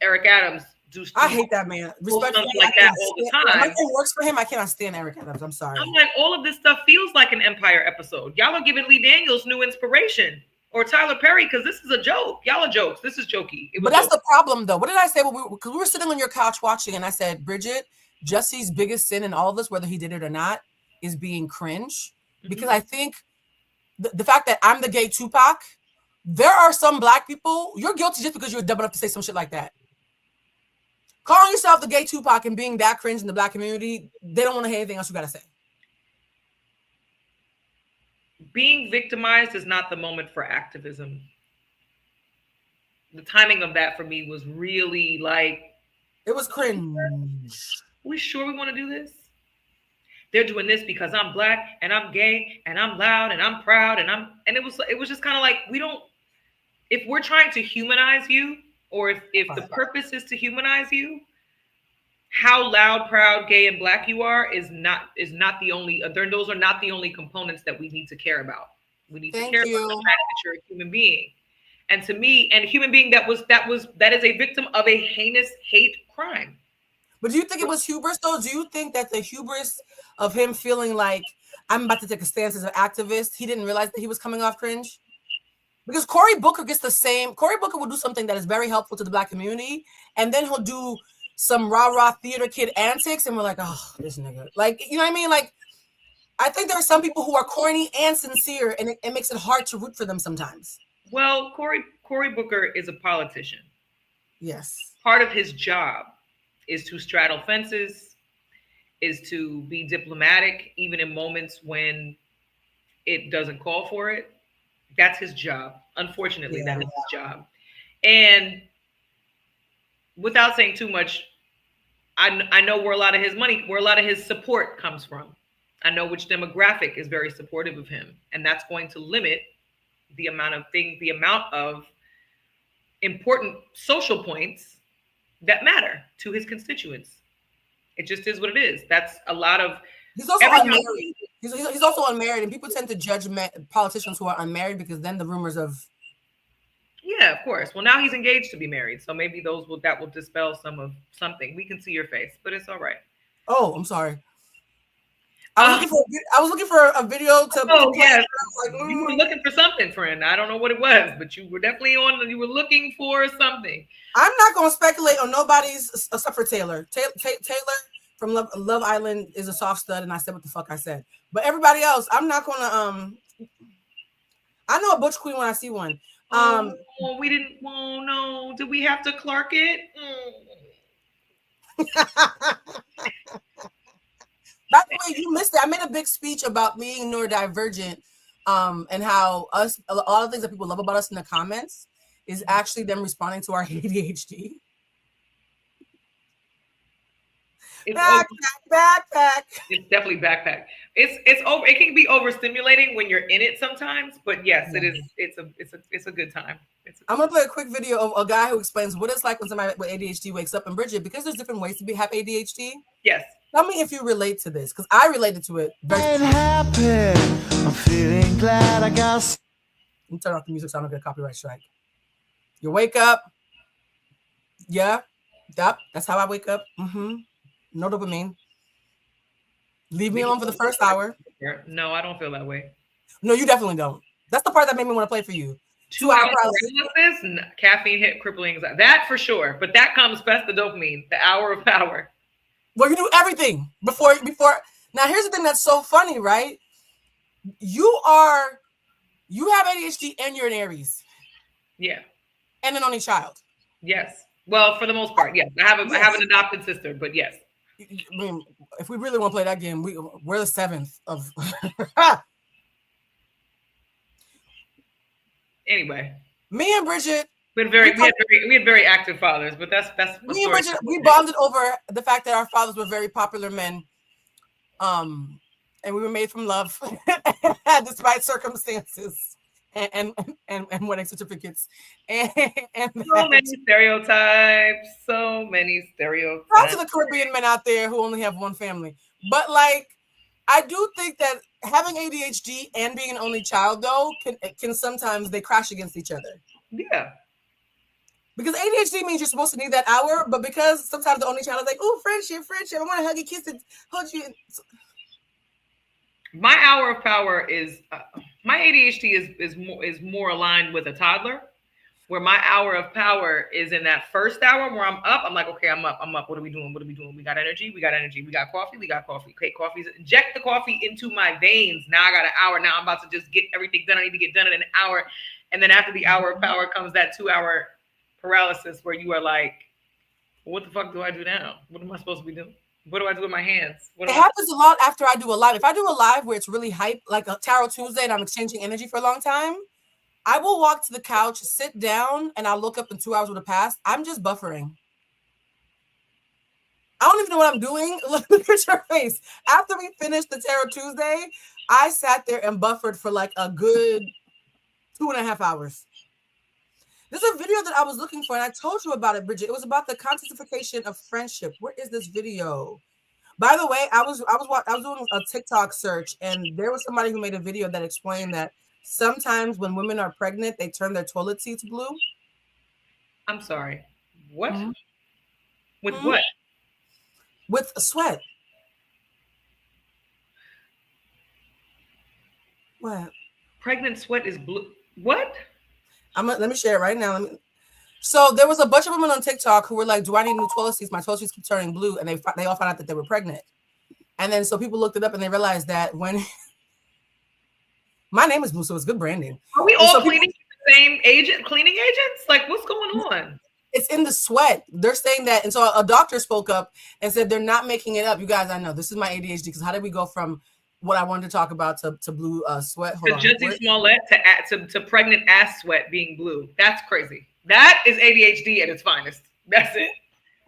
Eric Adams, do stuff. I hate that man. Respectfully, like that all the time. Nothing works for him. I cannot stand Eric Adams. I'm sorry. I'm like, all of this stuff feels like an Empire episode. Y'all are giving Lee Daniels new inspiration, or Tyler Perry, because this is a joke. Y'all are jokes. This is jokey. But that's the problem, though. What did I say? Because we were sitting on your couch watching, and I said, Bridget, Jussie's biggest sin in all of this, whether he did it or not, is being cringe. Mm-hmm. Because I think the fact that I'm the gay Tupac, there are some black people, you're guilty just because you're dumb enough to say some shit like that. Calling yourself the gay Tupac and being that cringe in the black community, they don't want to hear anything else you got to say. Being victimized is not the moment for activism. The timing of that for me was really like... It was cringe. We sure we want to do this? They're doing this because I'm black and I'm gay and I'm loud and I'm proud and it was just kind of like, we don't, if we're trying to humanize you, or if the purpose is to humanize you, how loud, proud, gay, and black you are is not the only, those are not the only components that we need to care about. We need to care about the fact that you're a human being. And to me, and a human being that is a victim of a heinous hate crime. But do you think it was hubris, though? Do you think that the hubris of him feeling like I'm about to take a stance as an activist, he didn't realize that he was coming off cringe? Because Cory Booker gets the same. Cory Booker will do something that is very helpful to the black community, and then he'll do some rah-rah theater kid antics, and we're like, oh, this nigga. Like, you know what I mean? Like, I think there are some people who are corny and sincere, and it makes it hard to root for them sometimes. Well, Cory Booker is a politician. Yes. Part of his job is to straddle fences, is to be diplomatic, even in moments when it doesn't call for it. That's his job. Unfortunately, that is his job. And without saying too much, I know where a lot of his support comes from. I know which demographic is very supportive of him. And that's going to limit the amount of important social points that matter to his constituents. It just is what it is. That's a lot of... He's also unmarried. He's also unmarried, and people tend to judge politicians who are unmarried because then the rumors of. Yeah, of course. Well, now he's engaged to be married, so maybe that will dispel something. We can see your face, but it's all right. Oh, I'm sorry. I was looking for a video to. Oh yes, you were looking for something, friend. I don't know what it was, but you were definitely on. You were looking for something. I'm not going to speculate on nobody's except for Taylor. Taylor from Love Island is a soft stud, and I said what the fuck I said. But everybody else, I'm not going to. I know a butch queen when I see one. We didn't. Oh no! Did we have to Clark it? By the way, you missed it. I made a big speech about being neurodivergent, and how a lot of things that people love about us in the comments is actually them responding to our ADHD. Backpack. It's definitely backpack. It's over. It can be overstimulating when you're in it sometimes, but yes, it is. It's a good time. I'm gonna play a quick video of a guy who explains what it's like when somebody with ADHD wakes up. And Bridget, because there's different ways to have ADHD. Yes. Tell me if you relate to this, because I related to it. I'm feeling glad I got. Let me turn off the music so I don't get a copyright strike. You wake up. Yeah. Yep. That's how I wake up. No dopamine. Leave me alone for the first hour. No, I don't feel that way. No, you definitely don't. That's the part that made me want to play for you. 2 hours paralysis, caffeine hit, crippling anxiety. That for sure. But that comes best the dopamine, the hour of power. Well, you do everything before. Now, here's the thing that's so funny, right? You have ADHD and you're an Aries. Yeah. And an only child. Yes. Well, for the most part, yes. I have an adopted sister, but yes. I mean, if we really want to play that game, we're the 7th of. Anyway, me and Bridget, we had very active fathers, but that's me and Bridget. We bonded over the fact that our fathers were very popular men, and we were made from love, despite circumstances and wedding certificates and so many stereotypes. So many stereotypes. Shout out to the Caribbean men out there who only have one family, but like. I do think that having ADHD and being an only child, though, can sometimes they crash against each other. Yeah. Because ADHD means you're supposed to need that hour, but because sometimes the only child is like, oh, friendship. I want to hug you, kiss it, hold you. My hour of power is my ADHD is more aligned with a toddler, where my hour of power is in that first hour where I'm up. I'm like, okay, I'm up. What are we doing? We got energy. We got coffee. Okay, inject the coffee into my veins. Now I got an hour. Now I'm about to just get everything done. I need to get done in an hour. And then after the hour of power comes that 2-hour paralysis where you are like, what the fuck do I do now? What am I supposed to be doing? What do I do with my hands? It happens a lot after I do a live. If I do a live where it's really hype, like a Tarot Tuesday, and I'm exchanging energy for a long time, I will walk to the couch, sit down, and I'll look up and 2 hours would have passed. I'm just buffering. I don't even know what I'm doing. Look at your face. After we finished the Tarot Tuesday, I sat there and buffered for like a good 2.5 hours. There's a video that I was looking for, and I told you about it, Bridget. It was about the constitution of friendship. Where is this video? By the way, I was doing a TikTok search, and there was somebody who made a video that explained that sometimes when women are pregnant, they turn their toilet seats blue. I'm sorry. What? Mm-hmm. With what? With sweat. What? Pregnant sweat is blue. What? Let me share it right now. So there was a bunch of women on TikTok who were like, do I need new toilet seats? My toilet seats keep turning blue. And they all found out that they were pregnant. And then so people looked it up and they realized that when my name is Blue, so it's good branding. Are we all cleaning the same cleaning agents? Like, what's going on? It's in the sweat. They're saying that. And so a doctor spoke up and said they're not making it up. You guys, I know this is my ADHD, because how did we go from what I wanted to talk about to blue sweat? Hold on. Jussie Smollett to pregnant ass sweat being blue. That's crazy. That is ADHD at its finest. That's it.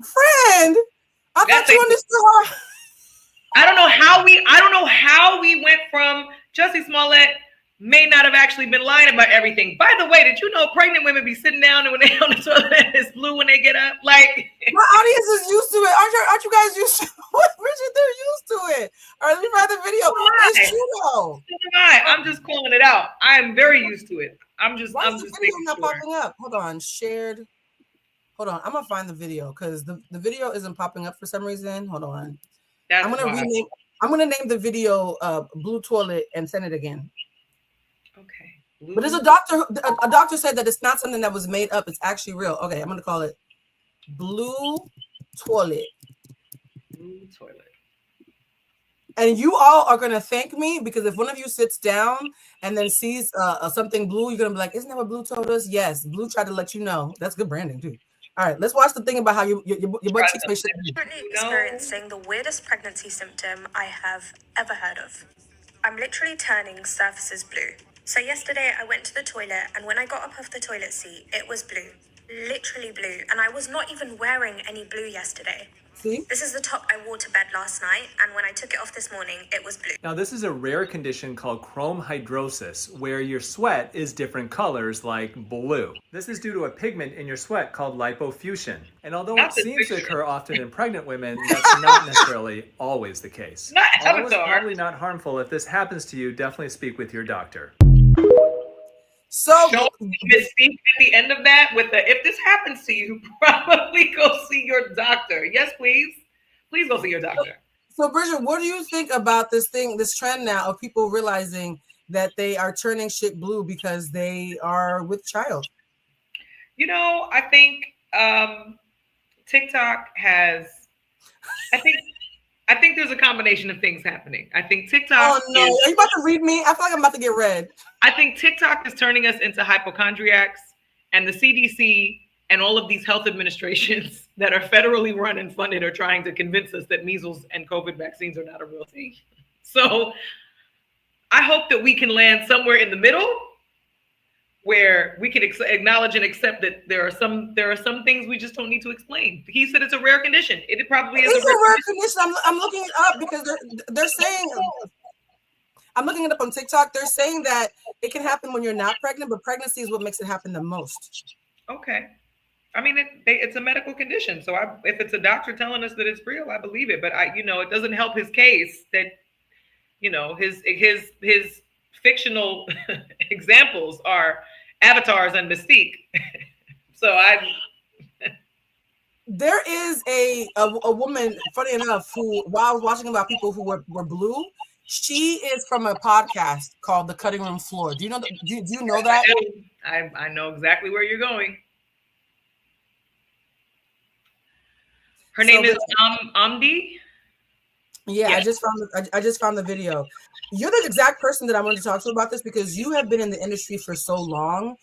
Friend, I thought you understood. I don't know how we went from Jussie Smollett may not have actually been lying about everything. By the way, did you know pregnant women be sitting down and when they on the toilet and it's blue when they get up? Like, my audience is used to it. Aren't you guys used to it? Bridget, they're used to it. All right, let me find the video. It's true though. I'm just calling it out. I am very used to it. Why is the video not popping up? Hold on, shared. Hold on, I'm gonna find the video because the video isn't popping up for some reason. Hold on. I'm gonna name the video Blue Toilet and send it again. Okay. But there's a doctor said that it's not something that was made up. It's actually real. Okay, I'm gonna call it Blue Toilet. Blue Toilet. And you all are gonna thank me because if one of you sits down and then sees something blue, you're gonna be like, "Isn't that what Blue told us?" Yes, Blue tried to let you know. That's good branding too. All right, let's watch the thing about how your butt cheeks may shake. Currently experiencing the weirdest pregnancy symptom I have ever heard of. I'm literally turning surfaces blue. So yesterday I went to the toilet and when I got up off the toilet seat, it was blue. Literally blue. And I was not even wearing any blue yesterday. See? This is the top I wore to bed last night, and when I took it off this morning, it was blue. Now, this is a rare condition called chromhidrosis, where your sweat is different colors like blue. This is due to a pigment in your sweat called lipofuscin. And although it seems to occur often in pregnant women, that's not necessarily always the case. Although it's probably not harmful, if this happens to you, definitely speak with your doctor. So Mystique at the end of that with the if this happens to you, probably go see your doctor. Yes, please. Please go see your doctor. So Bridget, what do you think about this trend now of people realizing that they are turning shit blue because they are with child? You know, I think TikTok has I think there's a combination of things happening. I think TikTok. Oh no, are you about to read me? I feel like I'm about to get read. I think TikTok is turning us into hypochondriacs, and the CDC and all of these health administrations that are federally run and funded are trying to convince us that measles and COVID vaccines are not a real thing. So I hope that we can land somewhere in the middle where we can acknowledge and accept that there are some things we just don't need to explain. He said it's a rare condition. It probably is a rare condition. I'm looking it up because they're saying, I'm looking it up on TikTok. They're saying that it can happen when you're not pregnant, but pregnancy is what makes it happen the most. Okay. I mean, it's a medical condition. So if it's a doctor telling us that it's real, I believe it. But it doesn't help his case that, his fictional examples are avatars and Mystique. So there is a woman, funny enough, who while I was watching about people who were blue, she is from a podcast called The Cutting Room Floor. Do you know that? Do you know that? I know exactly where you're going. Her name is Amdi. Yeah, yes. I just found the video. You're the exact person that I wanted to talk to about this because you have been in the industry for so long,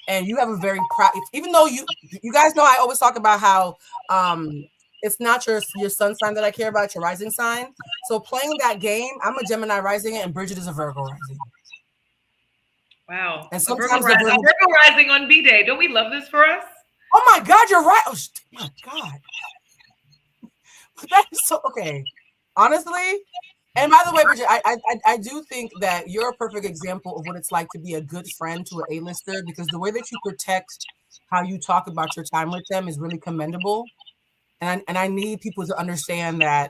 and you have a very even though you guys know I always talk about how it's not your sun sign that I care about, your rising sign. So playing that game, I'm a Gemini rising and Bridget is a Virgo rising. Wow. And sometimes Virgo rising on B-Day. Don't we love this for us? Oh my God, you're right. Oh my God. That is so okay. Honestly, and by the way, Bridget, I do think that you're a perfect example of what it's like to be a good friend to an A-lister because the way that you protect how you talk about your time with them is really commendable. And I need people to understand that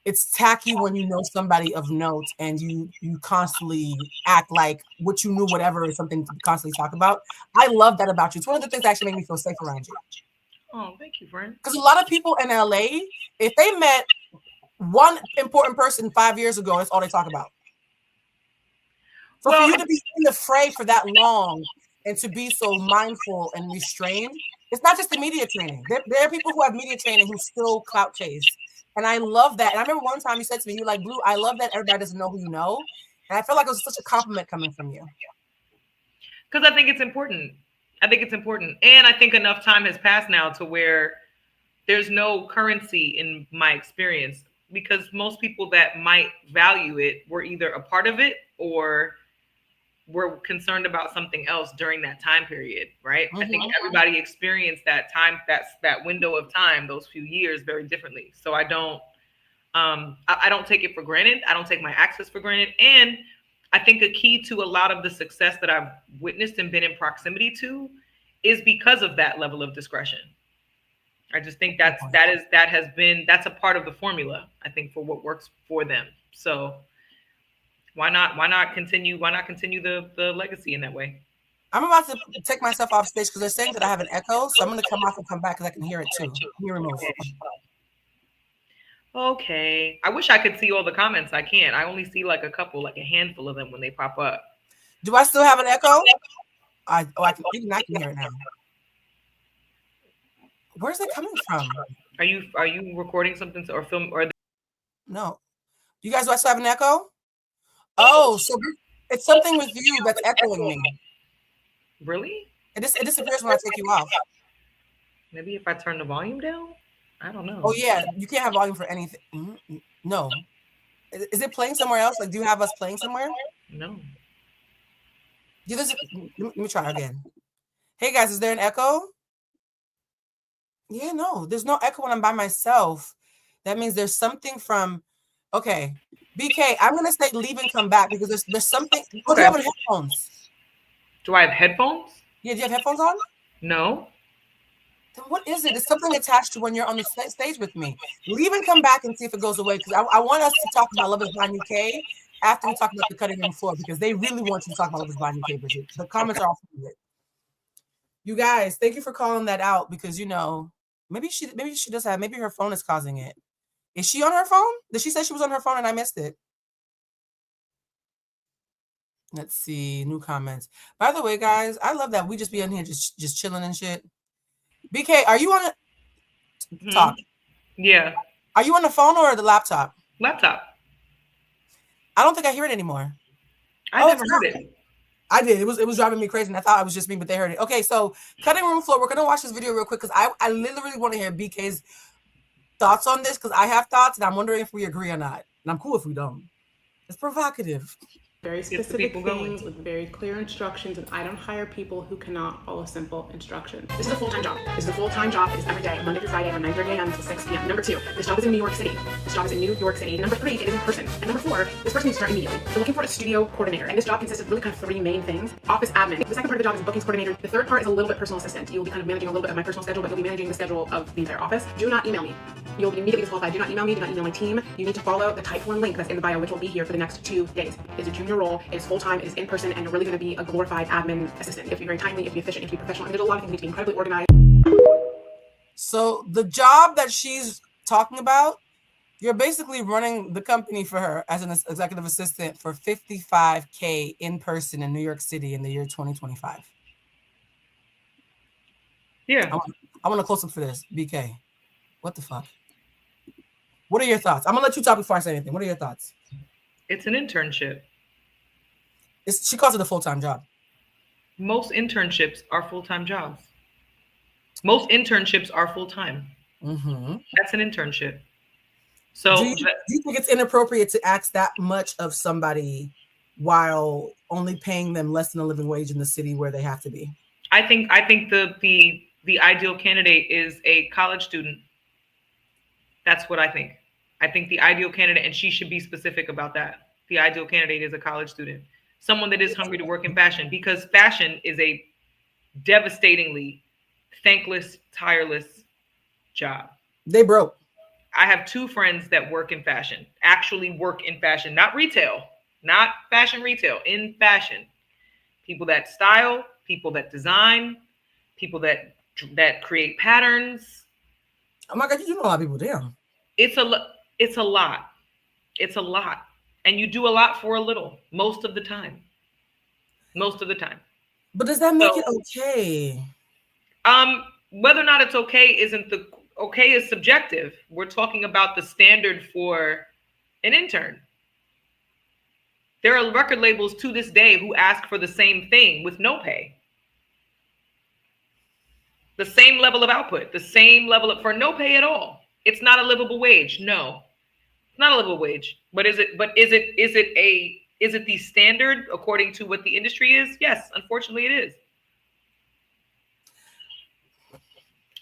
it's tacky when you know somebody of note and you constantly act like what you knew, whatever, is something to constantly talk about. I love that about you. It's one of the things that actually make me feel safe around you. Oh, thank you, friend. Because a lot of people in LA, if they met one important person 5 years ago, that's all they talk about. So for you to be in the fray for that long and to be so mindful and restrained, it's not just the media training. There are people who have media training who still clout chase. And I love that. And I remember one time you said to me, you were like, Blue, I love that everybody doesn't know who you know. And I felt like it was such a compliment coming from you. Because I think it's important. And I think enough time has passed now to where there's no currency in my experience because most people that might value it were either a part of it or were concerned about something else during that time period, right? Mm-hmm. I think everybody experienced that time, that window of time, those few years very differently. So I don't take it for granted. I don't take my access for granted. And I think a key to a lot of the success that I've witnessed and been in proximity to is because of that level of discretion. I just think that's a part of the formula, I think, for what works for them. So why not continue the legacy in that way? I'm about to take myself off stage because they're saying that I have an echo. So I'm going to come off and come back because I can hear it too. Let me remove. Okay. I wish I could see all the comments. I can't. I only see like a couple, like a handful of them when they pop up. Do I still have an echo? I can hear it now. Where's it coming from? Are you recording something or film or? No. You guys, do I still have an echo? Oh, so it's something with you that's echoing me. Really? It disappears when I take you off. Maybe if I turn the volume down? I don't know. Oh yeah, you can't have volume for anything. No. Is it playing somewhere else? Like, do you have us playing somewhere? No. Let me try again. Hey guys, is there an echo? Yeah, no, there's no echo when I'm by myself. That means there's something from. Okay, BK, I'm gonna say leave and come back because there's something. Oh, do you have headphones? Do I have headphones? Yeah, do you have headphones on? No. Then what is it? It's something attached to when you're on the stage with me. Leave and come back and see if it goes away because I want us to talk about Love is Blind UK after we talk about the cutting room floor because they really want you to talk about Love is Blind UK, Bridget. The comments are all from it. You guys, thank you for calling that out because maybe she does have, maybe her phone is causing it. Is she on her phone? Did she say she was on her phone and I missed it? Let's see, new comments. By the way, guys, I love that we just be in here just chilling and shit. BK, are you on a talk? Yeah. Are you on the phone or the laptop? Laptop. I don't think I hear it anymore. I never heard it. I did. It was driving me crazy, and I thought I was just me, but they heard it. Okay, so cutting room floor. We're gonna watch this video real quick because I literally want to hear BK's thoughts on this because I have thoughts, and I'm wondering if we agree or not. And I'm cool if we don't. It's provocative. Very specific things with very clear instructions, and I don't hire people who cannot follow simple instructions. This is a full-time job. This is a full-time job. It is every day, Monday through Friday from 9:30 a.m. until 6 p.m. Number 2, this job is in New York City. This job is in New York City. Number 3, it is in person. And number 4, this person needs to start immediately. We're looking for a studio coordinator, and this job consists of really kind of 3 main things. Office admin. The second part of the job is bookings coordinator. The third part is a little bit personal assistant. You'll be kind of managing a little bit of my personal schedule, but you'll be managing the schedule of the entire office. Do not email me. You'll be immediately disqualified. Do not email me. Do not email my team. You need to follow the type 1 link that's in the bio, which will be here for the next 2 days. It's a junior role. It's full-time. It is in person, and you're really going to be a glorified admin assistant. You have to be very timely, you have to be efficient, you have to be professional, and there's a lot of things you need to be incredibly organized. So the job that she's talking about, you're basically running the company for her as an executive assistant for $55K in person in New York City in the year 2025. Yeah. I want to close up for this. BK, what the fuck? What are your thoughts? I'm going to let you talk before I say anything. What are your thoughts? It's an internship. She calls it a full-time job. Most internships are full-time jobs. Most internships are full-time. Mm-hmm. That's an internship. So do you think it's inappropriate to ask that much of somebody while only paying them less than a living wage in the city where they have to be? I think the ideal candidate is a college student. That's what I think. I think the ideal candidate, and she should be specific about that. The ideal candidate is a college student. Someone that is hungry to work in fashion, because fashion is a devastatingly thankless, tireless job. They broke. I have 2 friends that work in fashion, actually work in fashion, not retail, not fashion retail, in fashion. People that style, people that design, people that create patterns. Oh my God, you know a lot of people, damn. It's a lot. It's a lot. And you do a lot for a little, most of the time. Most of the time. But does that make it okay? Whether or not it's okay okay is subjective. We're talking about the standard for an intern. There are record labels to this day who ask for the same thing with no pay. The same level of output, the same level for no pay at all. It's not a livable wage. No. Not a livable wage, but is it the standard according to what the industry is? Yes, unfortunately it is.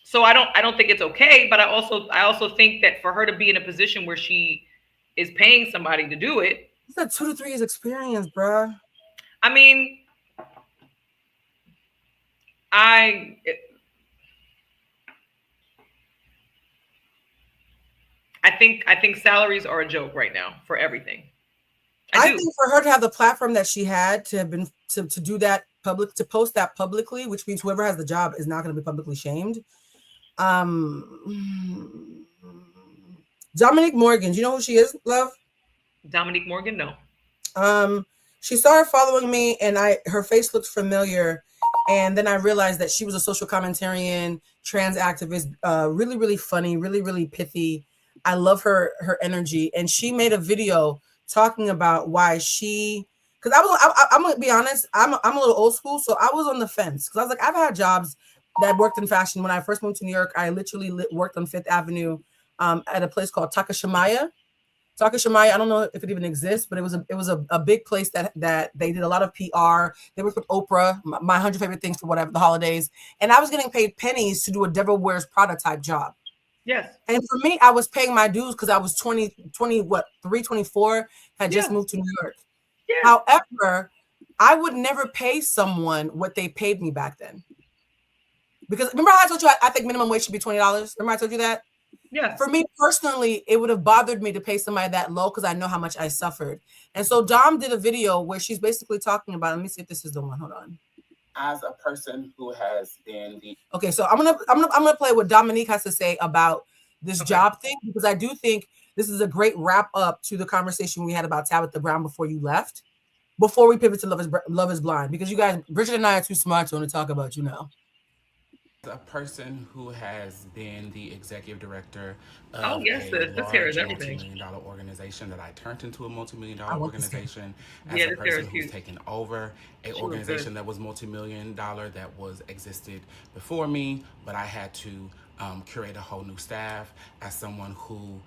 So I don't think it's okay, but I also think that for her to be in a position where she is paying somebody to do it, It's a 2 to 3 years experience, bruh. I mean, I think salaries are a joke right now for everything. I think for her to have the platform that she had to have been to do that public, to post that publicly, which means whoever has the job is not going to be publicly shamed. Dominique Morgan, do you know who she is, love? Dominique Morgan, no. She started following me, and her face looked familiar, and then I realized that she was a social commentarian, trans activist, really, really funny, really, really pithy. I love her energy, and she made a video talking about why because I'm gonna be honest, I'm a little old school, so I was on the fence because I was like, I've had jobs that worked in fashion. When I first moved to New York, I literally worked on Fifth Avenue at a place called Takashimaya. Takashimaya, I don't know if it even exists, but it was a big place that they did a lot of PR. They worked with Oprah, my 100 favorite things for whatever the holidays, and I was getting paid pennies to do a Devil Wears Prada type job. Yes. And for me, I was paying my dues because I was 24, had just moved to New York. Yeah. However, I would never pay someone what they paid me back then. Because remember how I told you I think minimum wage should be $20? Remember I told you that? Yeah. For me personally, it would have bothered me to pay somebody that low because I know how much I suffered. And so Dom did a video where she's basically talking about, let me see if this is the one. Hold on. As a person who has been Okay, so I'm gonna play what Dominique has to say about this job thing, because I do think this is a great wrap up to the conversation we had about Tabitha Brown before you left, before we pivot to Love is Blind, because you guys, Bridget and I are too smart to want to talk about you now. A person who has been the executive director of a large multi-million-dollar organization that I turned into a multi-million-dollar organization, as a person who's taken over an organization that was multi-million-dollar that existed before me, but I had to curate a whole new staff, as someone who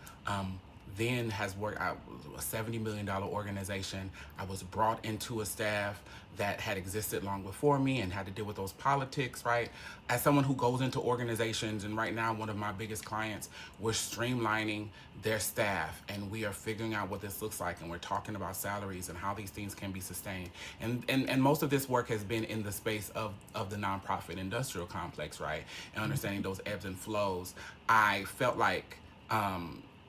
then has worked out a $70 million organization. I was brought into a staff that had existed long before me and had to deal with those politics, right? As someone who goes into organizations, and right now one of my biggest clients, we're streamlining their staff and we are figuring out what this looks like, and we're talking about salaries and how these things can be sustained. And most of this work has been in the space of the nonprofit industrial complex, right? And understanding those ebbs and flows. I felt like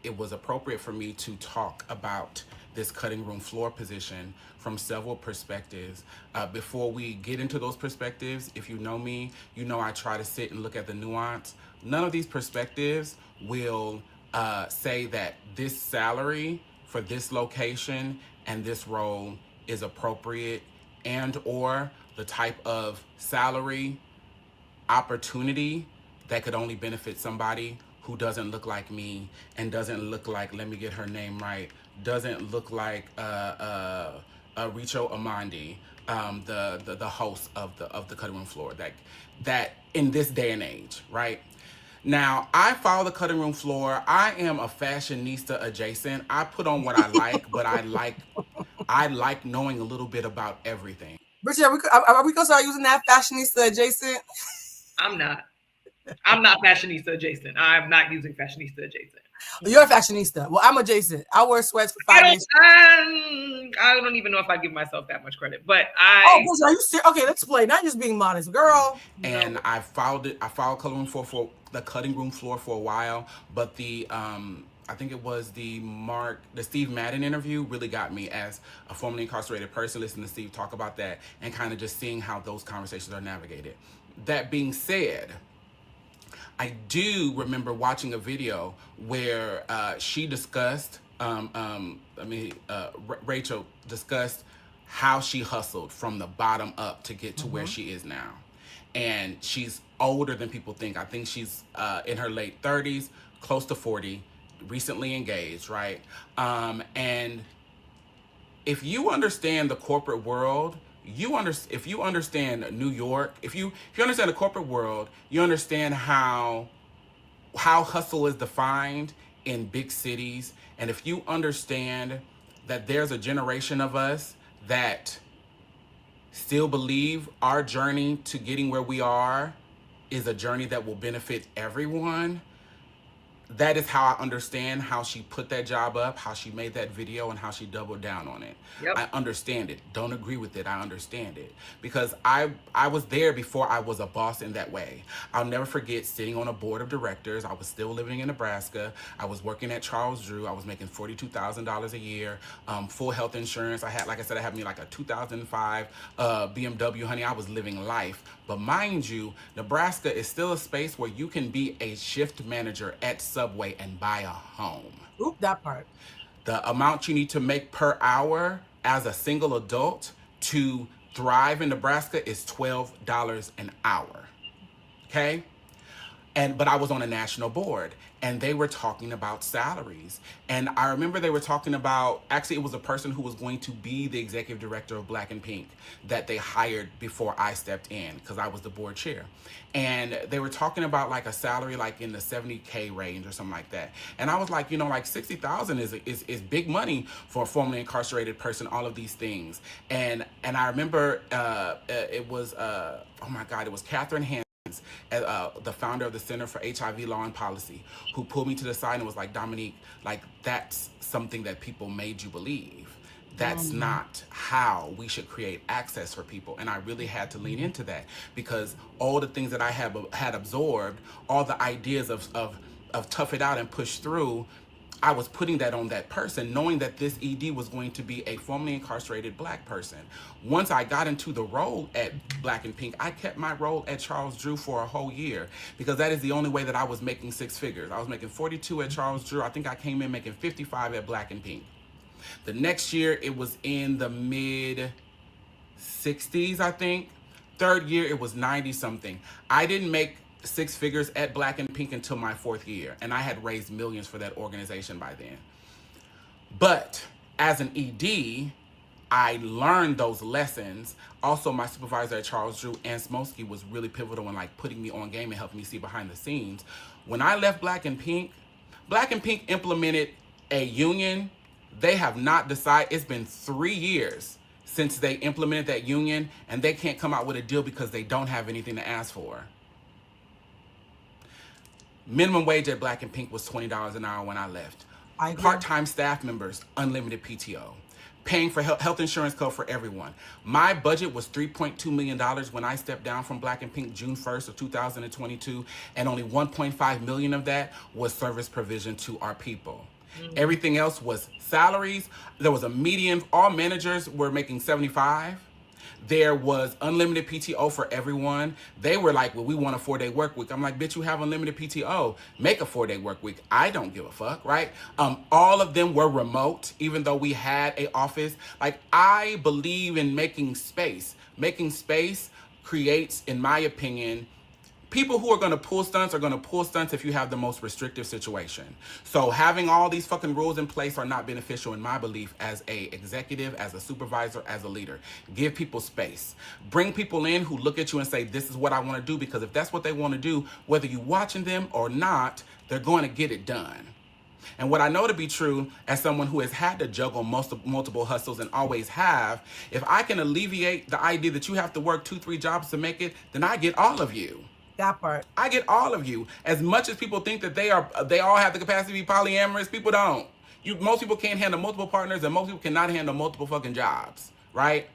it was appropriate for me to talk about this cutting room floor position from several perspectives. Before we get into those perspectives, if you know me, you know I try to sit and look at the nuance. None of these perspectives will say that this salary for this location and this role is appropriate, and or the type of salary opportunity that could only benefit somebody who doesn't look like me and doesn't look like, let me get her name right, doesn't look like Richo Amandi, the host of the cutting room floor, that in this day and age, right? Now, I follow the cutting room floor. I am a fashionista adjacent. I put on what I like, but I like knowing a little bit about everything. Bridget, are we gonna start using that fashionista adjacent? I'm not fashionista adjacent. I'm not using fashionista adjacent. You're a fashionista. Well, I'm adjacent. I wear sweats for 5 days. I don't even know if I give myself that much credit, but Oh, Bridget, are you serious? Okay, let's play. Not just being modest, girl. And I followed cutting room floor for the cutting room floor for a while, but the I think it was the Steve Madden interview really got me as a formerly incarcerated person, listening to Steve talk about that and kind of just seeing how those conversations are navigated. That being said, I do remember watching a video where she discussed, Rachel discussed how she hustled from the bottom up to get to where she is now. And she's older than people think. I think she's in her late 30s, close to 40, recently engaged, right? And if you understand the corporate world, if you understand New York, if you understand the corporate world, you understand how hustle is defined in big cities. And if you understand that there's a generation of us that still believe our journey to getting where we are is a journey that will benefit everyone, that is how I understand how she put that job up, how she made that video, and how she doubled down on it. Yep. I understand it. Don't agree with it. I understand it. Because I was there before I was a boss in that way. I'll never forget sitting on a board of directors. I was still living in Nebraska. I was working at Charles Drew. I was making $42,000 a year, full health insurance. I had, like I said, I had me like a 2005 BMW, honey. I was living life. But mind you, Nebraska is still a space where you can be a shift manager at Subway and buy a home. Oop, that part. The amount you need to make per hour as a single adult to thrive in Nebraska is $12 an hour. Okay? But I was on a national board, and they were talking about salaries. And I remember they were talking about, actually it was a person who was going to be the executive director of Black and Pink that they hired before I stepped in, because I was the board chair. And they were talking about like a salary like in the 70K range or something like that. And I was like, you know, like 60,000 is big money for a formerly incarcerated person, all of these things. And I remember it was, oh my God, it was Catherine Hansen, the founder of the Center for HIV Law and Policy, who pulled me to the side and was like, Dominique, like that's something that people made you believe. That's not how we should create access for people. And I really had to lean into that, because all the things that I had absorbed, all the ideas of tough it out and push through, I was putting that on that person, knowing that this ED was going to be a formerly incarcerated Black person. Once I got into the role at Black and Pink, I kept my role at Charles Drew for a whole year, because that is the only way that I was making six figures. I was making 42 at Charles Drew. I think I came in making 55 at Black and Pink. The next year, it was in the mid 60s, I think. Third year, it was 90 something. I didn't make six figures at Black and Pink until my fourth year, and I had raised millions for that organization by then. But as an ED, I learned those lessons. Also, my supervisor at Charles Drew, Ann Smolsky, was really pivotal in like putting me on game and helping me see behind the scenes. When I left Black and Pink implemented a union. They have not decided. It's been 3 years since they implemented that union, and they can't come out with a deal because they don't have anything to ask for. Minimum wage at Black and Pink was $20 an hour when I left. Part-time staff members, unlimited PTO. Paying for health insurance code for everyone. My budget was $3.2 million when I stepped down from Black and Pink June 1st of 2022, and only $1.5 million of that was service provision to our people. Everything else was salaries. There was a median. All managers were making 75. There was unlimited PTO for everyone. They were like, well, we want a 4-day work week. I'm like, bitch, you have unlimited PTO. Make a 4-day work week. I don't give a fuck, right? All of them were remote, even though we had an office. Like, I believe in making space. Making space creates, in my opinion, people who are going to pull stunts are going to pull stunts if you have the most restrictive situation. So having all these fucking rules in place are not beneficial in my belief as a executive, as a supervisor, as a leader. Give people space. Bring people in who look at you and say, this is what I want to do, because if that's what they want to do, whether you're watching them or not, they're going to get it done. And what I know to be true, as someone who has had to juggle multiple hustles and always have, if I can alleviate the idea that you have to work 2-3 jobs to make it, then I get all of you. That part. I get all of you. As much as people think that they all have the capacity to be polyamorous, people don't. Most people can't handle multiple partners, and most people cannot handle multiple fucking jobs, right?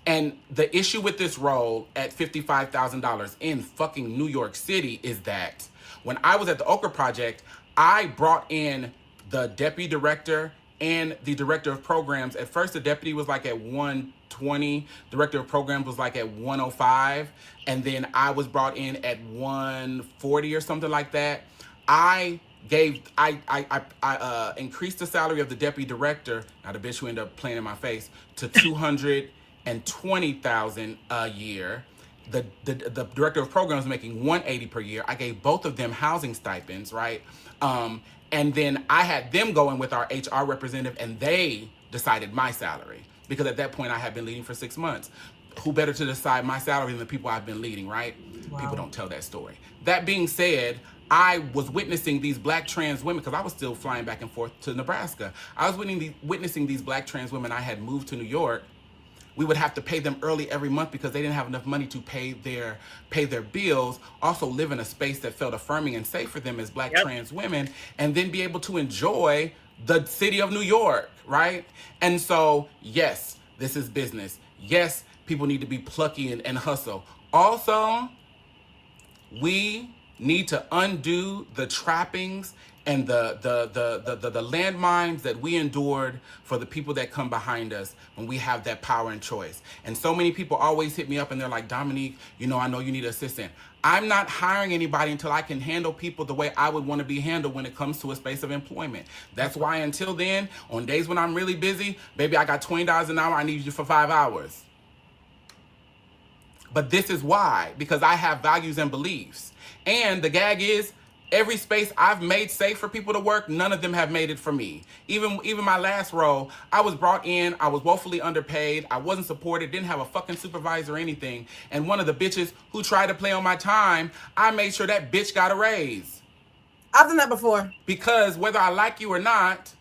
And the issue with this role at $55,000 in fucking New York City is that when I was at the Okra Project, I brought in the deputy director and the director of programs. At first, the deputy was like at 120, director of programs was like at 105, and then I was brought in at 140 or something like that. I increased the salary of the deputy director, now the bitch who ended up playing in my face, to $220,000 a year. The director of programs was making $180 per year. I gave both of them housing stipends, right? And then I had them go in with our HR representative, and they decided my salary, because at that point I had been leading for 6 months. Who better to decide my salary than the people I've been leading, right? Wow. People don't tell that story. That being said, I was witnessing these Black trans women, because I was still flying back and forth to Nebraska. I was witnessing these Black trans women. I had moved to New York, We would have to pay them early every month because they didn't have enough money to pay their bills, also live in a space that felt affirming and safe for them as Black trans women, and then be able to enjoy the city of New York, right? And so, yes, this is business. Yes, people need to be plucky and hustle. Also, we need to undo the trappings and the landmines that we endured for the people that come behind us when we have that power and choice. And so many people always hit me up and they're like, Dominique, you know, I know you need an assistant. I'm not hiring anybody until I can handle people the way I would want to be handled when it comes to a space of employment. That's why until then, on days when I'm really busy, baby, I got $20 an hour, I need you for 5 hours. But this is why, because I have values and beliefs. And the gag is, every space I've made safe for people to work, none of them have made it for me. Even my last role, I was brought in, I was woefully underpaid, I wasn't supported, didn't have a fucking supervisor or anything. And one of the bitches who tried to play on my time, I made sure that bitch got a raise. I've done that before. Because whether I like you or not,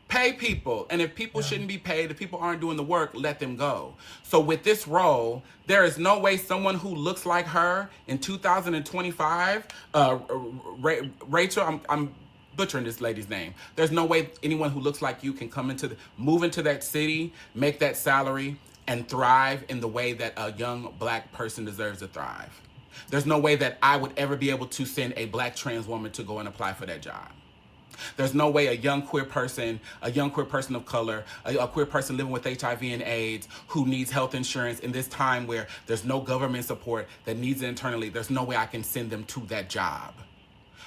pay people. And if people shouldn't be paid, if people aren't doing the work, let them go. So with this role, there is no way someone who looks like her in 2025, Rachel, I'm butchering this lady's name. There's no way anyone who looks like you can move into that city, make that salary, and thrive in the way that a young Black person deserves to thrive. There's no way that I would ever be able to send a Black trans woman to go and apply for that job. There's no way a young queer person of color, a queer person living with HIV and AIDS who needs health insurance in this time where there's no government support that needs it internally, there's no way I can send them to that job.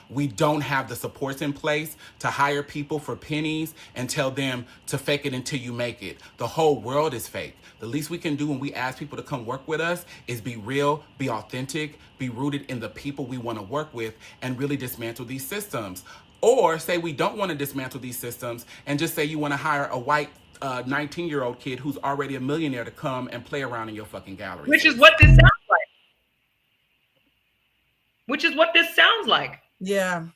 We don't have the supports in place to hire people for pennies and tell them to fake it until you make it. The whole world is fake. The least we can do when we ask people to come work with us is be real, be authentic, be rooted in the people we want to work with, and really dismantle these systems. Or say we don't want to dismantle these systems and just say you want to hire a white 19-year-old kid who's already a millionaire to come and play around in your fucking gallery. Which is what this sounds like. Yeah.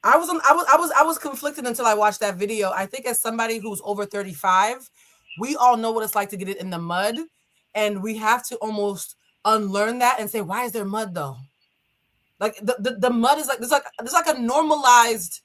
I was conflicted until I watched that video. I think as somebody who's over 35, we all know what it's like to get it in the mud, and we have to almost unlearn that and say, why is there mud though? Like the mud is like there's like a normalized,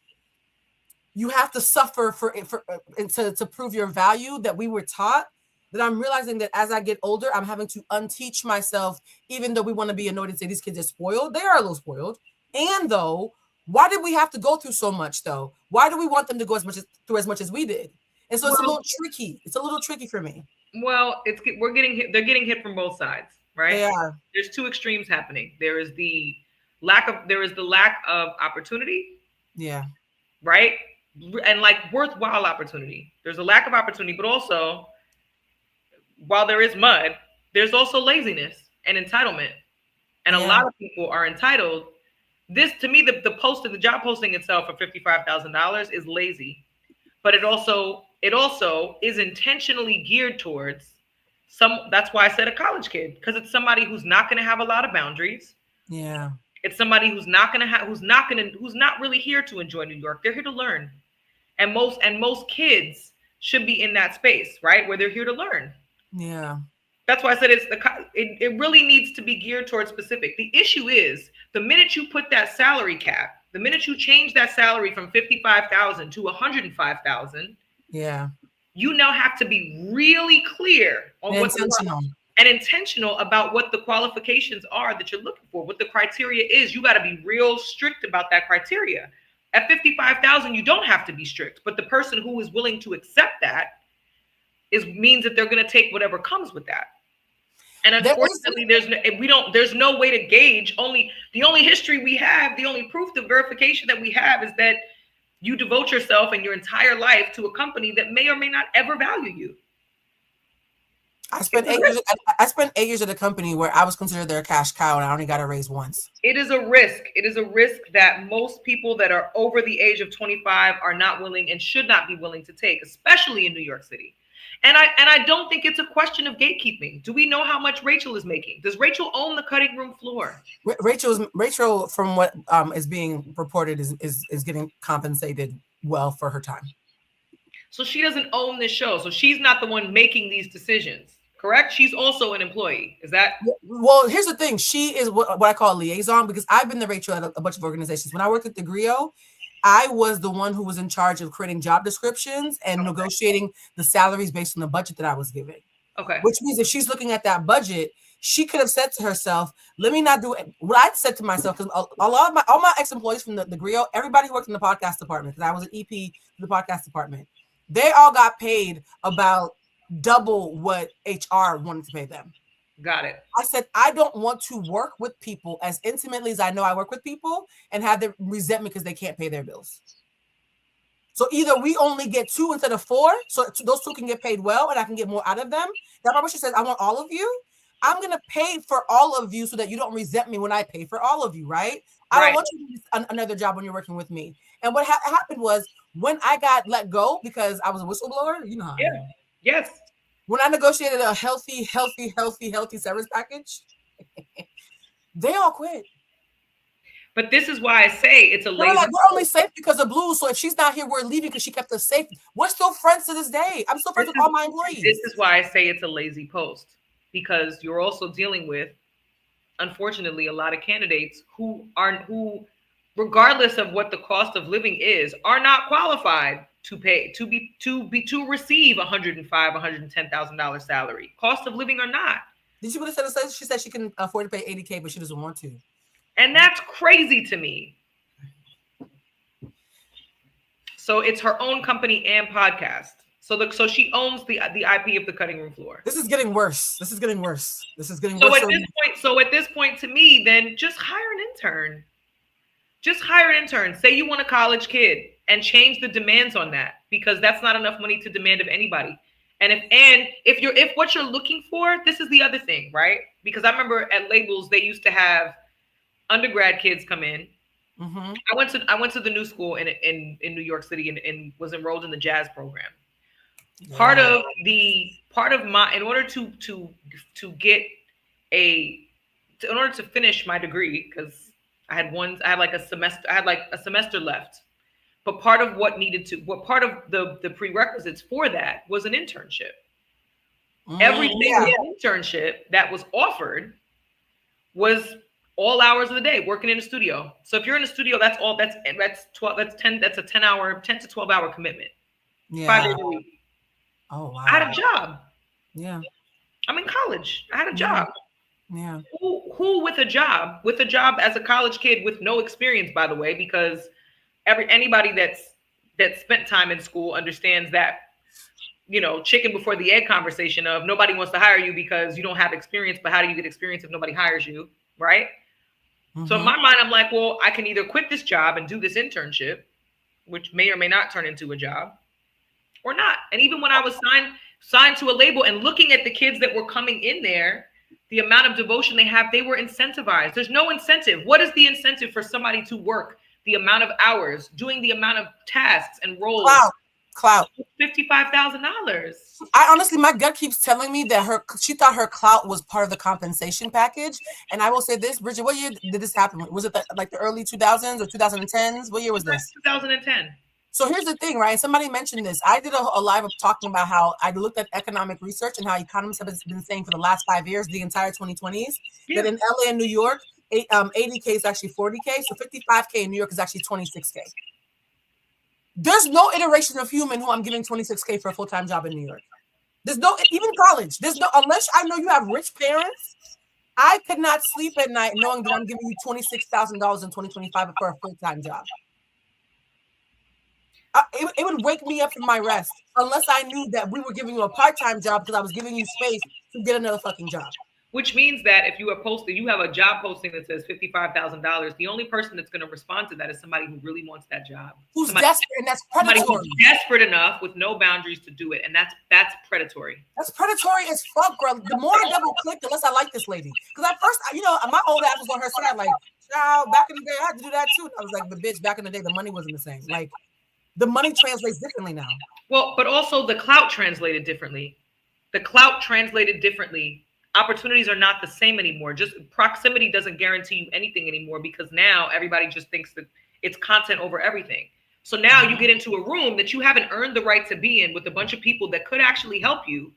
you have to suffer to prove your value that we were taught, that I'm realizing that as I get older, I'm having to unteach myself, even though we want to be annoyed and say these kids are spoiled. They are a little spoiled. And though, why did we have to go through so much though? Why do we want them to go through as much as we did? And so it's a little tricky. It's a little tricky for me. Well, they're getting hit from both sides, right? Yeah. There's two extremes happening. There is the lack of opportunity. Yeah. Right? And like worthwhile opportunity. There's a lack of opportunity, but also while there is mud, there's also laziness and entitlement. And a lot of people are entitled. This, to me, the job posting itself for $55,000 is lazy, but it also is intentionally geared towards that's why I said a college kid, because it's somebody who's not going to have a lot of boundaries. Yeah. It's somebody who's not really here to enjoy New York. They're here to learn. And most kids should be in that space, right? Where they're here to learn. Yeah. That's why I said it really needs to be geared towards specific. The issue is the minute you put that salary cap, the minute you change that salary from $55,000 to $105,000, yeah, you now have to be really clear on intentional about what the qualifications are that you're looking for, what the criteria is. You got to be real strict about that criteria. At $55,000, you don't have to be strict, but the person who is willing to accept that means that they're going to take whatever comes with that. And unfortunately, there's no way to gauge. The only history we have, the only proof, the verification that we have is that you devote yourself and your entire life to a company that may or may not ever value you. I spent 8 years at a company where I was considered their cash cow and I only got a raise once. It is a risk. It is a risk that most people that are over the age of 25 are not willing and should not be willing to take, especially in New York City. And I don't think it's a question of gatekeeping. Do we know how much Rachel is making? Does Rachel own the cutting room floor? Rachel, from what is being reported, is getting compensated well for her time. So she doesn't own this show. So she's not the one making these decisions. correct? She's also an employee. Is that? Well, here's the thing. She is what I call a liaison, because I've been the Rachel at a bunch of organizations. When I worked at the Griot, I was the one who was in charge of creating job descriptions and negotiating the salaries based on the budget that I was giving. Okay. Which means if she's looking at that budget, she could have said to herself, let me not do it. What I said to myself, because a lot of all my ex-employees from the Griot, everybody who worked in the podcast department, because I was an EP in the podcast department, they all got paid about double what HR wanted to pay them. Got it. I said, I don't want to work with people as intimately as I know I work with people and have them resent me because they can't pay their bills. So either we only get 2 instead of 4, so those 2 can get paid well and I can get more out of them. That Barbara says, I want all of you. I'm going to pay for all of you so that you don't resent me when I pay for all of you, right? I don't want you to do another job when you're working with me. And what happened was when I got let go because I was a whistleblower, you know how I am. Yes. When I negotiated a healthy severance package, they all quit. But this is why I say it's a lazy. Like, we're only safe because of Blue. So if she's not here, we're leaving because she kept us safe. We're still friends to this day. I'm still friends with all my employees. This is why I say it's a lazy post, because you're also dealing with, unfortunately, a lot of candidates who, regardless of what the cost of living is, are not qualified to receive $105,000, $110,000 salary. Cost of living or not. Did you what it said? She said she can afford to pay $80K, but she doesn't want to. And that's crazy to me. So it's her own company and podcast. So she owns the IP of the cutting room floor. This is getting worse. So at this point, to me, then just hire an intern. Just hire an intern. Say you want a college kid and change the demands on that, because that's not enough money to demand of anybody. And if what you're looking for, this is the other thing, right? Because I remember at labels they used to have undergrad kids come in. Mm-hmm. I went to the new school in New York City and was enrolled in the jazz program. Yeah. Part of my, in order to finish my degree, because I had like a semester left. But part of part of the prerequisites for that was an internship. Every single internship that was offered was all hours of the day working in a studio. So if you're in a studio, that's a 10 to 12 hour commitment. Yeah. 5 days a week. Oh wow. I had a job. Yeah. I'm in college. I had a job. Yeah. Who with a job as a college kid with no experience, by the way, because anybody that's spent time in school understands that, chicken before the egg conversation of nobody wants to hire you because you don't have experience, but how do you get experience if nobody hires you, right? Mm-hmm. So in my mind, I'm like, well, I can either quit this job and do this internship, which may or may not turn into a job, or not. And even when I was signed to a label and looking at the kids that were coming in there, the amount of devotion they have, they were incentivized. There's no incentive. What is the incentive for somebody to work the amount of hours, doing the amount of tasks and roles? Clout. $55,000. I honestly, my gut keeps telling me that she thought her clout was part of the compensation package. And I will say this, Bridget, what year did this happen? Was it like the early 2000s or 2010s? What year was this? 2010. So here's the thing, right? Somebody mentioned this. I did a live of talking about how I looked at economic research and how economists have been saying for the last 5 years, the entire 2020s, that in LA and New York, 80K is actually 40K. So 55K in New York is actually 26K. There's no iteration of human who I'm giving 26K for a full-time job in New York. There's no, even college. Unless I know you have rich parents, I could not sleep at night knowing that I'm giving you $26,000 in 2025 for a full-time job. It would wake me up from my rest unless I knew that we were giving you a part-time job because I was giving you space to get another fucking job. Which means that if you have a job posting that says $55,000, the only person that's going to respond to that is somebody who really wants that job. Who's desperate, and that's predatory. Somebody who's desperate enough with no boundaries to do it, and that's predatory. That's predatory as fuck, girl. The more I double click, the less I like this lady. Because at first, my old ass was on her side, like, child, back in the day, I had to do that too. I was like, but bitch, back in the day, the money wasn't the same. Like, the money translates differently now. Well, but also the clout translated differently. Opportunities are not the same anymore. Just proximity doesn't guarantee you anything anymore, because now everybody just thinks that it's content over everything. So now you get into a room that you haven't earned the right to be in with a bunch of people that could actually help you.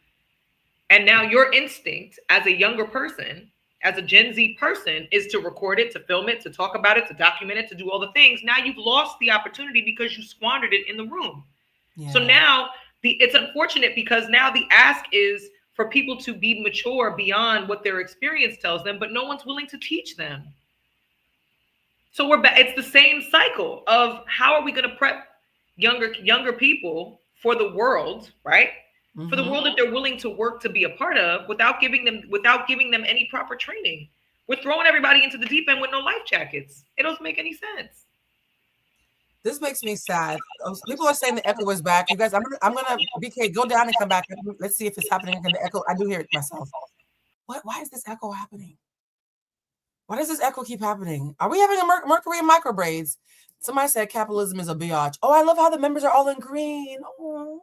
And now your instinct as a younger person, as a Gen Z person, is to record it, to film it, to talk about it, to document it, to do all the things. Now you've lost the opportunity because you squandered it in the room. Yeah. So now it's unfortunate because now the ask is for people to be mature beyond what their experience tells them, but no one's willing to teach them. So we're back. It's the same cycle of how are we going to prep younger people for the world, right? Mm-hmm. For the world that they're willing to work to be a part of without giving them any proper training. We're throwing everybody into the deep end with no life jackets. It doesn't make any sense. This makes me sad. People are saying the echo is back. You guys, I'm gonna BK, go down and come back. Let's see if it's happening again. The echo, I do hear it myself. Why is this echo happening? Why does this echo keep happening? Are we having a Mercury in micro braids? Somebody said capitalism is a biatch. Oh, I love how the members are all in green. Oh,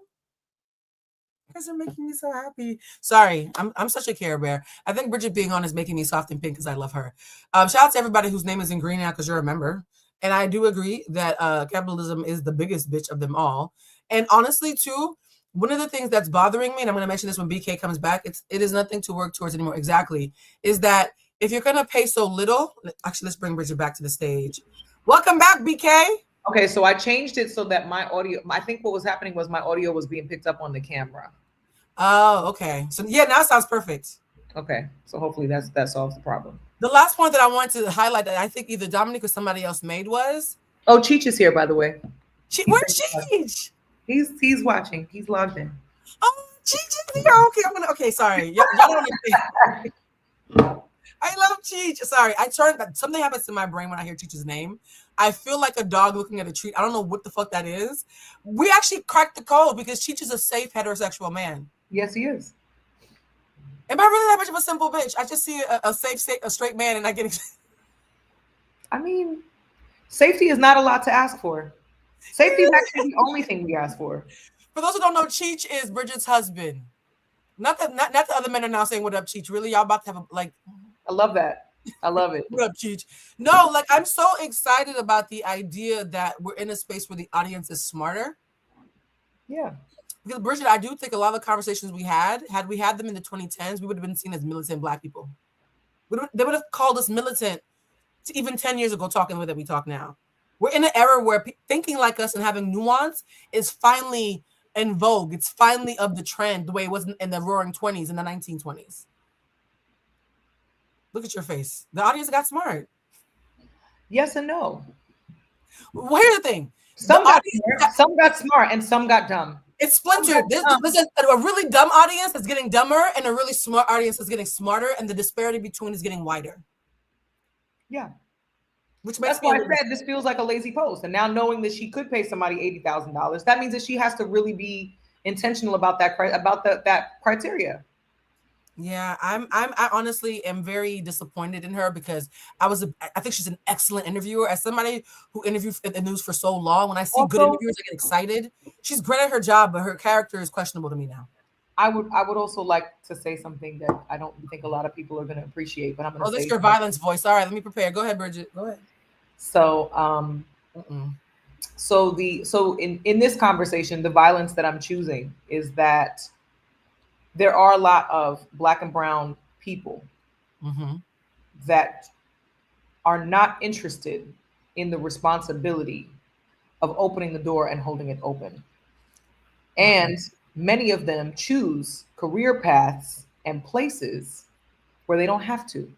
you guys are making me so happy. Sorry, I'm such a Care Bear. I think Bridget being on is making me soft and pink because I love her. Shout out to everybody whose name is in green now because you're a member. And I do agree that capitalism is the biggest bitch of them all. And honestly, too, one of the things that's bothering me, and I'm going to mention this when BK comes back, it is nothing to work towards anymore. Exactly, is that if you're going to pay so little, actually, let's bring Bridget back to the stage. Welcome back, BK. Okay, so I changed it so that my audio, I think what was happening was my audio was being picked up on the camera. Oh, okay. So yeah, now it sounds perfect. Okay, so hopefully that solves the problem. The last point that I wanted to highlight that I think either Dominic or somebody else made was... Oh, Cheech is here, by the way. Where's Cheech? He's watching. He's logged in. Oh, Cheech is here. Okay, sorry. Y'all don't understand. I love Cheech. Sorry, something happens to my brain when I hear Cheech's name. I feel like a dog looking at a treat. I don't know what the fuck that is. We actually cracked the code because Cheech is a safe heterosexual man. Yes, he is. Am I really that much of a simple bitch? I just see a straight man and I get excited. I mean, safety is not a lot to ask for. Safety is actually the only thing we ask for. For those who don't know, Cheech is Bridget's husband. Not the other men are now saying, what up, Cheech? Really? Y'all about to have I love that. I love it. What up, Cheech? No, I'm so excited about the idea that we're in a space where the audience is smarter. Yeah. Because Bridget, I do think a lot of the conversations we had we had them in the 2010s, we would have been seen as militant Black people. They would have called us militant even 10 years ago, talking the way that we talk now. We're in an era where thinking like us and having nuance is finally in vogue. It's finally of the trend, the way it was in the roaring 20s, in the 1920s. Look at your face. The audience got smart. Yes and no. Well, here's the thing. Some got smart and some got dumb. It's splintered. This is a really dumb audience that's getting dumber and a really smart audience that's getting smarter, and the disparity between is getting wider. Yeah. Which makes That's why I said this feels like a lazy post. And now knowing that she could pay somebody $80,000, that means that she has to really be intentional about that criteria. Yeah, I honestly am very disappointed in her because I think she's an excellent interviewer. As somebody who interviewed in the news for so long, when I see good interviewers, I get excited. She's great at her job, but her character is questionable to me now. I would also like to say something that I don't think a lot of people are going to appreciate, but I'm going to say. Oh, that's your violence voice. All right, let me prepare. Go ahead, Bridget. Go ahead. So, in this conversation, the violence that I'm choosing is that there are a lot of Black and brown people that are not interested in the responsibility of opening the door and holding it open. And many of them choose career paths and places where they don't have to.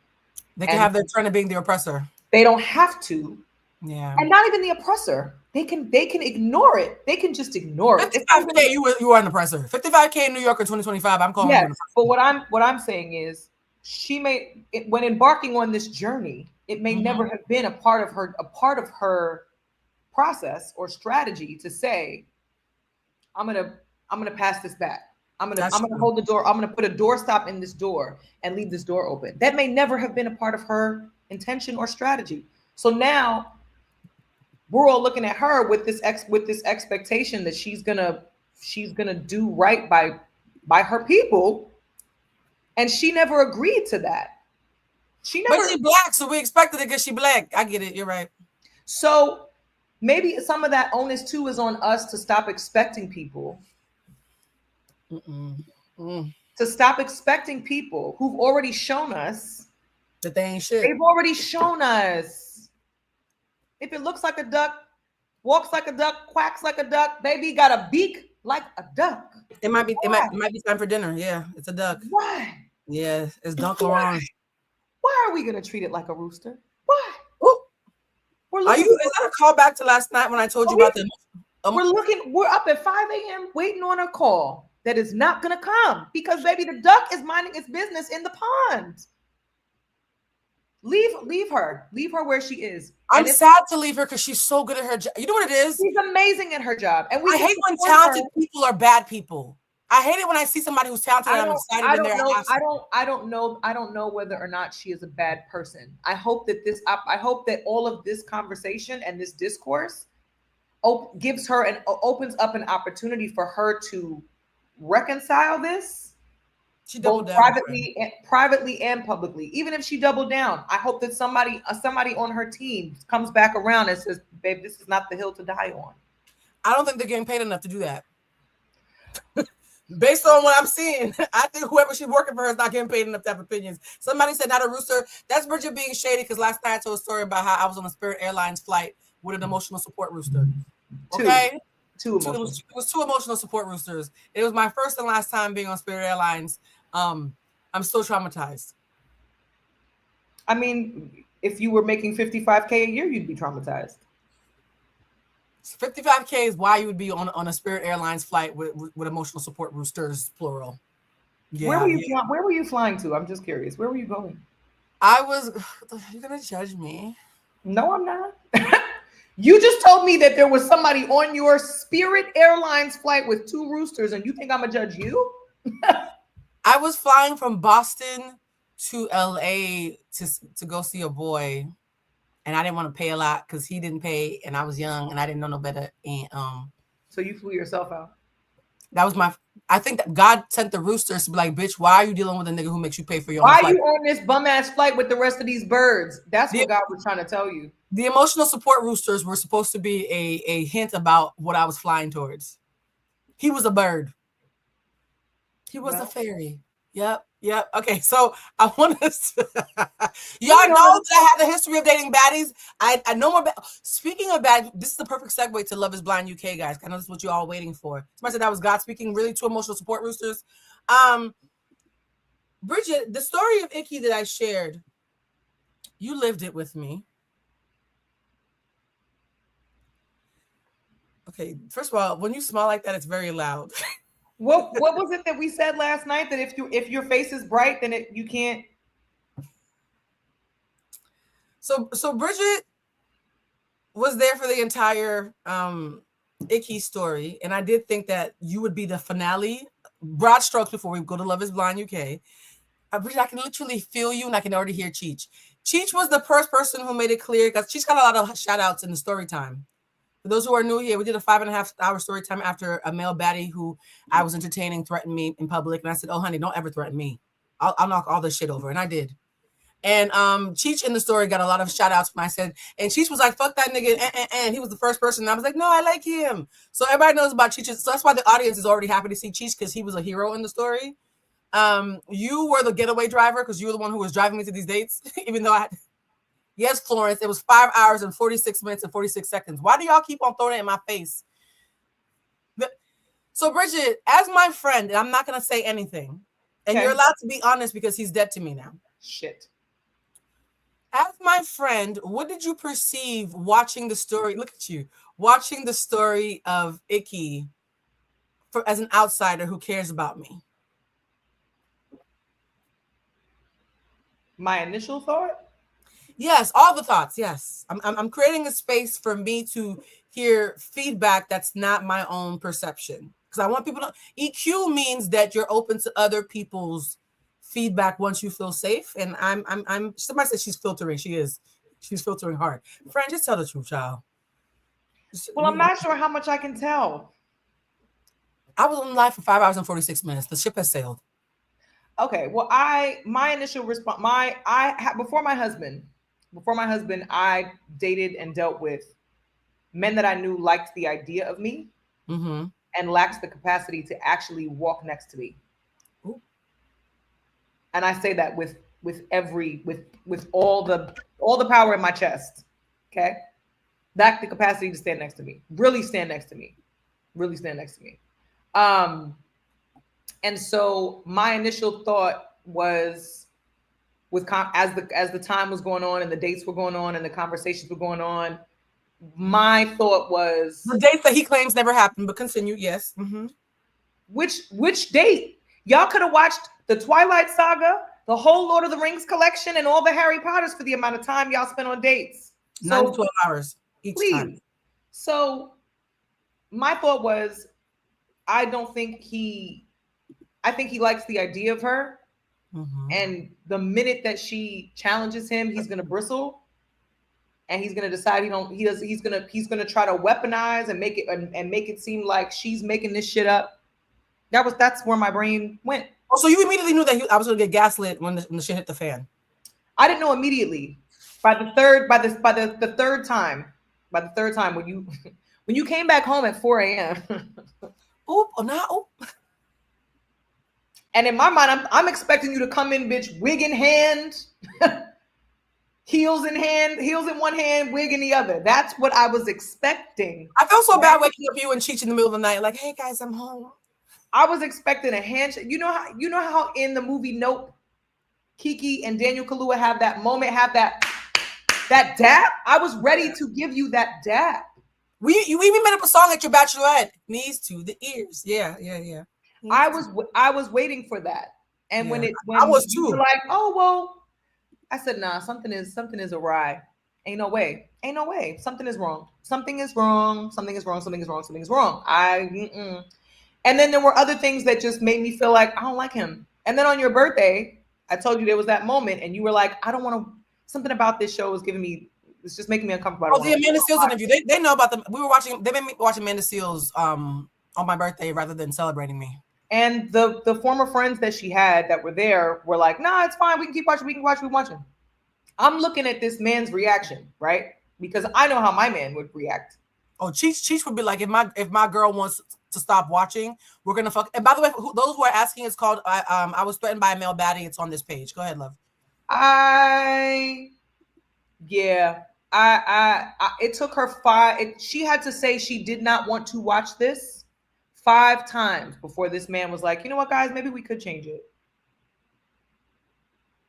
They can have their turn of being the oppressor. They don't have to. Yeah. And not even the oppressor. They can ignore it. They can just ignore it. 55K, you are an oppressor. 55K in New York in 2025. I'm calling you an oppressor. But what I'm saying is, when embarking on this journey, it may never have been a part of her process or strategy to say, I'm gonna pass this back. I'm gonna hold the door. I'm gonna put a doorstop in this door and leave this door open. That may never have been a part of her intention or strategy. So now we're all looking at her with this expectation that she's gonna do right by her people, and she never agreed to that. But she's Black, so we expected it because she's Black. I get it. You're right. So maybe some of that onus too is on us to stop expecting people to to stop expecting people who've already shown us that they ain't shit. They've already shown us. If it looks like a duck, walks like a duck, quacks like a duck, baby got a beak like a duck. It might be time for dinner. Yeah, it's a duck. Why? Yeah, it's Dunk Laurent. Why are we gonna treat it like a rooster? Why? Is that a callback to last night when I told you about the? We're up at 5 a.m. waiting on a call that is not gonna come because baby, the duck is minding its business in the pond. Leave her where she is. I'm sad to leave her because she's so good at her job. You know what it is? She's amazing at her job. And I hate when talented people are bad people. I hate it when I see somebody who's talented and I'm excited when they're an asshole. I don't know whether or not she is a bad person. I hope that all of this conversation and this discourse gives her and opens up an opportunity for her to reconcile this. She doubled down privately and publicly. Even if she doubled down, I hope that somebody on her team comes back around and says, "Babe, this is not the hill to die on." I don't think they're getting paid enough to do that. Based on what I'm seeing, I think whoever she's working for is not getting paid enough to have opinions. Somebody said not a rooster. That's Bridget being shady because last night I told a story about how I was on a Spirit Airlines flight with an emotional support rooster. Okay. It was two emotional support roosters. It was my first and last time being on Spirit Airlines. I'm still traumatized. I mean, if you were making $55K a year, you'd be traumatized. 55K is why you would be on a Spirit Airlines flight with emotional support roosters, plural. Yeah, where were you flying to? I'm just curious. Where were you going? You're gonna judge me. No, I'm not. You just told me that there was somebody on your Spirit Airlines flight with two roosters, and you think I'm gonna judge you? I was flying from Boston to LA to go see a boy, and I didn't want to pay a lot because he didn't pay, and I was young and I didn't know no better. And so you flew yourself out. That was I think that God sent the roosters to be like, bitch, why are you dealing with a nigga who makes you pay for your own flight? Why are you on this bum ass flight with the rest of these birds? That's what God was trying to tell you. The emotional support roosters were supposed to be a hint about what I was flying towards. He was a bird. He was a fairy. Yep. Okay, so I want to. Y'all know that I have a history of dating baddies. I know more. Speaking of bad, this is the perfect segue to Love Is Blind UK, guys. I know this is what you're all waiting for. Somebody said that was God speaking. Really, two emotional support roosters. Bridget, the story of Icky that I shared, you lived it with me. Okay, first of all, when you smile like that, it's very loud. What was it that we said last night? That if your face is bright, then you can't. So Bridget was there for the entire Icky story, and I did think that you would be the finale. Broad strokes before we go to Love Is Blind UK. Bridget, I can literally feel you, and I can already hear Cheech. Cheech was the first person who made it clear because she's got a lot of shout outs in the story time. For those who are new here, we did a 5.5 hour story time after a male baddie who I was entertaining threatened me in public. And I said, oh, honey, don't ever threaten me. I'll knock all this shit over. And I did. And Cheech in the story got a lot of shout outs when I said, and Cheech was like, fuck that nigga. And he was the first person. And I was like, no, I like him. So everybody knows about Cheech. So that's why the audience is already happy to see Cheech because he was a hero in the story. You were the getaway driver because you were the one who was driving me to these dates, even though Yes, Florence, it was 5 hours and 46 minutes and 46 seconds. Why do y'all keep on throwing it in my face? So, Bridget, as my friend, and I'm not going to say anything, and you're allowed to be honest because he's dead to me now. Shit. As my friend, what did you perceive watching the story? Look at you, watching the story of Icky as an outsider who cares about me. My initial thought? Yes, all the thoughts. Yes, I'm creating a space for me to hear feedback that's not my own perception because I want people to. EQ means that you're open to other people's feedback once you feel safe. And I'm. Somebody said she's filtering. She is. She's filtering hard. Friend, just tell the truth, child. Well, I'm not sure how much I can tell. I was on live for 5 hours and 46 minutes. The ship has sailed. Okay. Well, my initial response. Before my husband, I dated and dealt with men that I knew liked the idea of me and lacked the capacity to actually walk next to me. Ooh. And I say that with all the power in my chest. Okay. Lack the capacity to stand next to me. Really stand next to me. Really stand next to me. And so my initial thought was, as the time was going on and the dates were going on and the conversations were going on, my thought was the dates that he claims never happened, but continue. Yes. Mm-hmm. Which date? Y'all could have watched the Twilight Saga, the whole Lord of the Rings collection, and all the Harry Potters for the amount of time y'all spent on dates. 9 to 12 hours each time. So my thought was, I think he likes the idea of her. Mm-hmm. And the minute that she challenges him, he's gonna bristle. And he's gonna decide he's gonna try to weaponize and make it seem like she's making this shit up. That's where my brain went. Oh, so you immediately knew that I was gonna get gaslit when the shit hit the fan. I didn't know immediately. By the third time when you came back home at 4 a.m. And in my mind, I'm expecting you to come in, bitch, wig in hand, heels in one hand, wig in the other. That's what I was expecting. I felt so bad waking up you and Cheech in the middle of the night, like, hey guys, I'm home. I was expecting a handshake. You know how in the movie Nope, Kiki and Daniel Kaluuya have that moment, have that dap? I was ready to give you that dap. You even made up a song at your bachelorette. Knees to the ears. Yeah. I was waiting for that. And when I was too, you were like, oh well, I said, nah, something is awry. Ain't no way. Something is wrong. Something is wrong. And then there were other things that just made me feel like I don't like him. And then on your birthday, I told you there was that moment, and you were like, I don't want to. Something about this show is it's just making me uncomfortable. Oh, the Amanda Seales interview. They know about them. They made me watch Amanda Seales on my birthday rather than celebrating me. And the former friends that she had that were there were like, nah, it's fine. We can keep watching. We can watch. We're watching. I'm looking at this man's reaction, right? Because I know how my man would react. Oh, Cheech would be like, if my girl wants to stop watching, we're gonna fuck. And by the way, those who are asking, it's called I was threatened by a male baddie. It's on this page. Go ahead, love. It took her she had to say she did not want to watch this 5 times before this man was like, you know what, guys, maybe we could change it.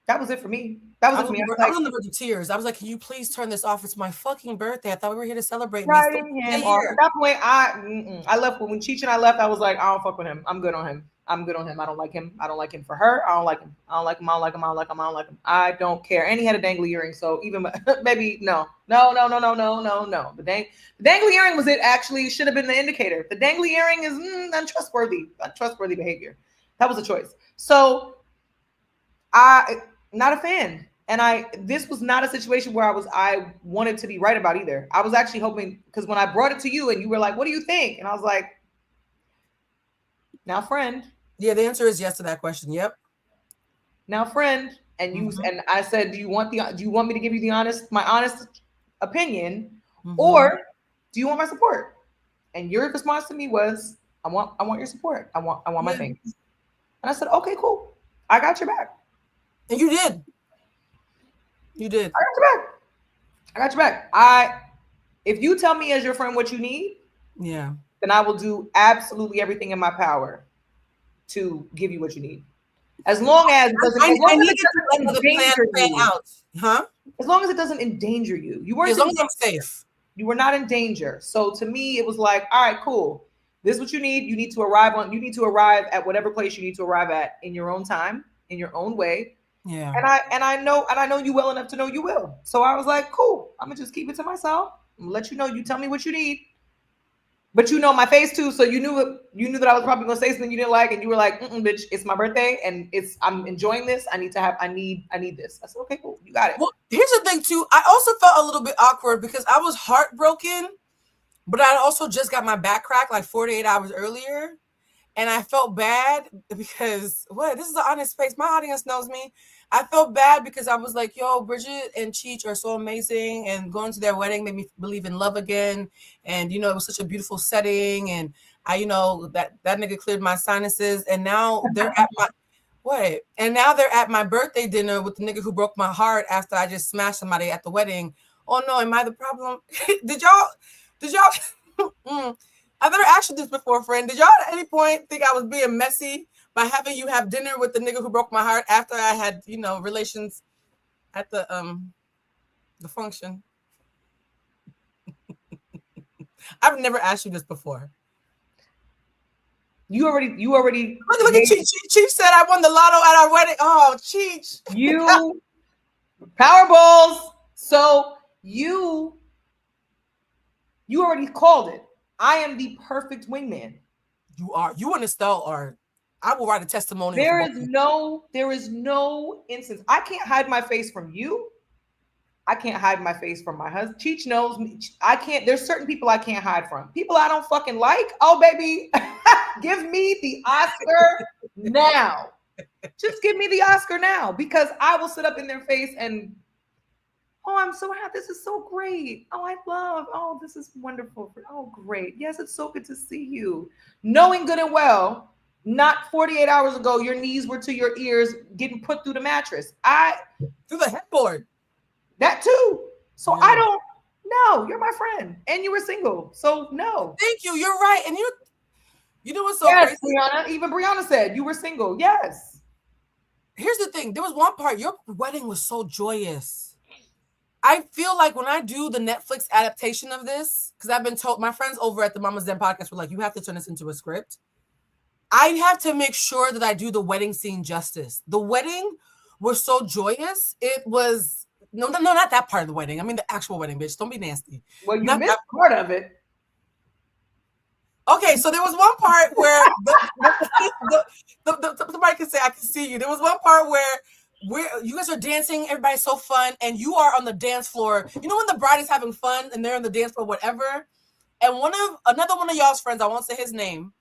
That was it for me. I was on the verge of tears. I was like, can you please turn this off? It's my fucking birthday. I thought we were here to celebrate me. At that point, I left. When Cheech and I left, I was like, I don't fuck with him. I'm good on him. I don't like him. I don't like him for her. I don't like him. I don't care. And he had a dangly earring. So even maybe no. The dangly earring was it actually should have been the indicator. The dangly earring is untrustworthy behavior. That was a choice. So not a fan. And this was not a situation where I wanted to be right about either. I was actually hoping, because when I brought it to you and you were like, what do you think? And I was like, now friend. Yeah, the answer is yes to that question. Yep. Now friend. And you and I said, do you want me to give you my honest opinion, or do you want my support? And your response to me was, I want your support. I want my things. And I said, okay, cool. I got your back. And you did. You did. I got your back. If you tell me as your friend what you need, then I will do absolutely everything in my power to give you what you need. As long as it doesn't endanger you. You weren't. As long as I'm safe. You were not in danger. So to me, it was like, all right, cool. This is what you need. You need to arrive at whatever place you need to arrive at in your own time, in your own way. Yeah. And I know you well enough to know you will. So I was like, cool. I'm gonna just keep it to myself. I'm gonna let you know. You tell me what you need. But you know my face too, so you knew that I was probably gonna say something you didn't like, and you were like, bitch, it's my birthday and I'm enjoying this. I need this. I said, okay, cool, you got it. Well, here's the thing too. I also felt a little bit awkward because I was heartbroken, but I also just got my back cracked like 48 hours earlier. And I felt bad because this is an honest space. My audience knows me. I felt bad because I was like, yo, Bridget and Cheech are so amazing, and going to their wedding made me believe in love again. And it was such a beautiful setting, and I that nigga cleared my sinuses, and now they're at Wait, and now they're at my birthday dinner with the nigga who broke my heart after I just smashed somebody at the wedding. Oh no, am I the problem? Did y'all I've never asked you this before, friend. Did y'all at any point think I was being messy by having you have dinner with the nigga who broke my heart after I had, relations at the function? I've never asked you this before. You already. Look at Cheech. Cheech said I won the lotto at our wedding. Oh, Cheech. You Powerballs. So you already called it. I am the perfect wingman. You are. You and Estelle are. I will write a testimony. There is no instance. I can't hide my face from you. I can't hide my face from my husband. Cheech knows me. I can't. There's certain people I can't hide from. People I don't fucking like. Oh, baby, give me the Oscar now. Just give me the Oscar now, because I will sit up in their face and, oh, I'm so happy. This is so great. Oh, I love. Oh, this is wonderful. Oh, great. Yes, it's so good to see you. Knowing good and well, not 48 hours ago, your knees were to your ears getting put through the mattress. Through the headboard. That too. So I don't know. You're my friend. And you were single. So no. Thank you. You're right. And you know what's so crazy? Brianna. Even Brianna said you were single. Yes. Here's the thing. There was one part. Your wedding was so joyous. I feel like when I do the Netflix adaptation of this, because I've been told, my friends over at the Mama's Den podcast were like, you have to turn this into a script. I have to make sure that I do the wedding scene justice. The wedding was so joyous. It was, no, not that part of the wedding. I mean, the actual wedding, bitch. Don't be nasty. Well, you missed part of it. Okay, so there was one part where somebody can say, I can see you. There was one part where you guys are dancing, everybody's so fun, and you are on the dance floor. You know when the bride is having fun and they're on the dance floor, whatever? And another one of y'all's friends, I won't say his name,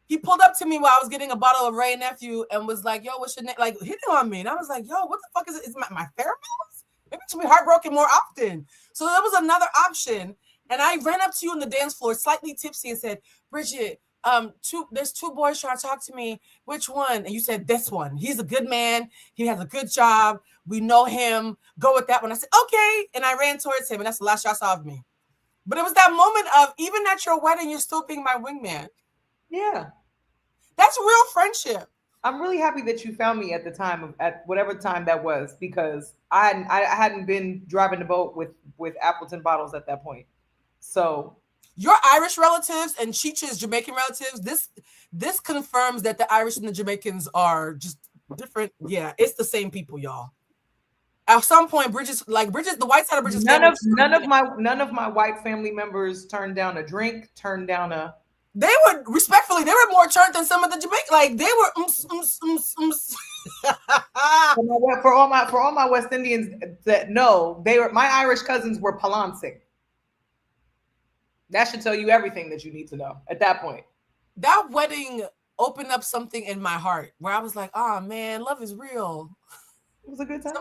he pulled up to me while I was getting a bottle of Ray Nephew and was like, yo, what's your name? Like, hitting on me. And I was like, yo, what the fuck is it? Is my pheromones? Maybe I should be heartbroken more often. So that was another option. And I ran up to you on the dance floor, slightly tipsy, and said, Bridget, there's two boys trying to talk to me. Which one? And you said, this one. He's a good man. He has a good job. We know him. Go with that one. I said, okay. And I ran towards him, and that's the last y'all saw of me. But it was that moment of, even at your wedding, you're still being my wingman. Yeah. That's real friendship. I'm really happy that you found me at the time at whatever time that was, because I hadn't been driving the boat with Appleton bottles at that point. So your Irish relatives and Cheech's Jamaican relatives, this confirms that the Irish and the Jamaicans are just different. Yeah, it's the same people, y'all. At some point, Bridget's the white side of Bridget's none of my white family members turned down a drink, turned down a. They were more turned than some of the Jamaican. Like they were. For all my West Indians that know, my Irish cousins were Palancing. That should tell you everything that you need to know at that point. That wedding opened up something in my heart where I was like, oh man, love is real. It was a good time.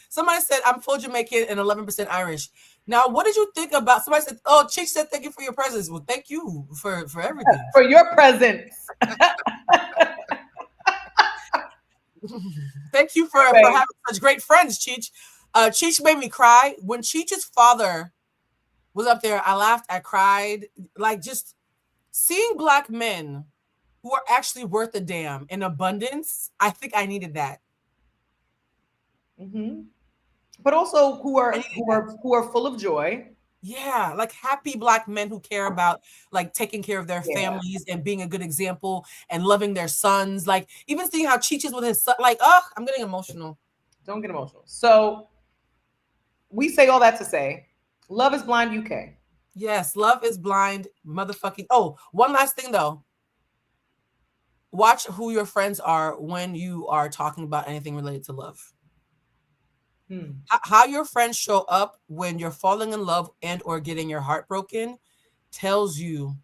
Somebody said I'm full Jamaican and 11% Irish. Now, what did you think about? Somebody said, "Oh, Cheech said thank you for your presence." Well, thank you for everything. For your presence. Thank you for having such great friends, Cheech. Cheech made me cry when Cheech's father was up there. I laughed, I cried, like just seeing Black men who are actually worth a damn in abundance. I think I needed that. Mm-hmm. But also who are full of joy. Yeah, like happy Black men who care about like taking care of their families and being a good example and loving their sons. Like even seeing how Cheech is with his son, like, oh, I'm getting emotional. Don't get emotional. So we say all that to say, Love is Blind UK. Yes, Love is Blind, motherfucking. Oh, one last thing though. Watch who your friends are when you are talking about anything related to love. How your friends show up when you're falling in love and or getting your heart broken tells you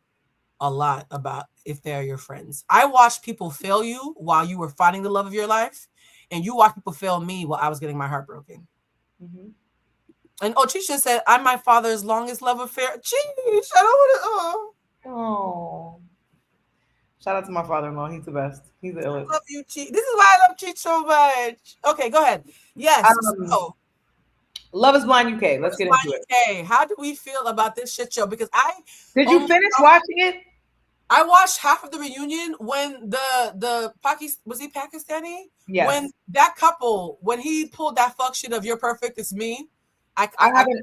a lot about if they're your friends. I watched people fail you while you were finding the love of your life, and you watched people fail me while I was getting my heart broken. Mm-hmm. And Chisha said, I'm my father's longest love affair. Jeez, I don't want to. Oh. Shout out to my father-in-law. He's the best. He's the illest. I love you, Cheech. This is why I love Cheech so much. Okay, go ahead. Yes. So, Love is Blind UK. Let's get into it. UK. How do we feel about this shit show? Because did you finish watching it? I watched half of the reunion when the was he Pakistani? Yes. When that couple, when he pulled that fuck shit of "You're perfect, it's me." I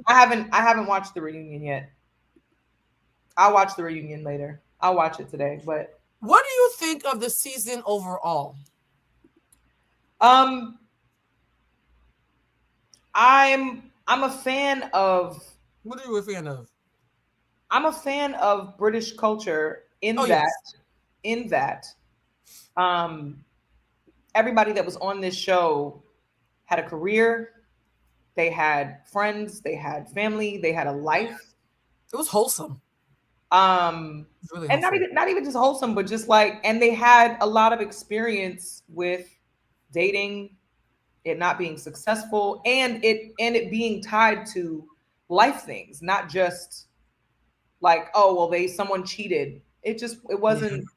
haven't watched the reunion yet. I'll watch the reunion later. I'll watch it today. But what do you think of the season overall? I'm a fan of. What are you a fan of? I'm a fan of British culture in that everybody that was on this show had a career, they had friends, they had family, they had a life. It was wholesome. Really and wholesome. not even just wholesome, but just like, and they had a lot of experience with dating, it not being successful, and it being tied to life things, not just like, oh well, someone cheated. It wasn't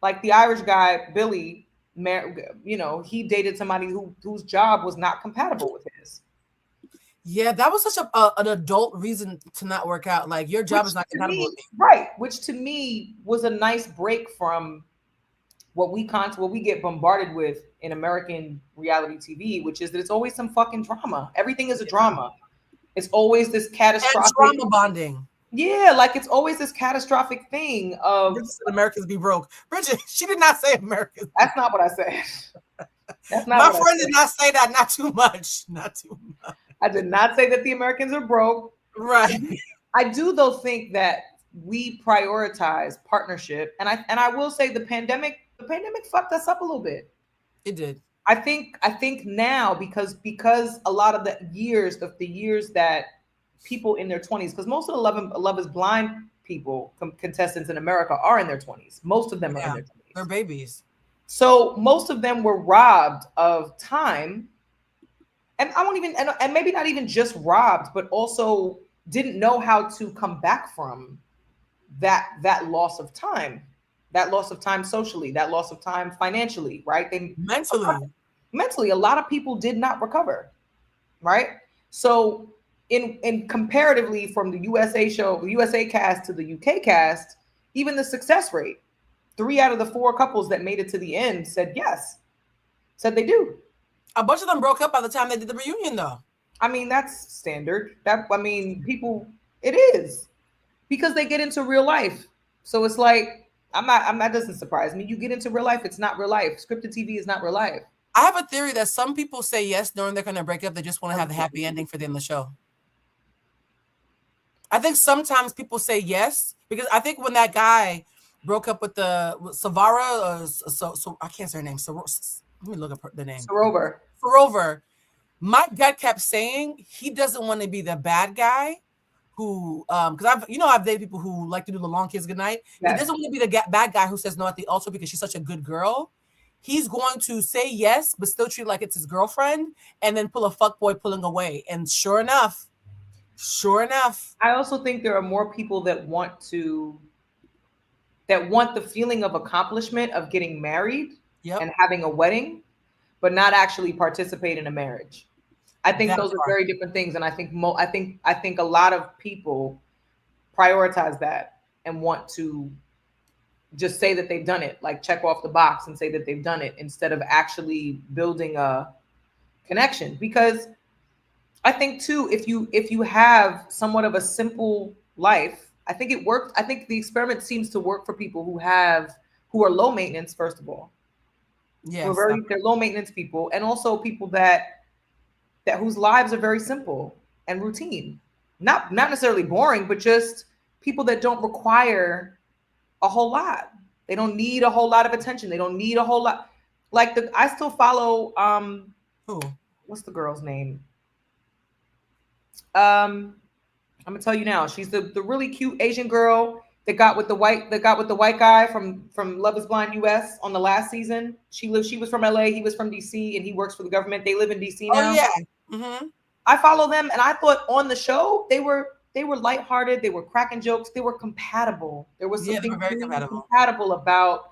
like the Irish guy Billy. He dated somebody whose job was not compatible with his. Yeah, that was such an adult reason to not work out. Like, your job is not compatible with me. Right, which to me was a nice break from what we get bombarded with in American reality TV, which is that it's always some fucking drama. Everything is a drama. It's always this catastrophic and trauma bonding. Yeah, like it's always this catastrophic thing of Americans be broke. Bridget, she did not say Americans. That's not what I said. That's not. My friend did not say that. Not too much. Not too much. I did not say that the Americans are broke. Right. I do though think that we prioritize partnership, and I will say the pandemic fucked us up a little bit. It did. I think now because a lot of the years that people in their 20s, because most of the Love is Blind people, contestants in America are in their 20s. Most of them are in their 20s. They're babies. So most of them were robbed of time. And I won't even, and maybe not even just robbed, but also didn't know how to come back from that loss of time socially, that loss of time financially, right? They mentally, a lot of people did not recover, right? So in comparatively from the USA cast to the UK cast, even the success rate, 3 out of the 4 couples that made it to the end said they do. A bunch of them broke up by the time they did the reunion, though. I mean, that's standard. People, it is because they get into real life. So it's like, that doesn't surprise me. You get into real life, it's not real life. Scripted TV is not real life. I have a theory that some people say yes knowing they're going to break up. They just want to have the happy ending for the end of the show. I think sometimes people say yes because I think when that guy broke up with the Savara, so I can't say her name. Let me look up the name. Sorover. My gut kept saying he doesn't want to be the bad guy who, because I've dated people who like to do the long kiss goodnight. Yes. He doesn't want to be the bad guy who says no at the altar because she's such a good girl. He's going to say yes, but still treat it like it's his girlfriend, and then pull a fuckboy pulling away. And sure enough. I also think there are more people that want the feeling of accomplishment of getting married and having a wedding, but not actually participate in a marriage. I think those are very different things, and I think a lot of people prioritize that and want to just say that they've done it, like check off the box and say that they've done it instead of actually building a connection. Because I think too, if you have somewhat of a simple life, I think it worked. I think the experiment seems to work for people who are low maintenance, first of all. Yes. They're low maintenance people, and also people that whose lives are very simple and routine. Not necessarily boring, but just people that don't require a whole lot. They don't need a whole lot of attention. They don't need a whole lot. Like I still follow who? What's the girl's name? I'm gonna tell you now. She's the really cute Asian girl that got with the white guy from Love is Blind US on the last season. She was from LA, he was from DC, and he works for the government. They live in DC now. Oh yeah. Mm-hmm. I follow them, and I thought on the show they were lighthearted, they were cracking jokes, they were compatible. There was something very compatible about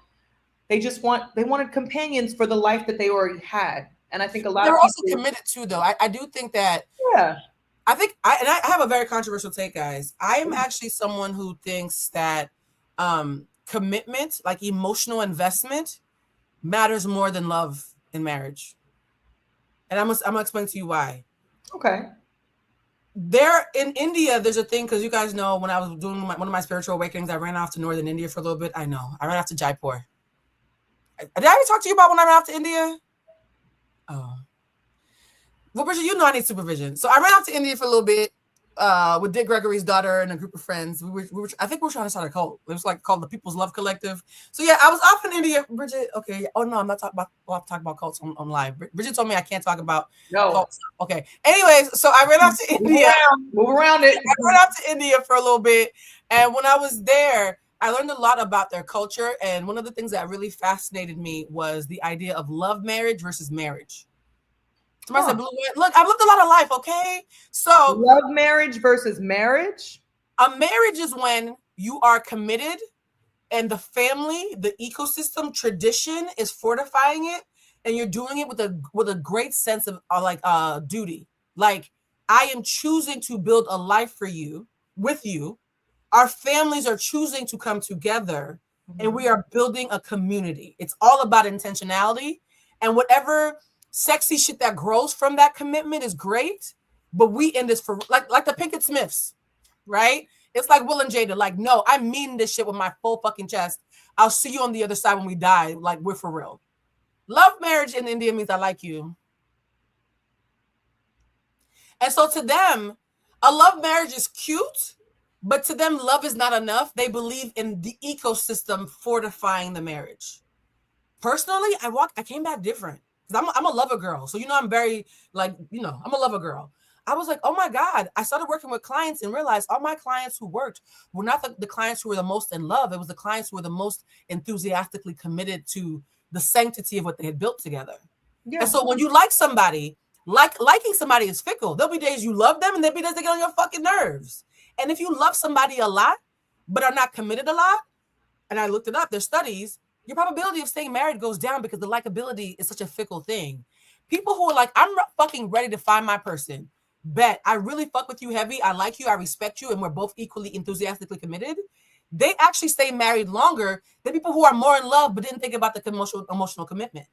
They wanted companions for the life that they already had. And I think a lot They're of also people, committed too, though. I do think that. Yeah. I have a very controversial take, guys. I am actually someone who thinks that commitment, like emotional investment, matters more than love in marriage. And I'm gonna explain to you why. Okay. There in India, there's a thing, because you guys know when I was doing one of my spiritual awakenings, I ran off to northern India for a little bit. I know. I ran off to Jaipur. Did I ever talk to you about when I ran off to India? Oh. Well, Bridget, you know I need supervision. So I ran off to India for a little bit with Dick Gregory's daughter and a group of friends. I think we were trying to start a cult. It was like called the People's Love Collective. So yeah, I was off in India. Bridget, okay. Oh no, I'm not talking about. I'll talk about cults on live. Bridget told me I can't talk about cults. Okay. Anyways, so I ran off to India. Move around it. I ran off to India for a little bit, and when I was there, I learned a lot about their culture. And one of the things that really fascinated me was the idea of love marriage versus marriage. Somebody said, look, I've lived a lot of life, okay? So love marriage versus marriage? A marriage is when you are committed and the family, the ecosystem, tradition is fortifying it, and you're doing it with a great sense of duty. Like, I am choosing to build a life for you, with you. Our families are choosing to come together, and we are building a community. It's all about intentionality, and whatever sexy shit that grows from that commitment is great, but we in this for like the Pinkett Smiths, right? It's like Will and Jada, like, no, I mean this shit with my full fucking chest. I'll see you on the other side when we die. Like, we're for real. Love marriage in India means I like you. And so to them, a love marriage is cute, but to them, love is not enough. They believe in the ecosystem fortifying the marriage. Personally, I came back different. I'm a lover girl. So, I'm very I'm a lover girl. I was like, oh my God. I started working with clients and realized all my clients who worked were not the clients who were the most in love. It was the clients who were the most enthusiastically committed to the sanctity of what they had built together. Yeah. And so when you like somebody, liking somebody is fickle. There'll be days you love them and there'll be days they get on your fucking nerves. And if you love somebody a lot, but are not committed a lot, and I looked it up, there's studies, your probability of staying married goes down because the likability is such a fickle thing. People who are like, I'm fucking ready to find my person. Bet I really fuck with you heavy. I like you. I respect you. And we're both equally enthusiastically committed. They actually stay married longer than people who are more in love but didn't think about the emotional commitment.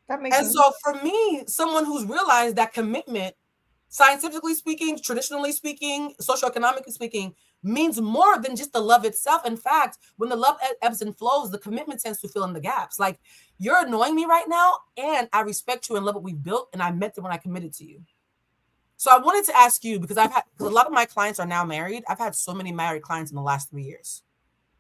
That makes sense. And so for me, someone who's realized that commitment, scientifically speaking, traditionally speaking, socioeconomically speaking, means more than just the love itself. In fact, when the love ebbs and flows, the commitment tends to fill in the gaps. Like, you're annoying me right now, and I respect you and love what we've built, and I meant it when I committed to you. So I wanted to ask you, because because a lot of my clients are now married. I've had so many married clients in the last 3 years.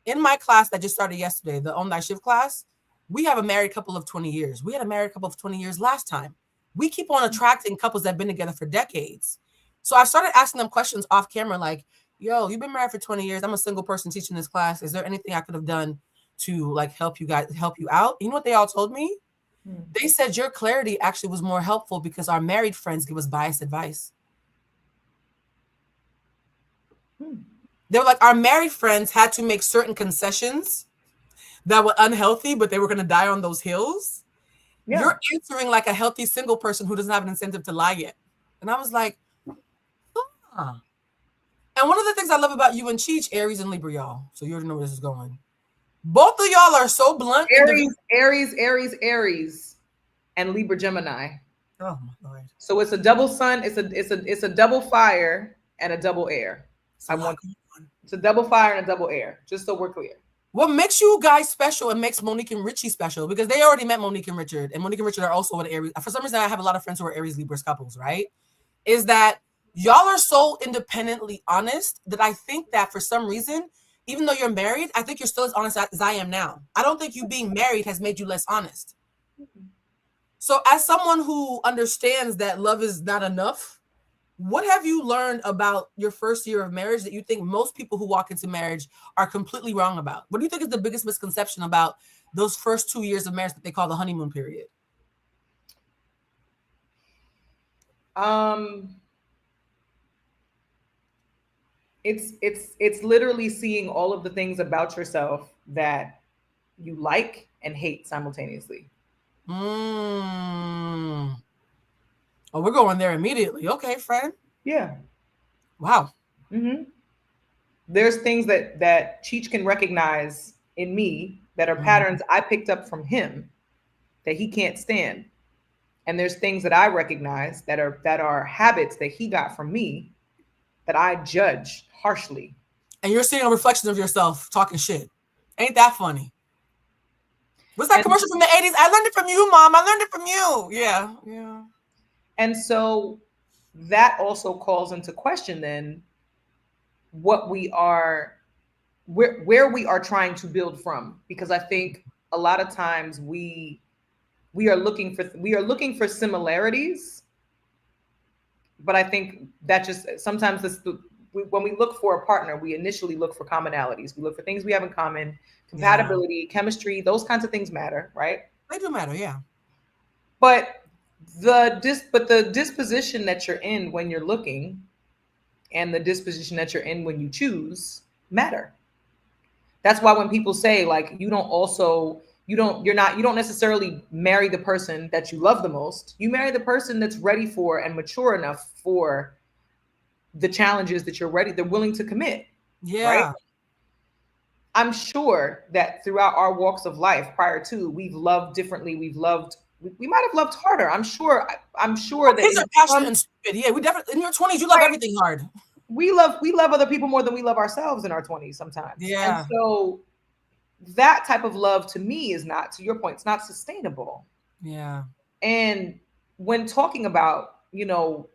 In my class that just started yesterday, the Own Thy Shift class, we have a married couple of 20 years. We had a married couple of 20 years last time. We keep on attracting couples that have been together for decades. So I started asking them questions off camera, like, yo, you've been married for 20 years. I'm a single person teaching this class. Is there anything I could have done to help you out? You know what they all told me? They said your clarity actually was more helpful because our married friends give us biased advice. They were like, our married friends had to make certain concessions that were unhealthy, but they were going to die on those hills. Yeah. You're answering like a healthy single person who doesn't have an incentive to lie yet. And I was like, huh. And one of the things I love about you and Cheech, Aries and Libra, y'all. So you already know where this is going. Both of y'all are so blunt. Aries, and Libra Gemini. Oh my Lord. So it's a double sun. It's a double fire and a double air. It's a double fire and a double air. Just so we're clear. What makes you guys special and makes Monique and Richie special? Because they already met Monique and Richard, and Monique and Richard are also an Aries. For some reason, I have a lot of friends who are Aries Libra couples, right? Is that y'all are so independently honest that I think that for some reason, even though you're married, I think you're still as honest as I am now. I don't think you being married has made you less honest. So as someone who understands that love is not enough, what have you learned about your first year of marriage that you think most people who walk into marriage are completely wrong about? What do you think is the biggest misconception about those first 2 years of marriage that they call the honeymoon period? It's literally seeing all of the things about yourself that you like and hate simultaneously. Oh, we're going there immediately. Okay, friend. Yeah. Wow. Mm-hmm. There's things that Cheech can recognize in me that are patterns I picked up from him that he can't stand. And there's things that I recognize that are habits that he got from me that I judge harshly. And you're seeing a reflection of yourself talking shit. Ain't that funny? What's that commercial from the 80s? I learned it from you, Mom. I learned it from you. Yeah. Yeah. And so that also calls into question then what we are, where we are trying to build from. Because I think a lot of times we are looking for similarities, but I think that just sometimes when we look for a partner, we initially look for commonalities. We look for things we have in common, compatibility, chemistry, those kinds of things matter, right? They do matter, yeah. But the disposition that you're in when you're looking and the disposition that you're in when you choose matter. That's why when people say like you don't necessarily marry the person that you love the most. You marry the person that's ready for and mature enough for the challenges that they're willing to commit. Yeah. Right? I'm sure that throughout our walks of life prior to, we've loved differently. We might have loved harder. I'm sure that kids are passionate and stupid. Yeah, we definitely in your 20s, you love everything hard. We love other people more than we love ourselves in our 20s sometimes. Yeah. And so that type of love to me is not, to your point, it's not sustainable. Yeah. And when talking about,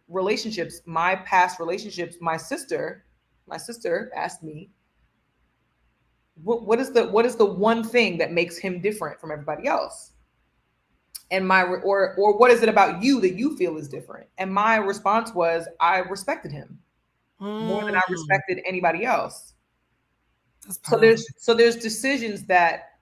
relationships, my past relationships, my sister asked me, what is the one thing that makes him different from everybody else? And or what is it about you that you feel is different? And my response was, I respected him more than I respected anybody else. So there's decisions that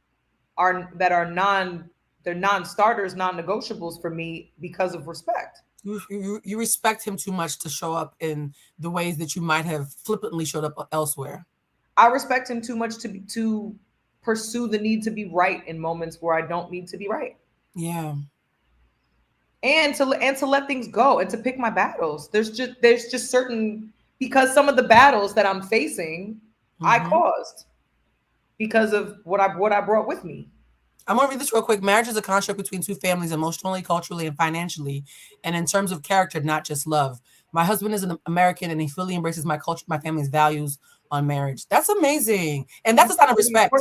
are non-starters, non-negotiables for me because of respect. You respect him too much to show up in the ways that you might have flippantly showed up elsewhere. I respect him too much to pursue the need to be right in moments where I don't need to be right. Yeah. And to let things go and to pick my battles. There's just certain, because some of the battles that I'm facing, I caused because of what I brought with me. I'm going to read this real quick. Marriage is a construct between two families, emotionally, culturally, and financially, and in terms of character, not just love. My husband is an American, and he fully embraces my culture, my family's values on marriage. That's amazing. And that's a sign of respect.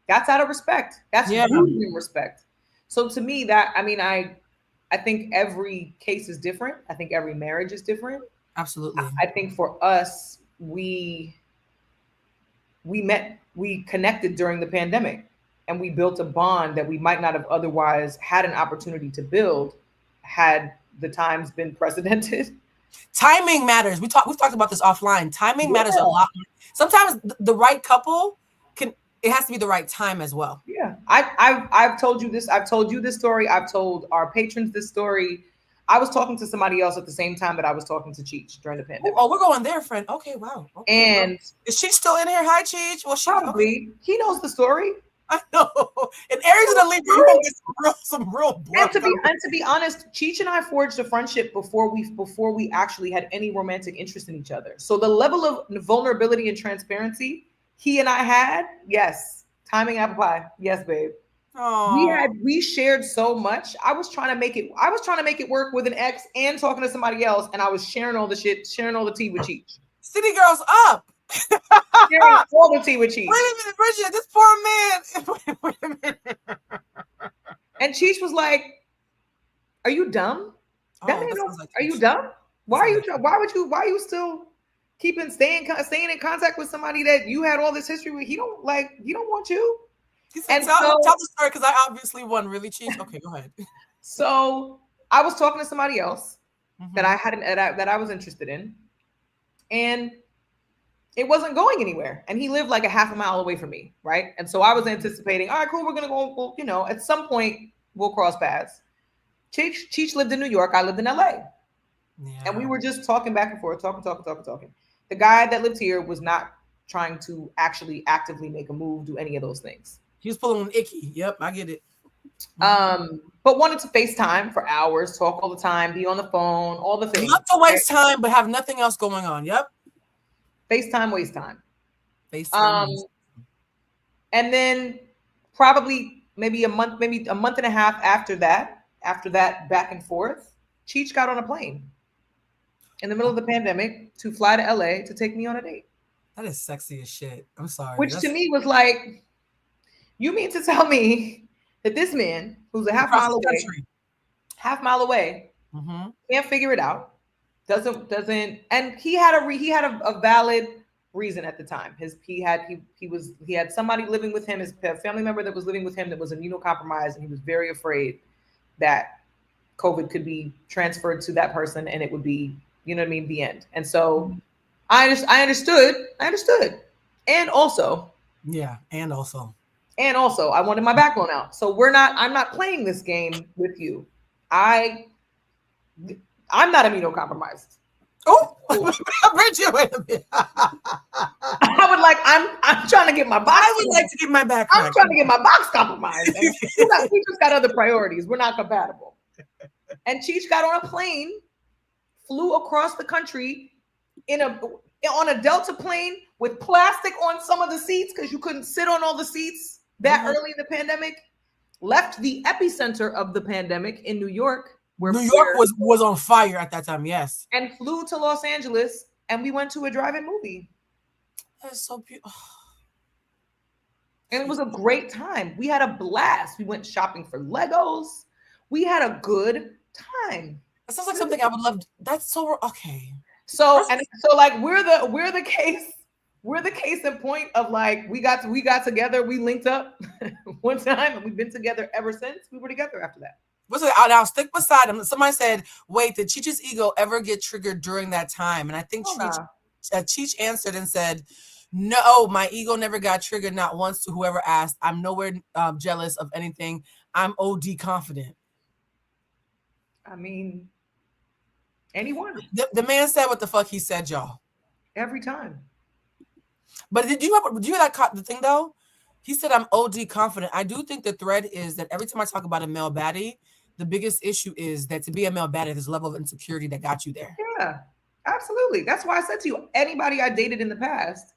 That's out of respect. That's losing respect. So to me, I think every case is different. I think every marriage is different. Absolutely. I think for us, we connected during the pandemic, and we built a bond that we might not have otherwise had an opportunity to build had the times been precedented. Timing matters. We've talked about this offline. Timing matters a lot. Sometimes the right couple it has to be the right time as well. Yeah. I've told you this. I've told you this story. I've told our patrons this story. I was talking to somebody else at the same time that I was talking to Cheech during the pandemic. Oh, we're going there, friend. Okay, wow. Okay, and is Cheech still in here? Hi, Cheech. Well, probably. He knows the story. I know. In Aries and Libra, you're gonna get some real and to be honest, Cheech and I forged a friendship before we actually had any romantic interest in each other. So the level of vulnerability and transparency he and I had, yes. Timing apple pie, yes, babe. We shared so much. I was trying to make it work with an ex and talking to somebody else, and I was sharing all the tea with Cheech. City girls up. Sharing all the tea with Cheech. Wait a minute, Bridget, this poor man. Wait a minute. And Cheech was like, "Are you dumb? Are you dumb? Why are you still staying in contact with somebody that you had all this history with? He don't want you." And tell the story, because I obviously won really cheap. Okay, go ahead. So I was talking to somebody else that I was interested in, and it wasn't going anywhere. And he lived like a half a mile away from me, right? And so I was anticipating, all right, cool, we're gonna go. Well, at some point we'll cross paths. Cheech lived in New York. I lived in LA, and we were just talking back and forth, talking. The guy that lived here was not trying to actually actively make a move, do any of those things. He was pulling an icky. Yep, I get it. But wanted to FaceTime for hours, talk all the time, be on the phone, all the things. Love to waste time, but have nothing else going on. Yep. FaceTime, waste time. FaceTime. And then probably maybe a month and a half after that back and forth, Cheech got on a plane in the middle of the pandemic to fly to LA to take me on a date. That is sexy as shit. I'm sorry. Which to me was like, you mean to tell me that this man who's a half mile away, can't figure it out, doesn't, and he had a valid reason at the time. He had somebody living with him, his family member that was living with him that was immunocompromised, and he was very afraid that COVID could be transferred to that person and it would be, you know what I mean, the end. And so I understood. And also, I wanted my backbone out. So I'm not playing this game with you. I'm not immunocompromised. Oh, Bridget, wait a minute. I'm trying to get my box. I would like to get my back. I'm trying to get my box compromised. And we just got other priorities. We're not compatible. And Cheech got on a plane, flew across the country on a Delta plane with plastic on some of the seats because you couldn't sit on all the seats that early in the pandemic. Left the epicenter of the pandemic in New York, where New York was on fire at that time. Yes, and flew to Los Angeles, and we went to a drive-in movie. That's so beautiful. And it was a great time. We had a blast. We went shopping for Legos. We had a good time. That sounds like something I would love. That's so okay. So like we're the case in point of like we got together. We linked up one time, and we've been together ever since. We were together after that. What's it? Now stick beside him. Somebody said, "Wait, did Cheech's ego ever get triggered during that time?" And I think Cheech answered and said, "No, my ego never got triggered, not once." To whoever asked, I'm nowhere jealous of anything. I'm OD confident. I mean, anyone. The man said what the fuck he said, y'all. Every time. But did you hear that the thing though? He said I'm OD confident. I do think the thread is that every time I talk about a male baddie, the biggest issue is that to be a male baddie, there's a level of insecurity that got you there. Yeah, absolutely. That's why I said to you, anybody I dated in the past,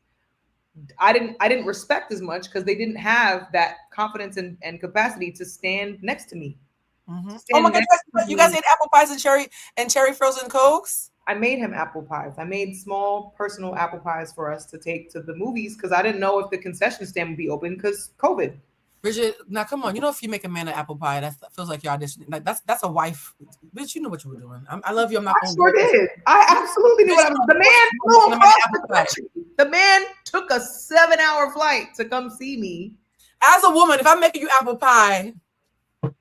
I didn't respect as much because they didn't have that confidence and capacity to stand next to me. Mm-hmm. Oh my God, you guys ate apple pies and cherry frozen Cokes? I made him apple pies. I made small personal apple pies for us to take to the movies because I didn't know if the concession stand would be open because COVID. Bridget, now come on. You know, if you make a man an apple pie, that feels like you're auditioning. Like that's a wife. Bitch, you know what you were doing. I love you. I'm not. I sure did. I absolutely knew what I was. The man flew across the country. The man took a 7-hour flight to come see me. As a woman, if I'm making you apple pie,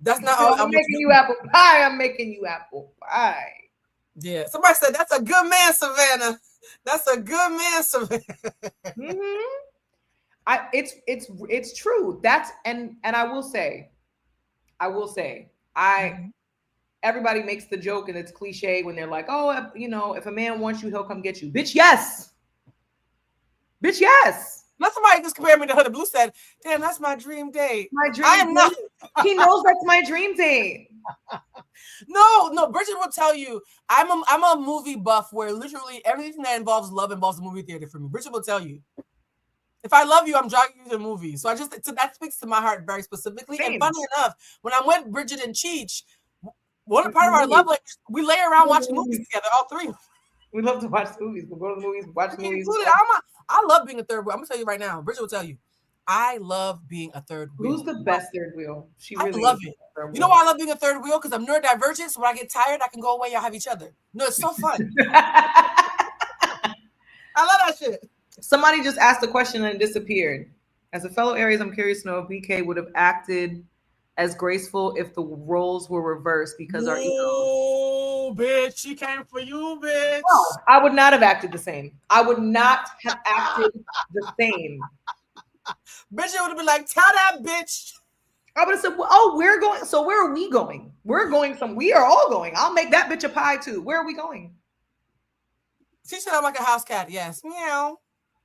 that's not all. I'm making you apple pie. I'm making you apple pie. Yeah. Somebody said that's a good man, Savannah. That's a good man, Savannah. Mm-hmm. It's true. That's and I will say, everybody makes the joke and it's cliche when they're like, oh, you know, if a man wants you, he'll come get you. Bitch, yes. Bitch, yes. Not somebody just compared me to her. The Blue said, damn, that's my dream date. My dream date. Not. He knows that's my dream date. No, Bridget will tell you, I'm a movie buff where literally everything that involves love involves a movie theater for me. Bridget will tell you. If I love you, I'm dragging you to the movie. So that speaks to my heart very specifically. Same. And funny enough, when I'm with Bridget and Cheech, one part of our love language, we lay around watching movies together, all three. We love to watch movies. We'll go to the movies, watch movies. I love being a third wheel. I'm gonna tell you right now. Bridget will tell you, I love being a third wheel. Who's the best third wheel? I love it. You know why I love being a third wheel? Because I'm neurodivergent. So when I get tired, I can go away. Y'all have each other. No, it's so fun. I love that shit. Somebody just asked a question and it disappeared. As a fellow Aries, I'm curious to know if BK would have acted as graceful if the roles were reversed because our ego. Oh, bitch, she came for you, bitch. No, I would not have acted the same. I would not have acted the same. Bridget would have been like, tell that bitch. I would have said, well, oh, we're going. So where are we going? We are all going. I'll make that bitch a pie too. Where are we going? She said I'm like a house cat. Yes. Meow.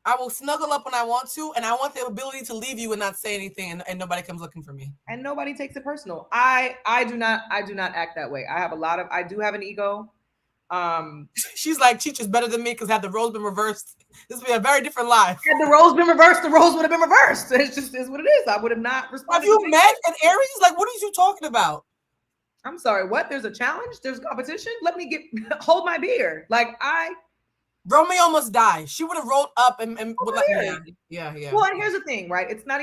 I will snuggle up when I want to, and I want the ability to leave you and not say anything, and nobody comes looking for me. And nobody takes it personal. I do not act that way. I do have an ego. She's like, Cheech is better than me because had the roles been reversed, this would be a very different life. Had the roles been reversed, the roles would have been reversed. It's just is what it is. I would have not responded. Have you met an Aries? Like, what are you talking about? I'm sorry, what? There's a challenge? There's competition? Let me hold my beer. Like Romeo must die. She would have rolled up and would let me. Yeah. Well, and here's the thing, right? It's not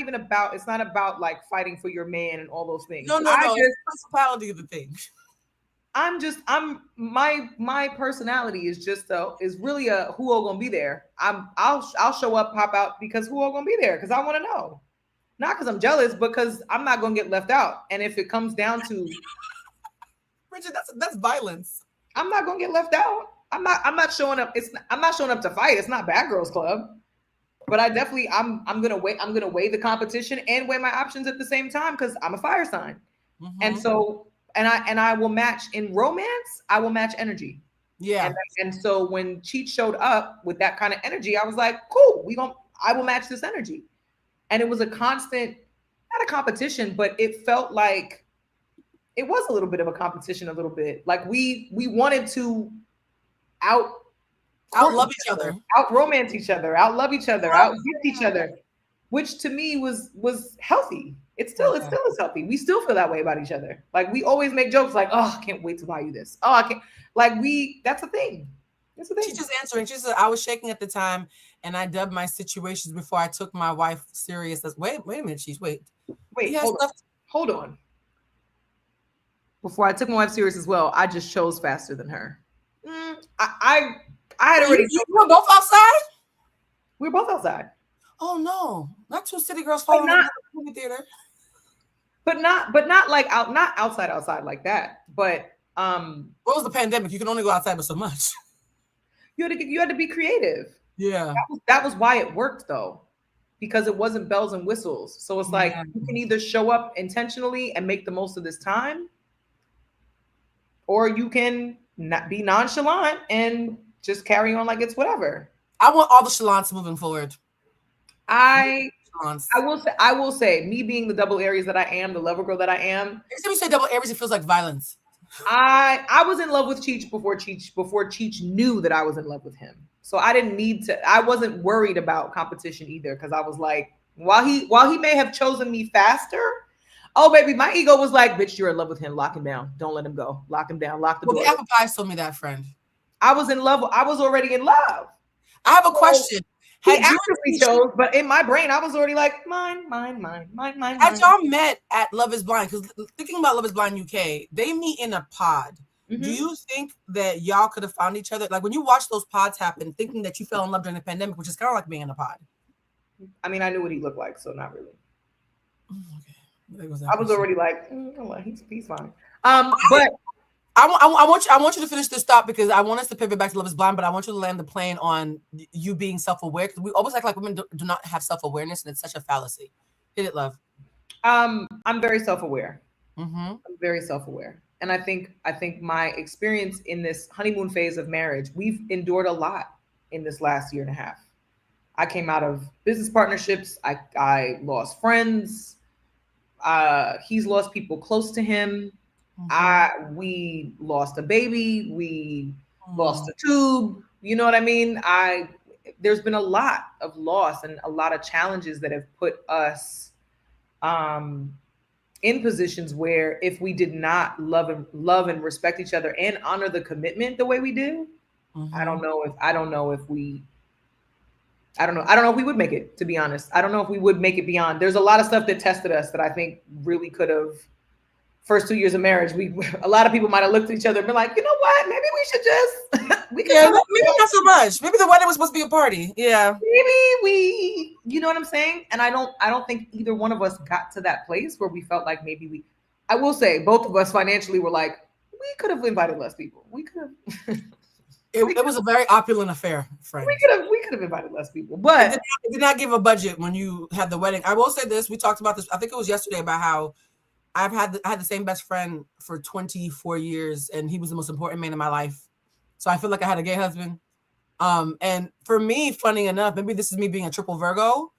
about like fighting for your man and all those things. No. It's principality of the thing. My personality is just is really a who all gonna be there. I'll show up, pop out because who all gonna be there? Because I want to know. Not because I'm jealous, because I'm not gonna get left out. And if it comes down to Bridget, that's violence. I'm not gonna get left out. I'm not showing up. I'm not showing up to fight. It's not Bad Girls Club. But I definitely I'm gonna weigh the competition and weigh my options at the same time because I'm a fire sign. Mm-hmm. And so and I will match in romance, I will match energy. Yeah. And so when Cheech showed up with that kind of energy, I was like, cool, I will match this energy. And it was a constant, not a competition, but it felt like it was a little bit of a competition, a little bit. Like we wanted to out love each other, out romance each other, out love each other, out gift each other, which to me was healthy. It still is healthy. We still feel that way about each other. Like we always make jokes like, oh, I can't wait to buy you this. Oh, I can't. Like that's a thing. That's a thing. She's just answering. She said, I was shaking at the time and I dubbed my situations before I took my wife serious. Wait a minute. Wait, hold on. Before I took my wife serious as well, I just chose faster than her. I had already. You were both outside? We were both outside. Oh no, not two city girls falling in the movie theater. But not like not outside like that. But what was the pandemic? You can only go outside but so much. You had to be creative. Yeah. That was why it worked though. Because it wasn't bells and whistles. So it's like you can either show up intentionally and make the most of this time, or you can not be nonchalant and just carry on like it's whatever. I want all the chalants moving forward. I will say, me being the double Aries that I am, the lover girl that I am. Every time you say double Aries, it feels like violence. I was in love with Cheech before Cheech knew that I was in love with him. So I wasn't worried about competition either, because I was like, while he may have chosen me faster, oh baby, my ego was like, bitch, you're in love with him. Lock him down. Don't let him go. Lock him down. Lock the door. The apple pie told me that, friend. I was in love. I was already in love. I have a question. He actively chose, but in my brain, I was already like, mine. Had y'all met at Love is Blind? Because thinking about Love is Blind UK, they meet in a pod. Mm-hmm. Do you think that y'all could have found each other? Like when you watch those pods happen, thinking that you fell in love during the pandemic, which is kind of like being in a pod. I mean, I knew what he looked like, so not really. Okay. I was already like, he's fine. But I want you to finish this thought, because I want us to pivot back to Love is Blind, but I want you to land the plane on you being self-aware, because we always act like women do not have self-awareness, and it's such a fallacy. Hit it, love. I'm very self-aware. Mm-hmm. I'm very self-aware. And I think my experience in this honeymoon phase of marriage, we've endured a lot in this last year and a half. I came out of business partnerships. I lost friends. He's lost people close to him. Mm-hmm. We lost a baby. We lost a tube. You know what I mean? There's been a lot of loss and a lot of challenges that have put us in positions where if we did not love and respect each other and honor the commitment the way we do, mm-hmm. I don't know if we would make it, to be honest. I don't know if we would make it beyond. There's a lot of stuff that tested us that I think really could have. First 2 years of marriage, a lot of people might have looked at each other and been like, you know what? Maybe we should just maybe not so much. Maybe the wedding was supposed to be a party. Yeah. Maybe you know what I'm saying? And I don't think either one of us got to that place where we felt like maybe I will say both of us financially were like, we could have invited less people. We could have. It was a very opulent affair, friend. We could have invited less people, but it did not give a budget when you had the wedding. I will say this: we talked about this. I think it was yesterday, about how I had the same best friend for 24 years, and he was the most important man in my life. So I feel like I had a gay husband. And for me, funny enough, maybe this is me being a triple Virgo,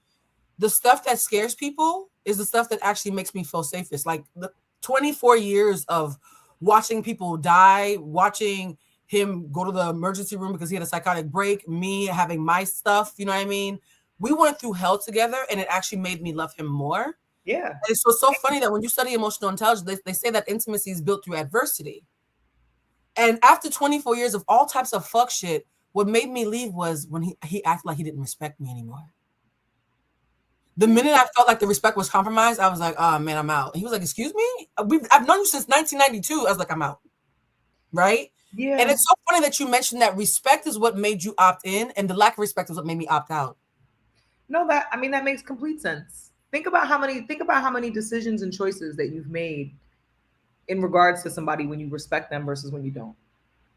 the stuff that scares people is the stuff that actually makes me feel safest. Like the 24 years of watching people die, watching him go to the emergency room because he had a psychotic break, me having my stuff, you know what I mean? We went through hell together, and it actually made me love him more. Yeah. And it's so funny that when you study emotional intelligence, they say that intimacy is built through adversity. And after 24 years of all types of fuck shit, what made me leave was when he acted like he didn't respect me anymore. The minute I felt like the respect was compromised, I was like, oh man, I'm out. He was like, excuse me? I've known you since 1992. I was like, I'm out. Right? Yeah. And it's so funny that you mentioned that respect is what made you opt in, and the lack of respect is what made me opt out. No, that makes complete sense. Think about how many decisions and choices that you've made in regards to somebody when you respect them versus when you don't.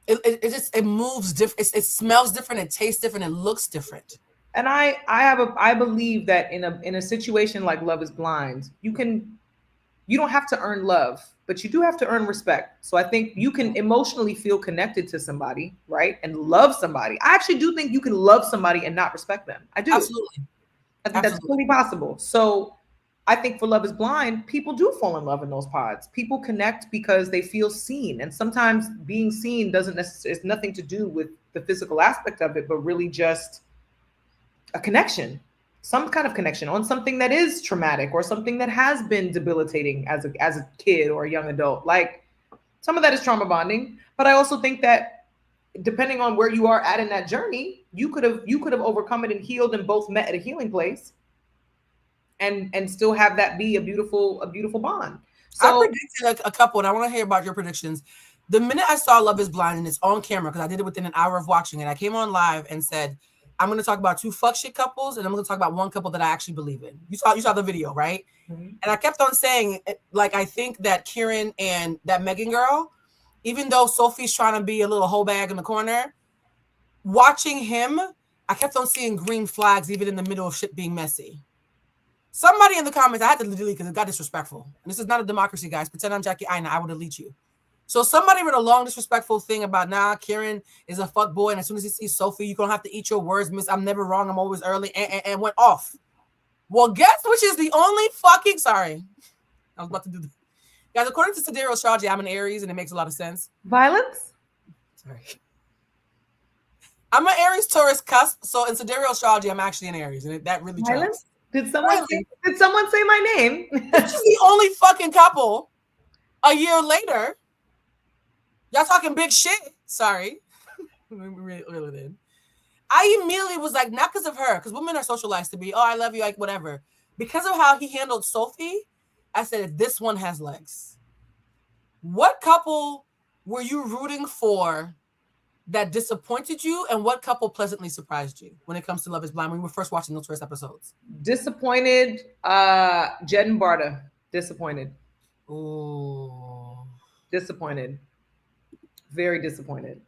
It moves different. It smells different. It tastes different. It looks different. And I believe that in a situation like Love is Blind, you don't have to earn love, but you do have to earn respect. So I think you can emotionally feel connected to somebody, right? And love somebody. I actually do think you can love somebody and not respect them. I do. Absolutely. I think that's fully possible. So I think for Love is Blind, people do fall in love in those pods. People connect because they feel seen. And sometimes being seen it's nothing to do with the physical aspect of it, but really just a connection, some kind of connection on something that is traumatic or something that has been debilitating as a kid or a young adult. Like some of that is trauma bonding, but I also think that depending on where you are at in that journey, you could have overcome it and healed and both met at a healing place and still have that be a beautiful bond. So I predicted a couple, and I want to hear about your predictions. The minute I saw Love is Blind and it's on camera, because I did it within an hour of watching it, I came on live and said, I'm going to talk about 2 fuck shit couples, and I'm going to talk about 1 couple that I actually believe in. You saw the video, right? Mm-hmm. And I kept on saying, like, I think that Kieran and that Megan girl, even though Sophie's trying to be a little hoe bag in the corner, watching him, I kept on seeing green flags even in the middle of shit being messy. Somebody in the comments, I had to delete because it got disrespectful. And this is not a democracy, guys. Pretend I'm Jackie Aina, I would delete you. So somebody wrote a long disrespectful thing about, Kieran is a fuck boy, and as soon as he sees Sophie, you're going to have to eat your words, miss. I'm never wrong. I'm always early, and went off. Well, guess which is the only fucking... Sorry. I was about to do that. Guys, according to sidereal astrology, I'm an Aries, and it makes a lot of sense. Violence? Sorry. I'm an Aries Taurus cusp, so in sidereal astrology, I'm actually an Aries, and that really Violence? Did someone say my name? This is the only fucking couple a year later. Y'all talking big shit. Sorry. really did. I immediately was like, not because of her, because women are socialized to be, oh, I love you, like whatever. Because of how he handled Sophie, I said, this one has legs. What couple were you rooting for that disappointed you, and what couple pleasantly surprised you when it comes to Love is Blind when we were first watching those first episodes? Disappointed, Jed and Barta. Disappointed. Ooh. Disappointed. Very disappointed.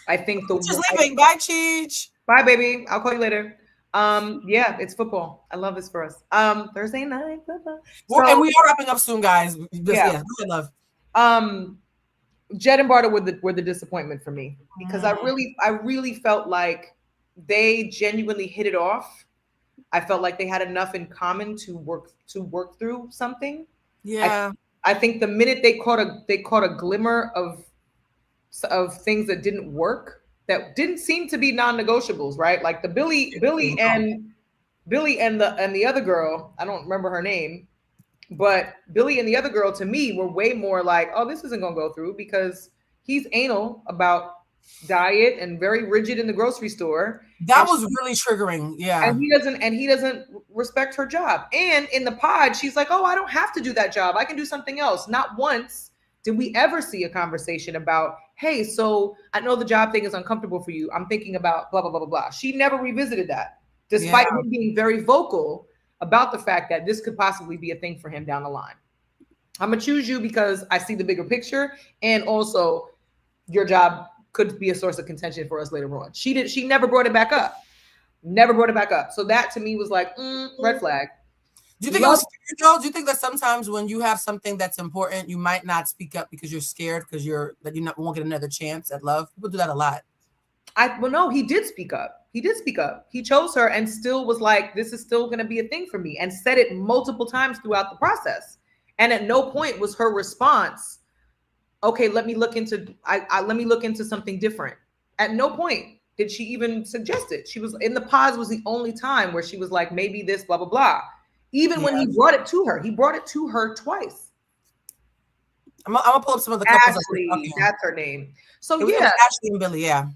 I think Just leaving. Bye, Cheech. Bye, baby. I'll call you later. Yeah, it's football. I love this for us. Thursday night football. And we are wrapping up soon, guys. Yeah, love. Jed and Barta were the disappointment for me because I really felt like they genuinely hit it off. I felt like they had enough in common to work through something. Yeah. I think the minute they caught a glimmer of things that didn't work, that didn't seem to be non-negotiables, right? Like the Billy and the other girl, I don't remember her name, but Billy and the other girl to me were way more like, oh, this isn't gonna go through because he's anal about diet and very rigid in the grocery store. That was really triggering. Yeah. And he doesn't respect her job. And in the pod, she's like, oh, I don't have to do that job. I can do something else. Not once did we ever see a conversation about, hey, so I know the job thing is uncomfortable for you. I'm thinking about blah, blah, blah, blah, blah. She never revisited that, despite him being very vocal about the fact that this could possibly be a thing for him down the line. I'm going to choose you because I see the bigger picture. And also your job could be a source of contention for us later on. She never brought it back up. Never brought it back up. So that to me was like, red flag. Do you think it was spiritual? Do you think that sometimes when you have something that's important, you might not speak up because you're scared because you won't get another chance at love? People do that a lot. Well, no, he did speak up. He did speak up. He chose her and still was like, this is still going to be a thing for me, and said it multiple times throughout the process. And at no point was her response, okay, let me look into something different. At no point did she even suggest it. She was in the pause was the only time where she was like, maybe this, blah, blah, blah. Even when he brought it to her twice. I'm gonna pull up some of the couples. Ashley, that's her name. So it was Ashley and Billy, yeah.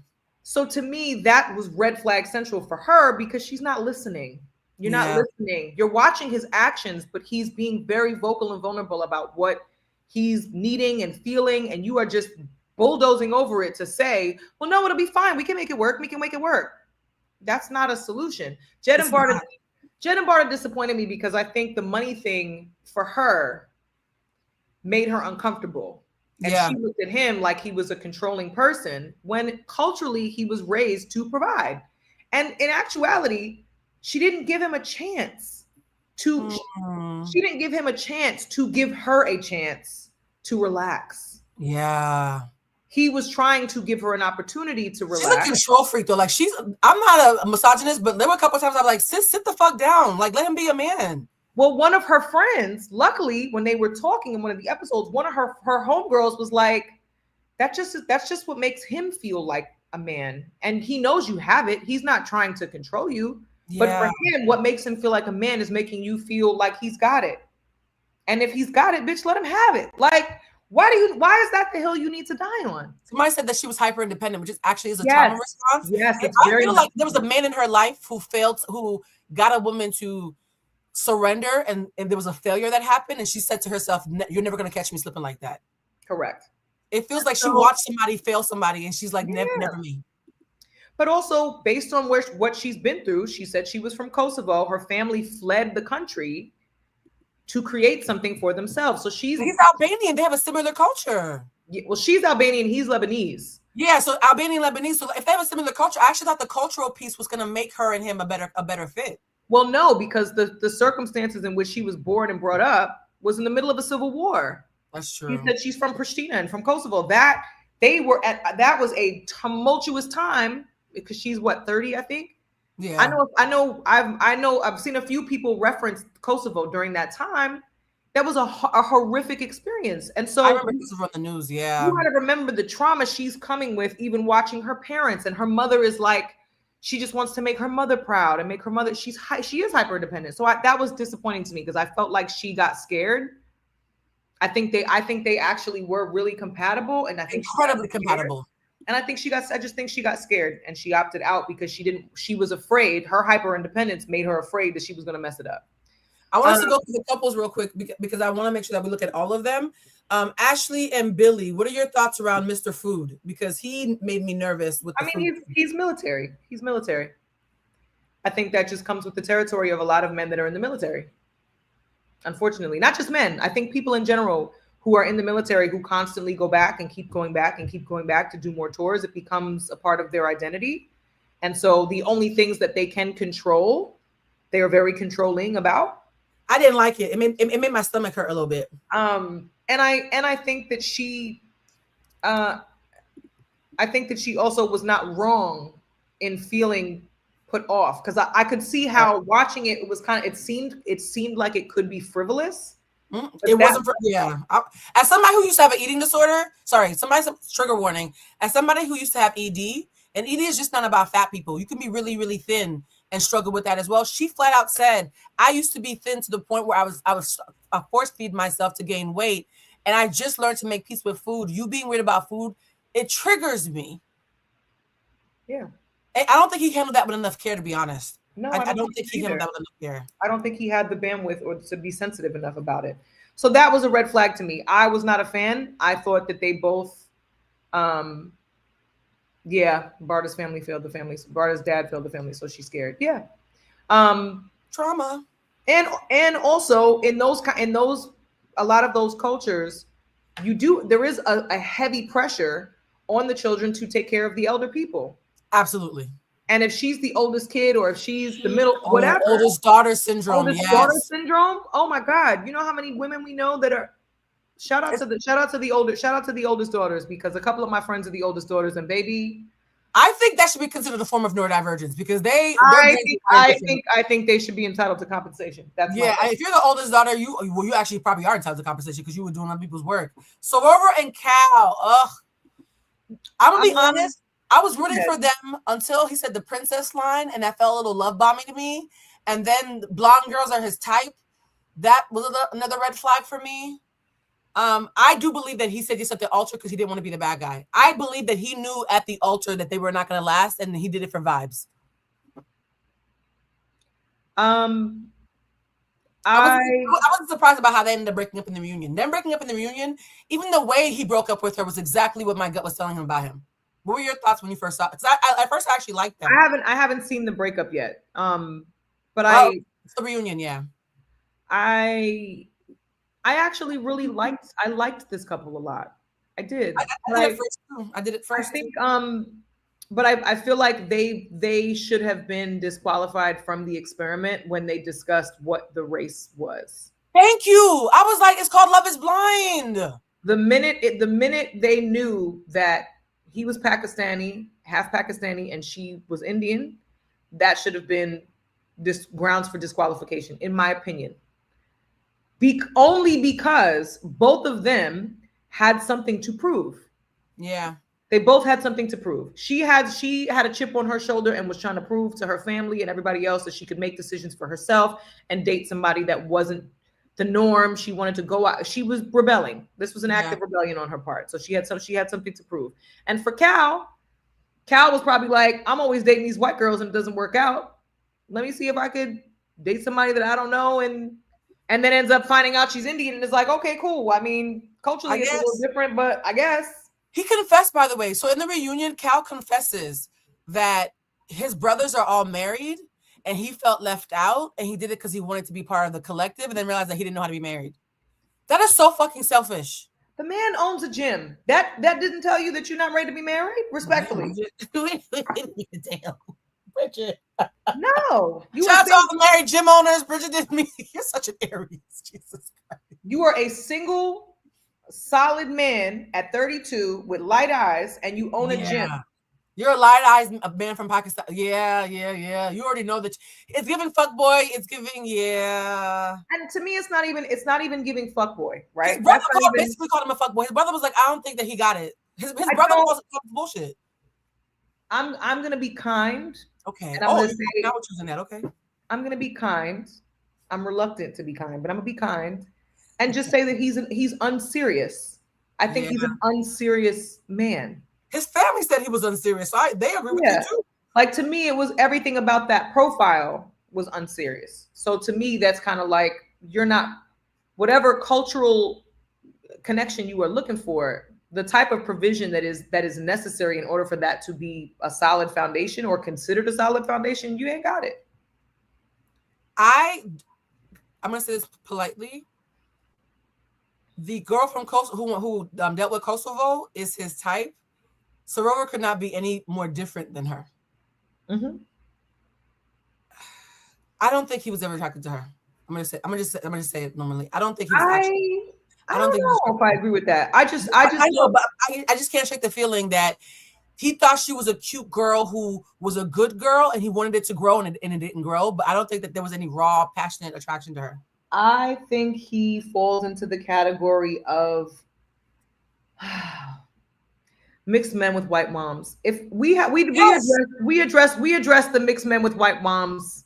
So to me, that was red flag central for her because she's not listening. You're not listening. You're watching his actions, but he's being very vocal and vulnerable about what he's needing and feeling, and you are just bulldozing over it to say, well, no, it'll be fine. We can make it work. We can make it work. That's not a solution. Jed and Barta disappointed me because I think the money thing for her made her uncomfortable. And she looked at him like he was a controlling person when culturally he was raised to provide. And in actuality, she didn't give him a chance to, she didn't give him a chance to give her a chance to relax. Yeah. He was trying to give her an opportunity to relax. She's a control freak though. Like I'm not a misogynist, but there were a couple of times I'm like, sis, sit the fuck down. Like, let him be a man. Well, one of her friends, luckily, when they were talking in one of the episodes, one of her homegirls was like, that's just what makes him feel like a man. And he knows you have it. He's not trying to control you. But for him, what makes him feel like a man is making you feel like he's got it. And if he's got it, bitch, let him have it. Like, why is that the hill you need to die on? Somebody said that she was hyper independent, which actually is a trauma response. Yes, I feel like there was a man in her life who got a woman to surrender, and there was a failure that happened, and she said to herself, you're never going to catch me slipping like that. Correct. It feels like she watched somebody fail somebody, and she's like, never me. But also, based on what she's been through, she said she was from Kosovo. Her family fled the country to create something for themselves. So he's Albanian. They have a similar culture. Yeah, well, she's Albanian. He's Lebanese. Yeah, so Albanian, Lebanese. So if they have a similar culture, I actually thought the cultural piece was going to make her and him a better fit. Well, no, because the circumstances in which she was born and brought up was in the middle of a civil war. That's true. He said she's from Pristina and from Kosovo. That was a tumultuous time because she's 30, I think. Yeah. I know. I've seen a few people reference Kosovo during that time. That was a horrific experience. And so I remember this was on the news. Yeah. You got to remember the trauma she's coming with, even watching her parents, and her mother is like, she just wants to make her mother proud and make her mother. She is hyper independent. So that was disappointing to me because I felt like she got scared. I think they actually were really compatible, and I think incredibly compatible. And I just think she got scared and she opted out because she was afraid. Her hyper independence made her afraid that she was going to mess it up. I want us to go through the couples real quick because I want to make sure that we look at all of them. Ashley and Billy, what are your thoughts around Mr. Food? Because he made me nervous with he's military. He's military. I think that just comes with the territory of a lot of men that are in the military. Unfortunately, not just men. I think people in general who are in the military who constantly go back and keep going back and keep going back to do more tours, it becomes a part of their identity. And so the only things that they can control, they are very controlling about. I didn't like it. It made my stomach hurt a little bit. And I think that she also was not wrong in feeling put off, because I could see how watching it was it seemed like it could be frivolous. It wasn't as somebody who used to have an eating disorder, trigger warning, as somebody who used to have ED, and ED is just not about fat people. You can be really, really thin and struggle with that as well. She flat out said, I used to be thin to the point where I was force feed myself to gain weight. And I just learned to make peace with food. You being weird about food, it triggers me. Yeah. And I don't think he handled that with enough care, to be honest. No, I don't think he handled that with enough care. I don't think he had the bandwidth or to be sensitive enough about it. So that was a red flag to me. I was not a fan. I thought that they both, Barta's family failed the family. Barta's dad failed the family, so she's scared. Yeah. Trauma. And also in a lot of those cultures, there is a heavy pressure on the children to take care of the elder people. Absolutely. And if she's the oldest kid or if she's the middle, whatever. Oldest daughter syndrome. Daughter syndrome. Oh my God. You know how many women we know that are shout out to the oldest daughters, because a couple of my friends are the oldest daughters, and baby, I think that should be considered a form of neurodivergence because I think they should be entitled to compensation. That's if you're the oldest daughter, you actually probably are entitled to compensation because you were doing other people's work. So Soror and Cal, I'm gonna be honest. I was rooting for them until he said the princess line, and that felt a little love bombing to me. And then blonde girls are his type. That was another red flag for me. I do believe that he said yes at the altar because he didn't want to be the bad guy. I believe that he knew at the altar that they were not going to last, and he did it for vibes. I wasn't surprised about how they ended up breaking up in the reunion. Them breaking up in the reunion, even the way he broke up with her was exactly what my gut was telling him about him. What were your thoughts when you first saw it? Because at first I actually liked them. I haven't seen the breakup yet. But it's the reunion, yeah. I actually really liked this couple a lot. I did. I did it first. I think but I feel like they should have been disqualified from the experiment when they discussed what the race was. Thank you. I was like, it's called Love is Blind. The minute they knew that he was Pakistani, half Pakistani, and she was Indian, that should have been grounds for disqualification, in my opinion. Only because both of them had something to prove. Yeah. They both had something to prove. She had a chip on her shoulder and was trying to prove to her family and everybody else that she could make decisions for herself and date somebody that wasn't the norm. She wanted to go out. She was rebelling. This was an act of rebellion on her part. So she had something to prove. And for Cal was probably like, I'm always dating these white girls and it doesn't work out. Let me see if I could date somebody that I don't know, and then ends up finding out she's Indian and is like, okay, cool. I mean, culturally it's a little different, but I guess. He confessed, by the way. So in the reunion, Cal confesses that his brothers are all married and he felt left out, and he did it because he wanted to be part of the collective and then realized that he didn't know how to be married. That is so fucking selfish. The man owns a gym. That didn't tell you that you're not ready to be married? Respectfully. Damn. Bridget. No. Shout out to all the married gym owners. Bridget didn't mean you're such an Aries. Jesus Christ. You are a single, solid man at 32 with light eyes, and you own a gym. You're a light-eyed man from Pakistan. Yeah. You already know that it's giving fuckboy. It's giving, And to me, it's not even giving fuckboy, right? His brother basically called him a fuckboy. His brother was like, I don't think that he got it. His brother wasn't bullshit. I'm gonna be kind. Okay. And I'm gonna say, now we're choosing that. Okay. I'm gonna be kind. I'm reluctant to be kind, but I'm gonna be kind, and just say that he's unserious. I think he's an unserious man. His family said he was unserious, so they agree with you too. Like, to me, it was everything about that profile was unserious. So to me, that's kind of like, you're not, whatever cultural connection you are looking for, the type of provision that is necessary in order for that to be a solid foundation or considered a solid foundation, you ain't got it. I'm gonna say this politely. The girl from Kosovo who dealt with Kosovo is his type. Soror could not be any more different than her. Mm-hmm. I don't think he was ever attracted to her. I'm gonna just say it normally. I don't think he was. I don't know if I agree with that. I just know, but I just can't shake the feeling that he thought she was a cute girl who was a good girl, and he wanted it to grow, and it didn't grow. But I don't think that there was any raw, passionate attraction to her. I think he falls into the category of mixed men with white moms. If we address the mixed men with white moms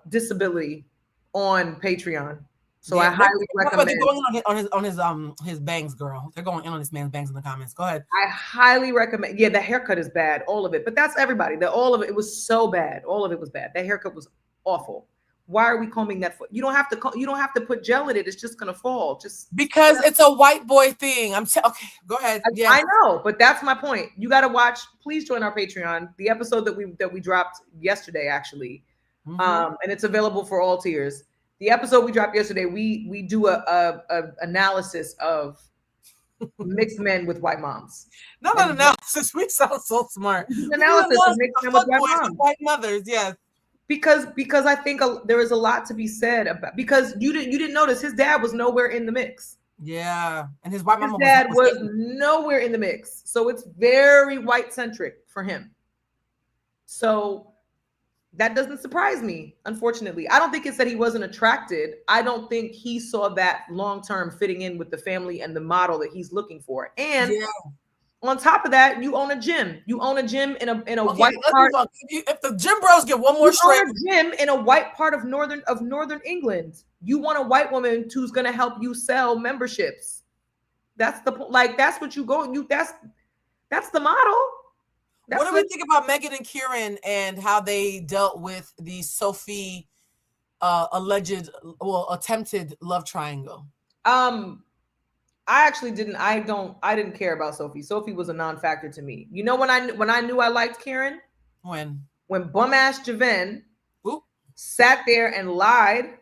disability on Patreon. So I highly recommend. They're going on his bangs, girl. They're going in on this man's bangs in the comments. Go ahead. I highly recommend. Yeah, the haircut is bad, all of it. But that's everybody. All of it was so bad. All of it was bad. That haircut was awful. Why are we combing that foot? You don't have to put gel in it. It's just gonna fall. Just because it's a white boy thing. Okay, go ahead. Yeah, I know, but that's my point. You got to watch. Please join our Patreon. The episode that we dropped yesterday, actually, and it's available for all tiers. The episode we dropped yesterday, we do a analysis of mixed men with white moms. Not an analysis. We sound so smart. Analysis of mixed men with white moms, white mothers. Yes. Because I think there is a lot to be said about, because you didn't notice his dad was nowhere in the mix. Yeah, and his white His mama dad was hating. nowhere in the mix, so it's very white centric for him. So that doesn't surprise me, unfortunately. I don't think it's that he wasn't attracted. I don't think he saw that long term fitting in with the family and the model that he's looking for. And on top of that, you own a gym. You own a gym in a white part. If the gym bros get one more straight, own a gym in a white part of northern England. You want a white woman who's going to help you sell memberships. That's the like. That's what you go. That's the model. What do we think about Megan and Kieran and how they dealt with the Sophie attempted love triangle? I actually didn't. I didn't care about Sophie. Sophie was a non-factor to me. You know when I knew I liked Kieran? When bum ass Javen sat there and lied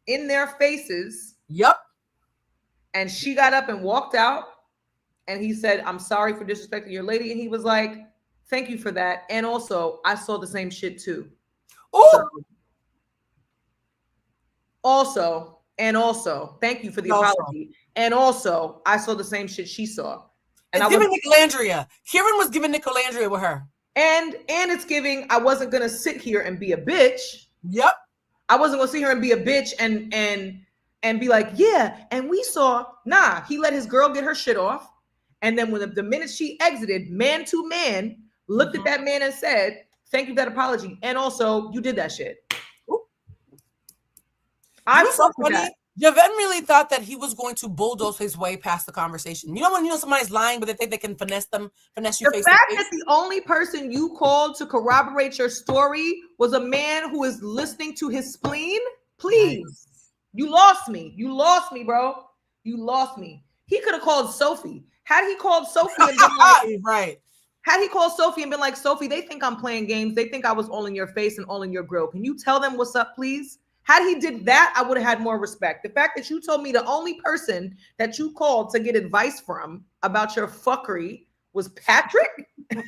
in their faces. Yep. And she got up and walked out. And he said, "I'm sorry for disrespecting your lady." And he was like, "Thank you for that. And also, I saw the same shit too." So, also, thank you for the apology. And also, I saw the same shit she saw. And it's giving Nicolandria. Kieran was giving Nicolandria with her. And it's giving, I wasn't gonna sit here and be a bitch. Yep. I wasn't gonna sit here and be a bitch and be like, yeah, and we saw, nah, he let his girl get her shit off. And then when the minute she exited, man to man, looked at that man and said, "Thank you for that apology. And also, you did that shit." I was so funny. Javen really thought that he was going to bulldoze his way past the conversation. You know when somebody's lying, but they think they can finesse you face to face? The fact that the only person you called to corroborate your story was a man who is listening to his spleen, please. Nice. You lost me. You lost me, bro. You lost me. He could have called Sophie. Had he called Sophie and been like, right. Had he called Sophie and been like, "Sophie, they think I'm playing games. They think I was all in your face and all in your grill. Can you tell them what's up, please?" Had he did that, I would have had more respect. The fact that you told me the only person that you called to get advice from about your fuckery was Patrick. Patrick.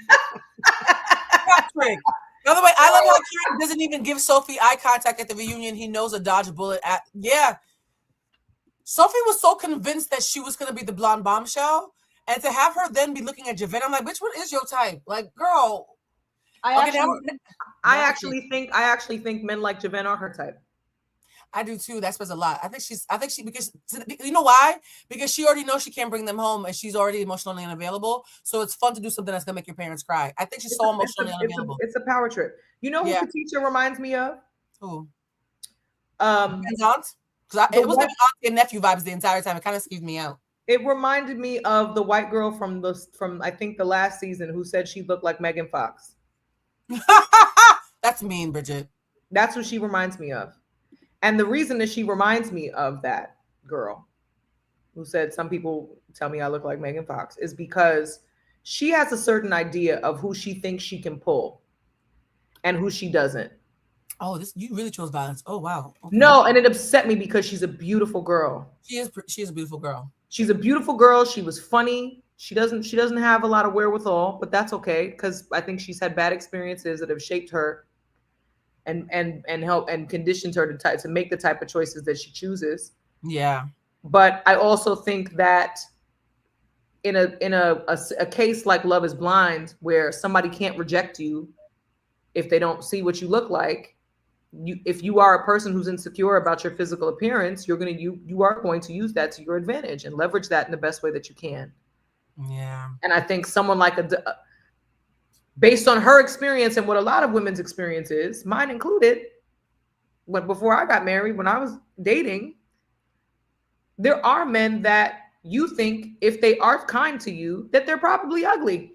By the way, I love how Kieran doesn't even give Sophie eye contact at the reunion. He knows a dodge bullet at Sophie was so convinced that she was going to be the blonde bombshell, and to have her then be looking at Javen, I'm like, which one is your type? Like, girl. I actually think men like Javen are her type. I do too. That says a lot. I think she because you know why? Because she already knows she can't bring them home and she's already emotionally unavailable. So it's fun to do something that's gonna make your parents cry. I think she's so emotionally unavailable. It's a power trip. You know who the teacher reminds me of? Who? His aunt? Because it was giving auntie and nephew vibes the entire time. It kind of skeeved me out. It reminded me of the white girl from I think the last season who said she looked like Megan Fox. That's mean, Bridget. That's what she reminds me of. And the reason that she reminds me of that girl who said some people tell me I look like Megan Fox is because she has a certain idea of who she thinks she can pull and who she doesn't. Oh, you really chose violence. Oh, wow. Okay. No, and it upset me because she's a beautiful girl. She is a beautiful girl. She's a beautiful girl. She was funny. She doesn't have a lot of wherewithal, but that's okay because I think she's had bad experiences that have shaped her and help and conditioned her to make the type of choices that she chooses. Yeah. But I also think that in a case like Love is Blind, where somebody can't reject you if they don't see what you look like, if you are a person who's insecure about your physical appearance, you are going to use that to your advantage and leverage that in the best way that you can. Yeah. And I think someone like based on her experience and what a lot of women's experience is, mine included, before I got married, when I was dating, there are men that you think if they are kind to you, that they're probably ugly.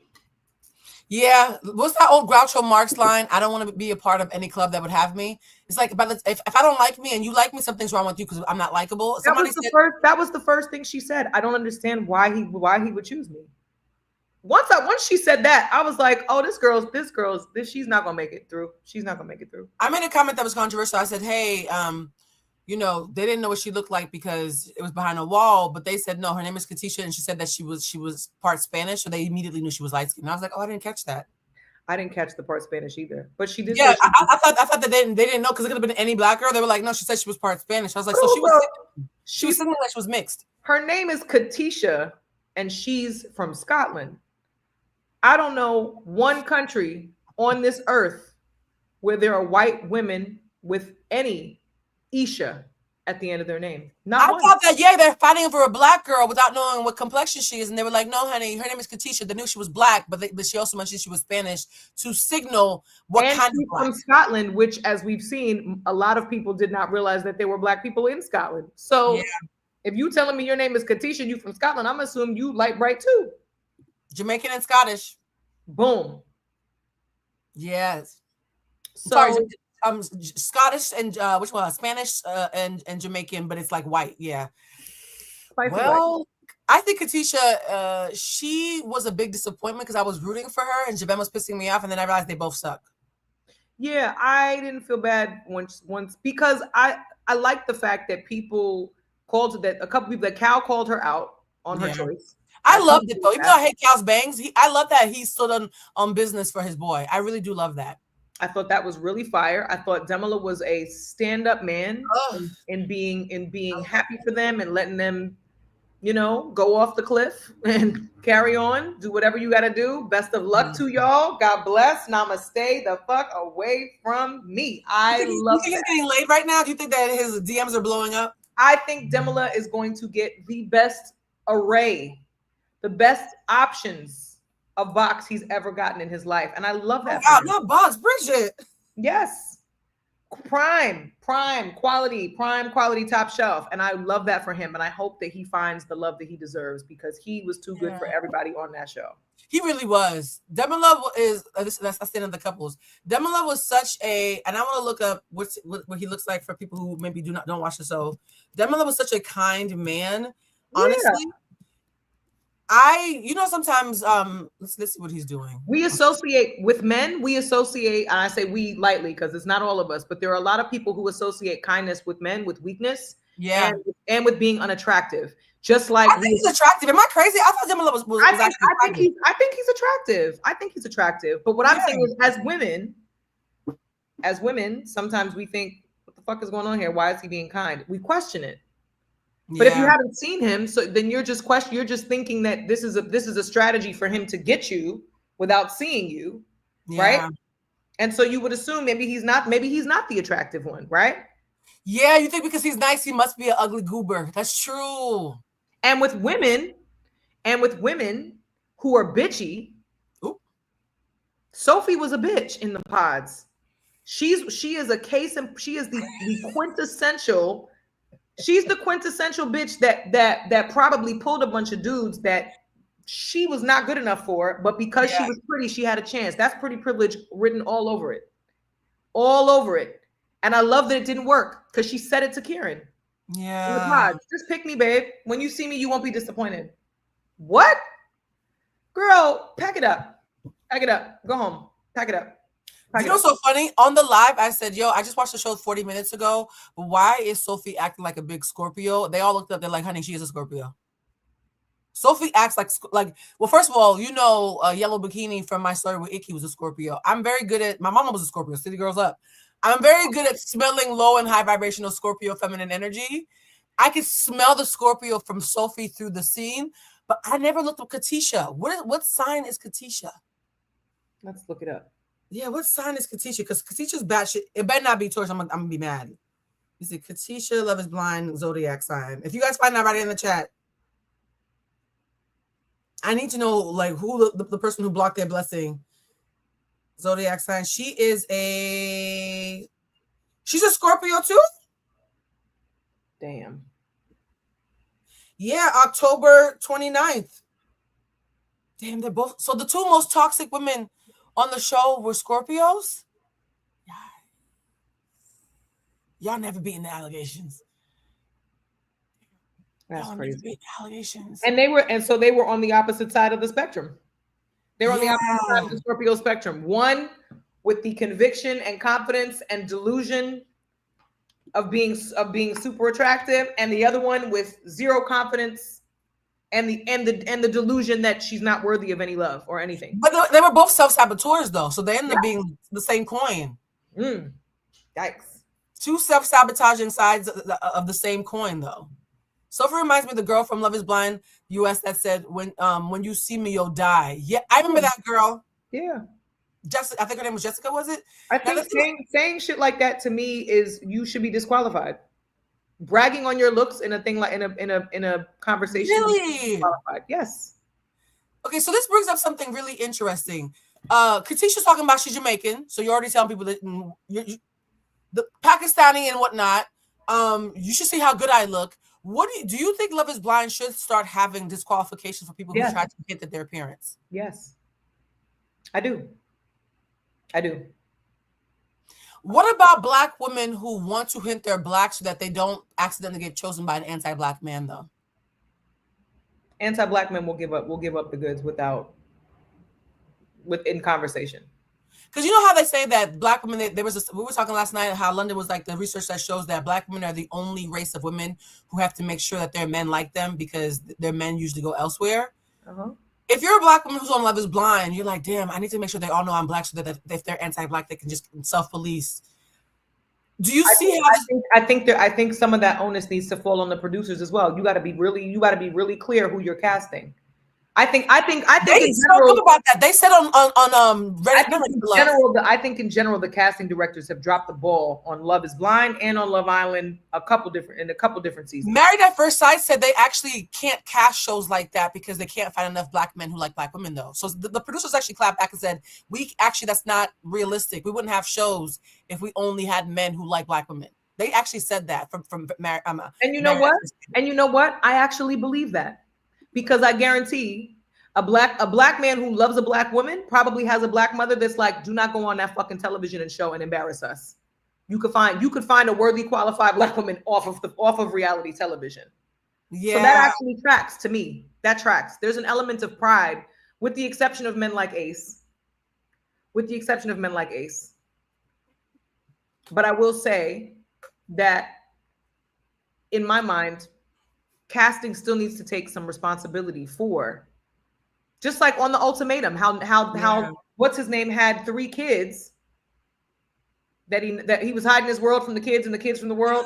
Yeah. What's that old Groucho Marx line? I don't want to be a part of any club that would have me. It's like, but if I don't like me and you like me, something's wrong with you because I'm not likable. That was the first thing she said. I don't understand why he would choose me. Once she said that, I was like, oh, this girl's, she's not gonna make it through. She's not gonna make it through. I made a comment that was controversial. I said, hey, they didn't know what she looked like because it was behind a wall, but they said, no, her name is Katisha. And she said that she was part Spanish. So they immediately knew she was light skinned. I was like, oh, I didn't catch that. I didn't catch the part Spanish either, but she did. Yeah, say I thought that they didn't know because it could have been any black girl. They were like, no, she said she was part Spanish. I was like, so she was thinking that she was mixed. Her name is Katisha, and she's from Scotland. I don't know one country on this earth where there are white women with any Isha at the end of their name. I thought that, they're fighting for a black girl without knowing what complexion she is. And they were like, no, honey, her name is Katisha. They knew she was black, but she also mentioned she was Spanish to signal what kind of black. From Scotland, which, as we've seen, a lot of people did not realize that there were black people in Scotland. So if you telling me your name is Katisha, you from Scotland, I'm assuming you light bright too. Jamaican and Scottish. Boom. Yes. So, sorry, Scottish and which one? Spanish and Jamaican, but it's like white. Yeah. Well, I think Katisha, she was a big disappointment because I was rooting for her and Jabem was pissing me off, and then I realized they both suck. Yeah, I didn't feel bad once because I like the fact that people called that a couple people that Cal called her out on her choice. I loved it though. Even though I hate Cal's bangs, I love that he stood on business for his boy. I really do love that. I thought that was really fire. I thought Demola was a stand-up man in being happy for them and letting them, go off the cliff and carry on. Do whatever you got to do. Best of luck to y'all. God bless. Namaste. The fuck away from me. I love. You think he's getting laid right now? Do you think that his DMs are blowing up? I think Demola is going to get the best array, the best options of box he's ever gotten in his life. And I love that. Wow, not box, Bridget. Yes. Prime quality, top shelf. And I love that for him. And I hope that he finds the love that he deserves because he was too good for everybody on that show. He really was. Demola is, that's the end of the couples. Demola was such a, and I want to look up what he looks like for people who maybe don't watch the show. Demola was such a kind man, honestly. Yeah. Sometimes let's see what he's doing. We associate with men, and I say we lightly because it's not all of us, but there are a lot of people who associate kindness with men with weakness, and with being unattractive. Just like I think he's attractive. Am I crazy? I thought Demola was I think he's attractive. I think he's attractive. But what I'm saying is, as women, sometimes we think, what the fuck is going on here? Why is he being kind? We question it. But if you haven't seen him, so then you're just thinking that this is a strategy for him to get you without seeing you, right? And so you would assume maybe he's not the attractive one, right? Yeah, you think because he's nice, he must be an ugly goober. That's true. And with women who are bitchy, Sophie was a bitch in the pods. She is a case, and she is the quintessential. She's the quintessential bitch that probably pulled a bunch of dudes that she was not good enough for, but because she was pretty, she had a chance. That's pretty privilege written all over it. All over it. And I love that it didn't work because she said it to Kieran. Yeah. In the pod. Just pick me, babe. When you see me, you won't be disappointed. What? Girl, pack it up. Pack it up. Go home. Pack it up. You know what's so funny? On the live, I said, I just watched the show 40 minutes ago, but why is Sophie acting like a big Scorpio? They all looked up, they're like, honey, she is a Scorpio. Sophie acts like well, first of all, Yellow Bikini from my story with Icky was a Scorpio. I'm very good at, my mama was a Scorpio, City Girls Up. I'm very good at smelling low and high vibrational Scorpio feminine energy. I could smell the Scorpio from Sophie through the scene, but I never looked up Katisha. What sign is Katisha? Let's look it up. Yeah, what sign is Katisha? Because Katisha's batshit. It better not be Taurus. I'm gonna be mad. You see, Katisha, Love is Blind, zodiac sign. If you guys find that, write it in the chat. I need to know who the person who blocked their blessing. Zodiac sign. She's a Scorpio too. Damn. Yeah, October 29th. Damn, they're both. So the two most toxic women on the show were Scorpios. Y'all never beaten the allegations. That's crazy. Allegations. And so they were on the opposite side of the spectrum. They were on the opposite side of the Scorpio spectrum. One with the conviction and confidence and delusion of being super attractive, and the other one with zero confidence and the delusion that she's not worthy of any love or anything. But they were both self-saboteurs, though, so they ended up being the same coin. Yikes! Two self-sabotaging sides of the same coin, though. Sophie reminds me of the girl from Love Is Blind US that said, when you see me, you'll die. Yeah, I remember that girl. Yeah. Jessica, I think her name was Jessica, was it? I think saying shit like that to me is you should be disqualified. Bragging on your looks in a thing like in a conversation. Really? Yes. Okay, so this brings up something really interesting. Katisha's talking about she's Jamaican, so you're already telling people that the Pakistani and whatnot. You should see how good I look. What do you think Love Is Blind should start having disqualifications for people who try to hint at their appearance? Yes, I do. What about Black women who want to hint they're Black so that they don't accidentally get chosen by an anti-Black man, though? Anti-Black men will give up the goods within conversation. Because you know how they say that Black women, we were talking last night how London was like the research that shows that Black women are the only race of women who have to make sure that their men like them because their men usually go elsewhere. If you're a Black woman who's on Love Is Blind, you're like, damn, I need to make sure they all know I'm Black so that if they're anti-Black, they can just self-police. Do you see I think some of that onus needs to fall on the producers as well. You got to be really clear who you're casting. I think they spoke about that. They said on Reddit. I think in general the casting directors have dropped the ball on Love Is Blind and on Love Island in a couple different seasons. Married at First Sight said they actually can't cast shows like that because they can't find enough Black men who like Black women, though. So the producers actually clapped back and said, that's not realistic. We wouldn't have shows if we only had men who like Black women. They actually said that from Married. And you know what? I actually believe that. Because I guarantee a black man who loves a Black woman probably has a Black mother that's like, do not go on that fucking television and show and embarrass us. You could find a worthy, qualified Black woman off of reality television. Yeah. So that actually tracks to me. That tracks. There's an element of pride, with the exception of men like Ace. But I will say that in my mind, casting still needs to take some responsibility for, just like on The Ultimatum, how what's his name had 3 kids that he was hiding his world from the kids and the kids from the world,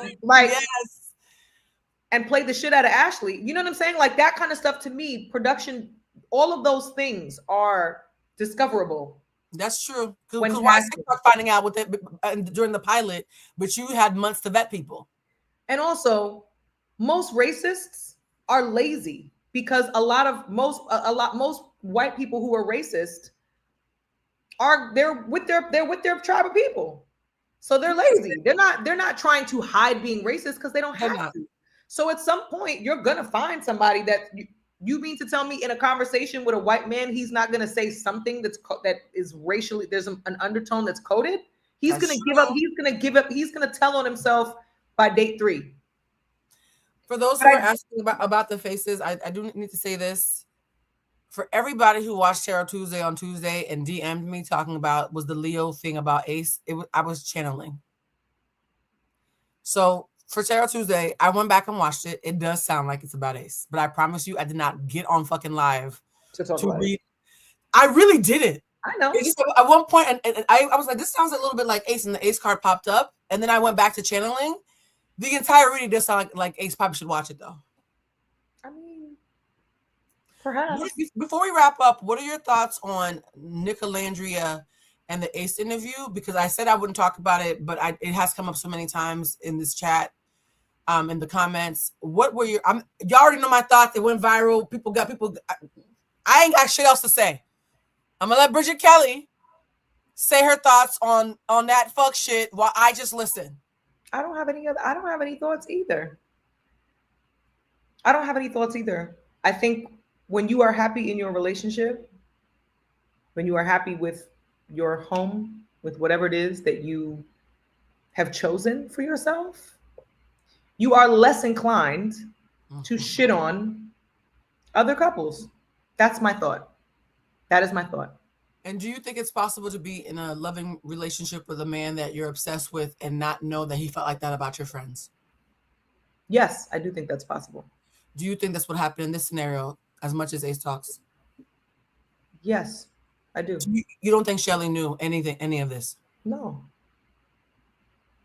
and played the shit out of Ashley. You know what I'm saying? Like that kind of stuff to me, production, all of those things are discoverable. That's true. Because why is TikTok finding out with it during the pilot, but you had months to vet people. And also, most racists are lazy because most white people who are racist they're with their tribe of people. So they're lazy. They're not trying to hide being racist because they don't have to. So at some point you're gonna find somebody that you mean to tell me in a conversation with a white man he's not gonna say something that is racially, there's an undertone that's coded. He's gonna give up. He's gonna tell on himself by date 3. For those who are asking about the faces, I do need to say this. For everybody who watched Tarot Tuesday on Tuesday and DM'd me talking about was the Leo thing about Ace, I was channeling. So for Tarot Tuesday, I went back and watched it. It does sound like it's about Ace, but I promise you, I did not get on fucking live to read. I really didn't. I know. At one point, and I was like, this sounds a little bit like Ace, and the Ace card popped up, and then I went back to channeling. The entire reading does sound like Ace probably should watch it, though. I mean, perhaps. Before we wrap up, what are your thoughts on Nicolandria and the Ace interview? Because I said I wouldn't talk about it, but it has come up so many times in this chat, in the comments. What were your? Y'all already know my thoughts. It went viral. I ain't got shit else to say. I'm gonna let Bridget Kelly say her thoughts on that fuck shit while I just listen. I don't have any thoughts either. I think when you are happy in your relationship, when you are happy with your home, with whatever it is that you have chosen for yourself, you are less inclined to shit on other couples. That's my thought. That is my thought. And do you think it's possible to be in a loving relationship with a man that you're obsessed with and not know that he felt like that about your friends? Yes, I do think that's possible. Do you think that's what happened in this scenario as much as Ace talks? Yes, I do. You don't think Shelly knew any of this? No,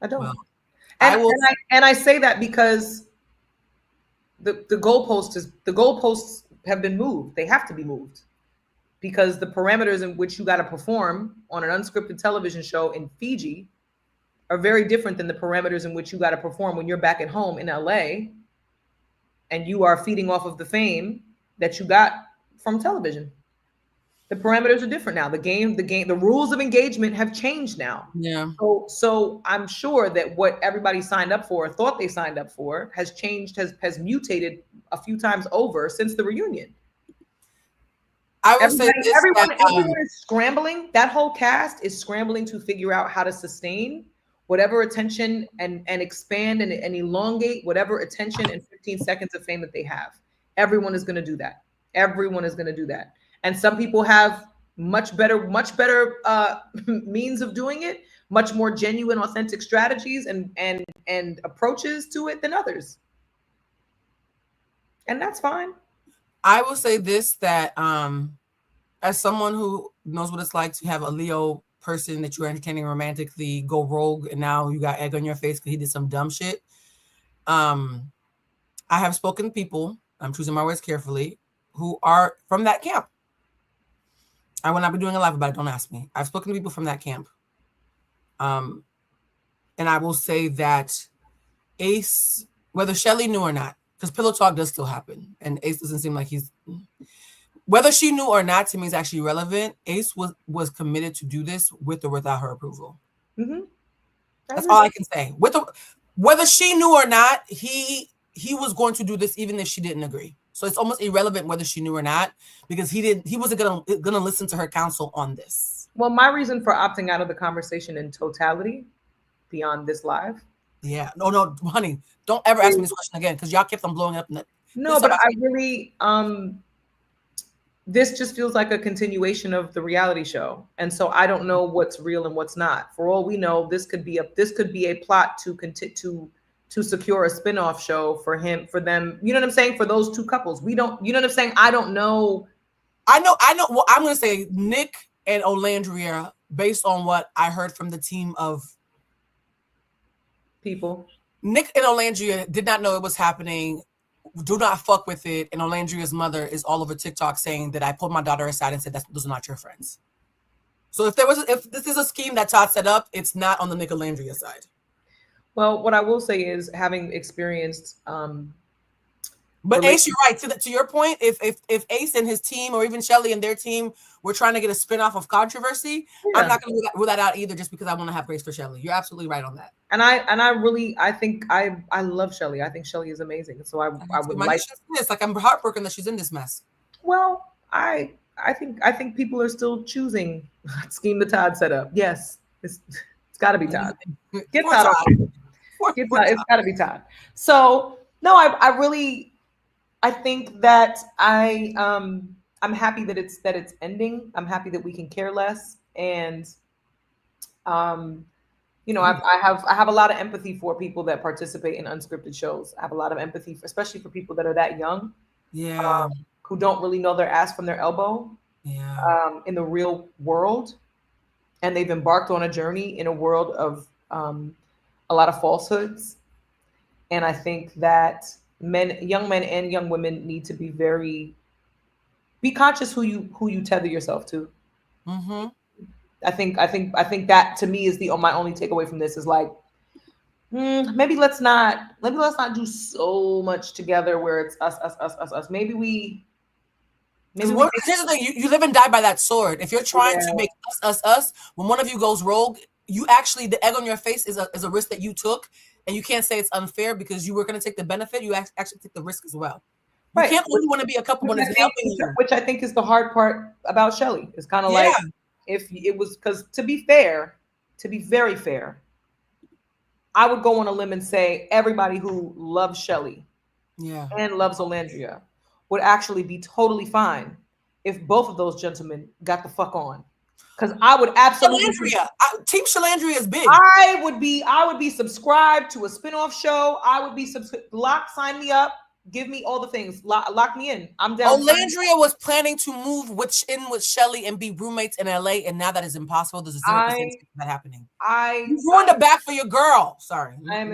I don't. Well, and I say that because the goalposts have been moved. They have to be moved because the parameters in which you got to perform on an unscripted television show in Fiji are very different than the parameters in which you got to perform when you're back at home in LA and you are feeding off of the fame that you got from television. The parameters are different now. The rules of engagement have changed now. Yeah. So I'm sure that what everybody signed up for, or thought they signed up for, has changed, has mutated a few times over since the reunion. I will say this, everyone is scrambling. That whole cast is scrambling to figure out how to sustain whatever attention and expand and elongate whatever attention and 15 seconds of fame that they have. Everyone is going to do that. Everyone is going to do that. And some people have much better means of doing it, much more genuine, authentic strategies and approaches to it than others. And that's fine. I will say this, that as someone who knows what it's like to have a Leo person that you're entertaining romantically go rogue, and now you got egg on your face because he did some dumb shit. I have spoken to people, I'm choosing my words carefully, who are from that camp. I will not be doing a live about it, don't ask me. I've spoken to people from that camp. And I will say that Ace, whether Shelly knew or not, because pillow talk does still happen, and Ace doesn't seem like he's... Whether she knew or not, to me, is actually irrelevant. Ace was committed to do this with or without her approval. Mm-hmm. That's all I can say. Whether she knew or not, he was going to do this even if she didn't agree. So it's almost irrelevant whether she knew or not, because he wasn't gonna listen to her counsel on this. Well, my reason for opting out of the conversation in totality, beyond this live. Yeah, no, honey, don't ever ask me this question again, because y'all kept on blowing up. No, but I really, this just feels like a continuation of the reality show, and so I don't know what's real and what's not. For all we know, this could be a plot to secure a spin-off show for them. You know what I'm saying? For those two couples. We don't, you know what I'm saying? I don't know. I know. Well, I'm going to say Nick and Olandria, based on what I heard from the team of people. Nick and Olandria did not know it was happening. Do not fuck with it. And Olandria's mother is all over TikTok saying that I pulled my daughter aside and said those are not your friends. So if this is a scheme that Todd set up, it's not on the Nick Olandria side. Well, what I will say is, having experienced, but Ace, you're right. To your point, if Ace and his team, or even Shelly and their team, were trying to get a spinoff of controversy, yeah, I'm not going to rule that out either, just because I want to have grace for Shelly. You're absolutely right on that. And I think I love Shelly. I think Shelly is amazing. So I would like this. Like, I'm heartbroken that she's in this mess. Well, I think people are still choosing scheme the Todd set up. Yes, it's got to be Todd. Get Todd off. It's got to be Todd. So no, I think that I'm happy that it's ending. I'm happy that we can care less, and I have a lot of empathy for people that participate in unscripted shows. I have a lot of empathy, especially for people that are that young, who don't really know their ass from their elbow, in the real world, and they've embarked on a journey in a world of a lot of falsehoods. And I think that young men and young women need to be conscious who you tether yourself to. Mm-hmm. I think that, to me, is my only takeaway from this, is like, maybe let's not do so much together where it's us. Maybe here's the thing, you live and die by that sword. If you're trying to make us, when one of you goes rogue, you actually, the egg on your face is a risk that you took, and you can't say it's unfair because you were going to take the benefit. You actually take the risk as well. You can't only want to be a couple when it's helping you. Which I think is the hard part about Shelly. It's kind of like, if it was, because to be very fair, I would go on a limb and say everybody who loves Shelly and loves Olandria would actually be totally fine if both of those gentlemen got the fuck on. Because I would absolutely Team Shalandria is big. I would be subscribed to a spinoff show. I would be Lock, sign me up. Give me all the things. Lock me in. I'm down. Olandria was planning to move with Shelly and be roommates in LA, and now that is impossible. There's a 0% chance of that happening. You ruined the back for your girl. Sorry. I am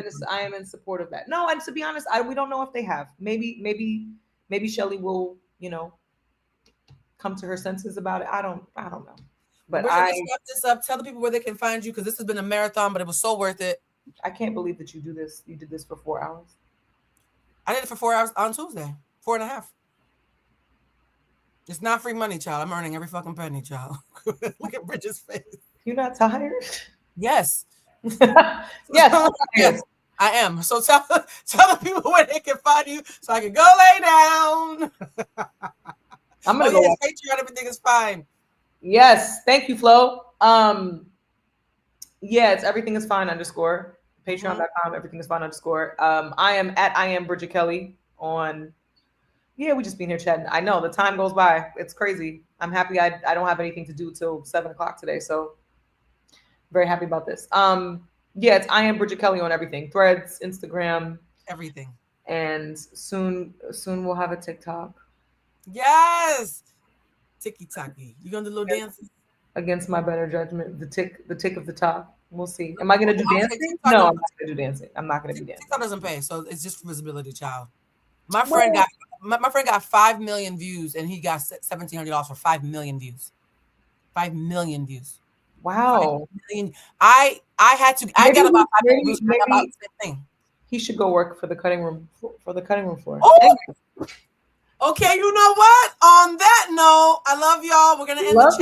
in support of that. No, and to be honest, we don't know if they have. Maybe Shelly will, come to her senses about it. I don't know. But Bridget, let's wrap this up. Tell the people where they can find you, because this has been a marathon, but it was so worth it. I can't believe that you do this. You did this for 4 hours. I did it for 4 hours on Tuesday. 4.5. It's not free money, child. I'm earning every fucking penny, child. Look at Bridget's face. You're not tired? Yes. Yes. Yes, I am. So tell the people where they can find you so I can go lay down. I'm gonna go. Patreon, everything is fine. Yes. Thank you, Flo. Yeah, it's everything is fine _ patreon.com, everything is fine _ I am Bridget Kelly on. Yeah, we just been here chatting. I know the time goes by. It's crazy. I'm happy I don't have anything to do till 7 o'clock today. So very happy about this. Yeah, it's I am Bridget Kelly on everything. Threads, Instagram, everything. And soon we'll have a TikTok. Yes. Tiki-taki. You gonna do a little dances? Against my better judgment, the tick of the top. We'll see. Am I gonna do dancing? No, I'm not gonna do dancing. I'm not gonna do dancing. TikTok doesn't pay, so it's just for visibility, child. My friend got 5 million views, and he got $1,700 for 5 million views. 5 million views. Wow. 5 million. I got about 5 million views. About the same thing. He should go work for the cutting room floor. Oh. Okay, you know what? On that note, I love y'all. We're gonna end the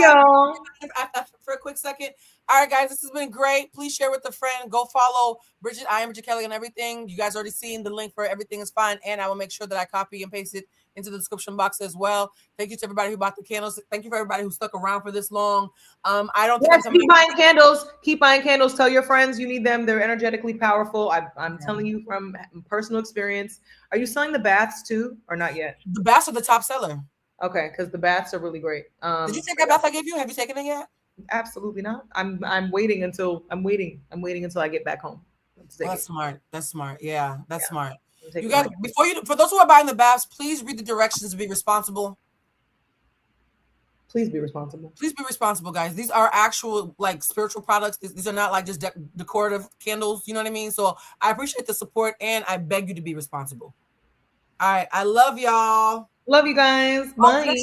chat for a quick second. All right, guys, this has been great. Please share with a friend. Go follow Bridget. I am Bridget Kelly on everything. You guys already seen the link for Everything is Fine, and I will make sure that I copy and paste it into the description box as well. Thank you to everybody who bought the candles. Thank you for everybody who stuck around for this long. I don't think keep buying candles. Keep buying candles. Tell your friends you need them. They're energetically powerful. I'm telling you from personal experience. Are you selling the baths too, or not yet? The baths are the top seller. Okay, because the baths are really great. Did you take that bath I gave you? Have you taken it yet? Absolutely not. I'm waiting until I get back home. That's smart. That's smart. Yeah, that's smart. You guys, for those who are buying the baths, please read the directions to be responsible. Please be responsible. Please be responsible, guys. These are actual spiritual products. These are not just decorative candles. You know what I mean? So I appreciate the support, and I beg you to be responsible. All right, I love y'all. Love you guys. Bye.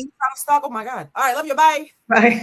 Oh my God. All right, love you. Bye. Bye.